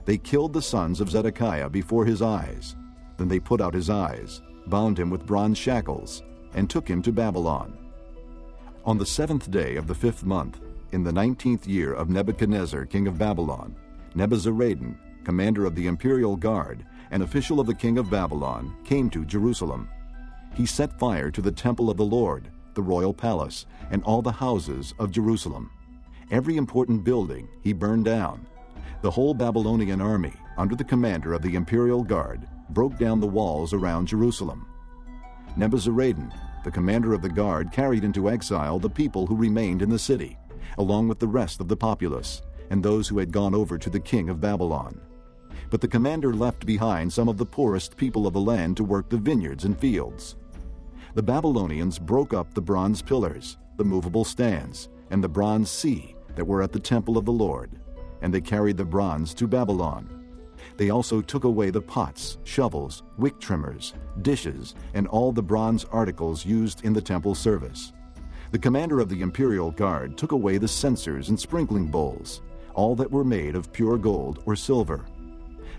They killed the sons of Zedekiah before his eyes. Then they put out his eyes, bound him with bronze shackles, and took him to Babylon. On the 7th day of the 5th month, in the 19th year of Nebuchadnezzar king of Babylon, Nebuzaradan, commander of the imperial guard, an official of the king of Babylon, came to Jerusalem. He set fire to the temple of the Lord, the royal palace, and all the houses of Jerusalem. Every important building he burned down. The whole Babylonian army, under the commander of the imperial guard, broke down the walls around Jerusalem. Nebuzaradan, the commander of the guard, carried into exile the people who remained in the city, along with the rest of the populace, and those who had gone over to the king of Babylon. But the commander left behind some of the poorest people of the land to work the vineyards and fields. The Babylonians broke up the bronze pillars, the movable stands, and the bronze sea that were at the temple of the Lord, and they carried the bronze to Babylon. They also took away the pots, shovels, wick trimmers, dishes, and all the bronze articles used in the temple service. The commander of the imperial guard took away the censers and sprinkling bowls, all that were made of pure gold or silver.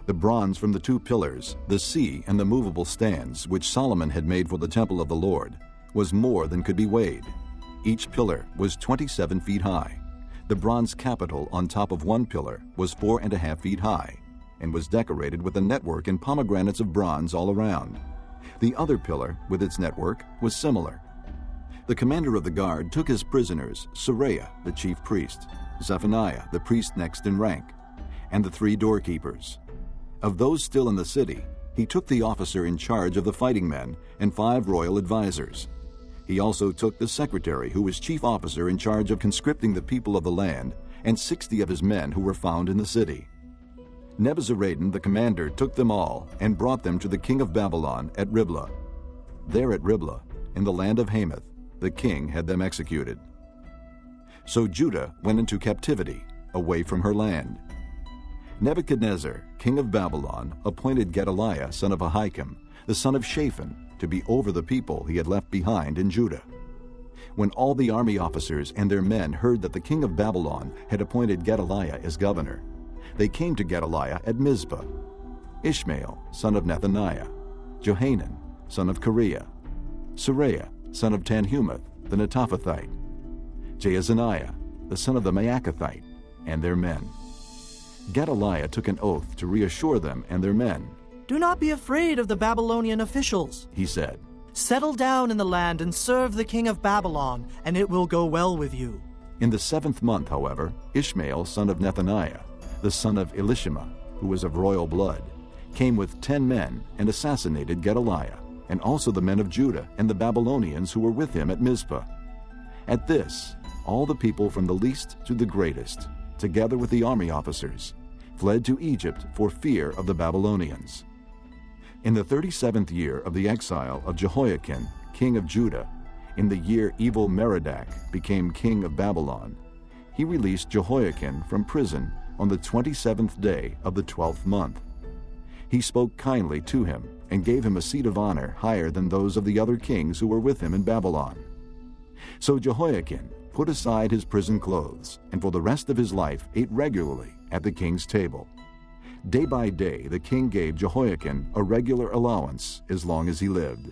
The bronze from the 2 pillars, the sea, and the movable stands, which Solomon had made for the temple of the Lord, was more than could be weighed. Each pillar was 27 feet high. The bronze capital on top of one pillar was 4.5 feet high and was decorated with a network and pomegranates of bronze all around. The other pillar, with its network, was similar. The commander of the guard took his prisoners Seraiah, the chief priest, Zephaniah, the priest next in rank, and the 3 doorkeepers. Of those still in the city, he took the officer in charge of the fighting men and 5 royal advisers. He also took the secretary, who was chief officer in charge of conscripting the people of the land, and 60 of his men who were found in the city. Nebuzaradan the commander took them all and brought them to the king of Babylon at Riblah. There at Riblah, in the land of Hamath, the king had them executed. So Judah went into captivity, away from her land. Nebuchadnezzar, king of Babylon, appointed Gedaliah, son of Ahikam, the son of Shaphan, to be over the people he had left behind in Judah. When all the army officers and their men heard that the king of Babylon had appointed Gedaliah as governor, they came to Gedaliah at Mizpah. Ishmael, son of Nethaniah, Johanan, son of Kareah, Seraiah, son of Tanhumeth, the Netophathite, Jaazaniah, the son of the Maacathite, and their men. Gedaliah took an oath to reassure them and their men. "Do not be afraid of the Babylonian officials," he said. "Settle down in the land and serve the king of Babylon, and it will go well with you." In the 7th month, however, Ishmael, son of Nethaniah, the son of Elishama, who was of royal blood, came with 10 men and assassinated Gedaliah, and also the men of Judah and the Babylonians who were with him at Mizpah. At this, all the people from the least to the greatest, together with the army officers, fled to Egypt for fear of the Babylonians. In the 37th year of the exile of Jehoiakim, king of Judah, in the year Evil-Merodach became king of Babylon, he released Jehoiakim from prison on the 27th day of the 12th month. He spoke kindly to him and gave him a seat of honor higher than those of the other kings who were with him in Babylon. So Jehoiakim put aside his prison clothes, and for the rest of his life ate regularly at the king's table. Day by day the king gave Jehoiakim a regular allowance as long as he lived.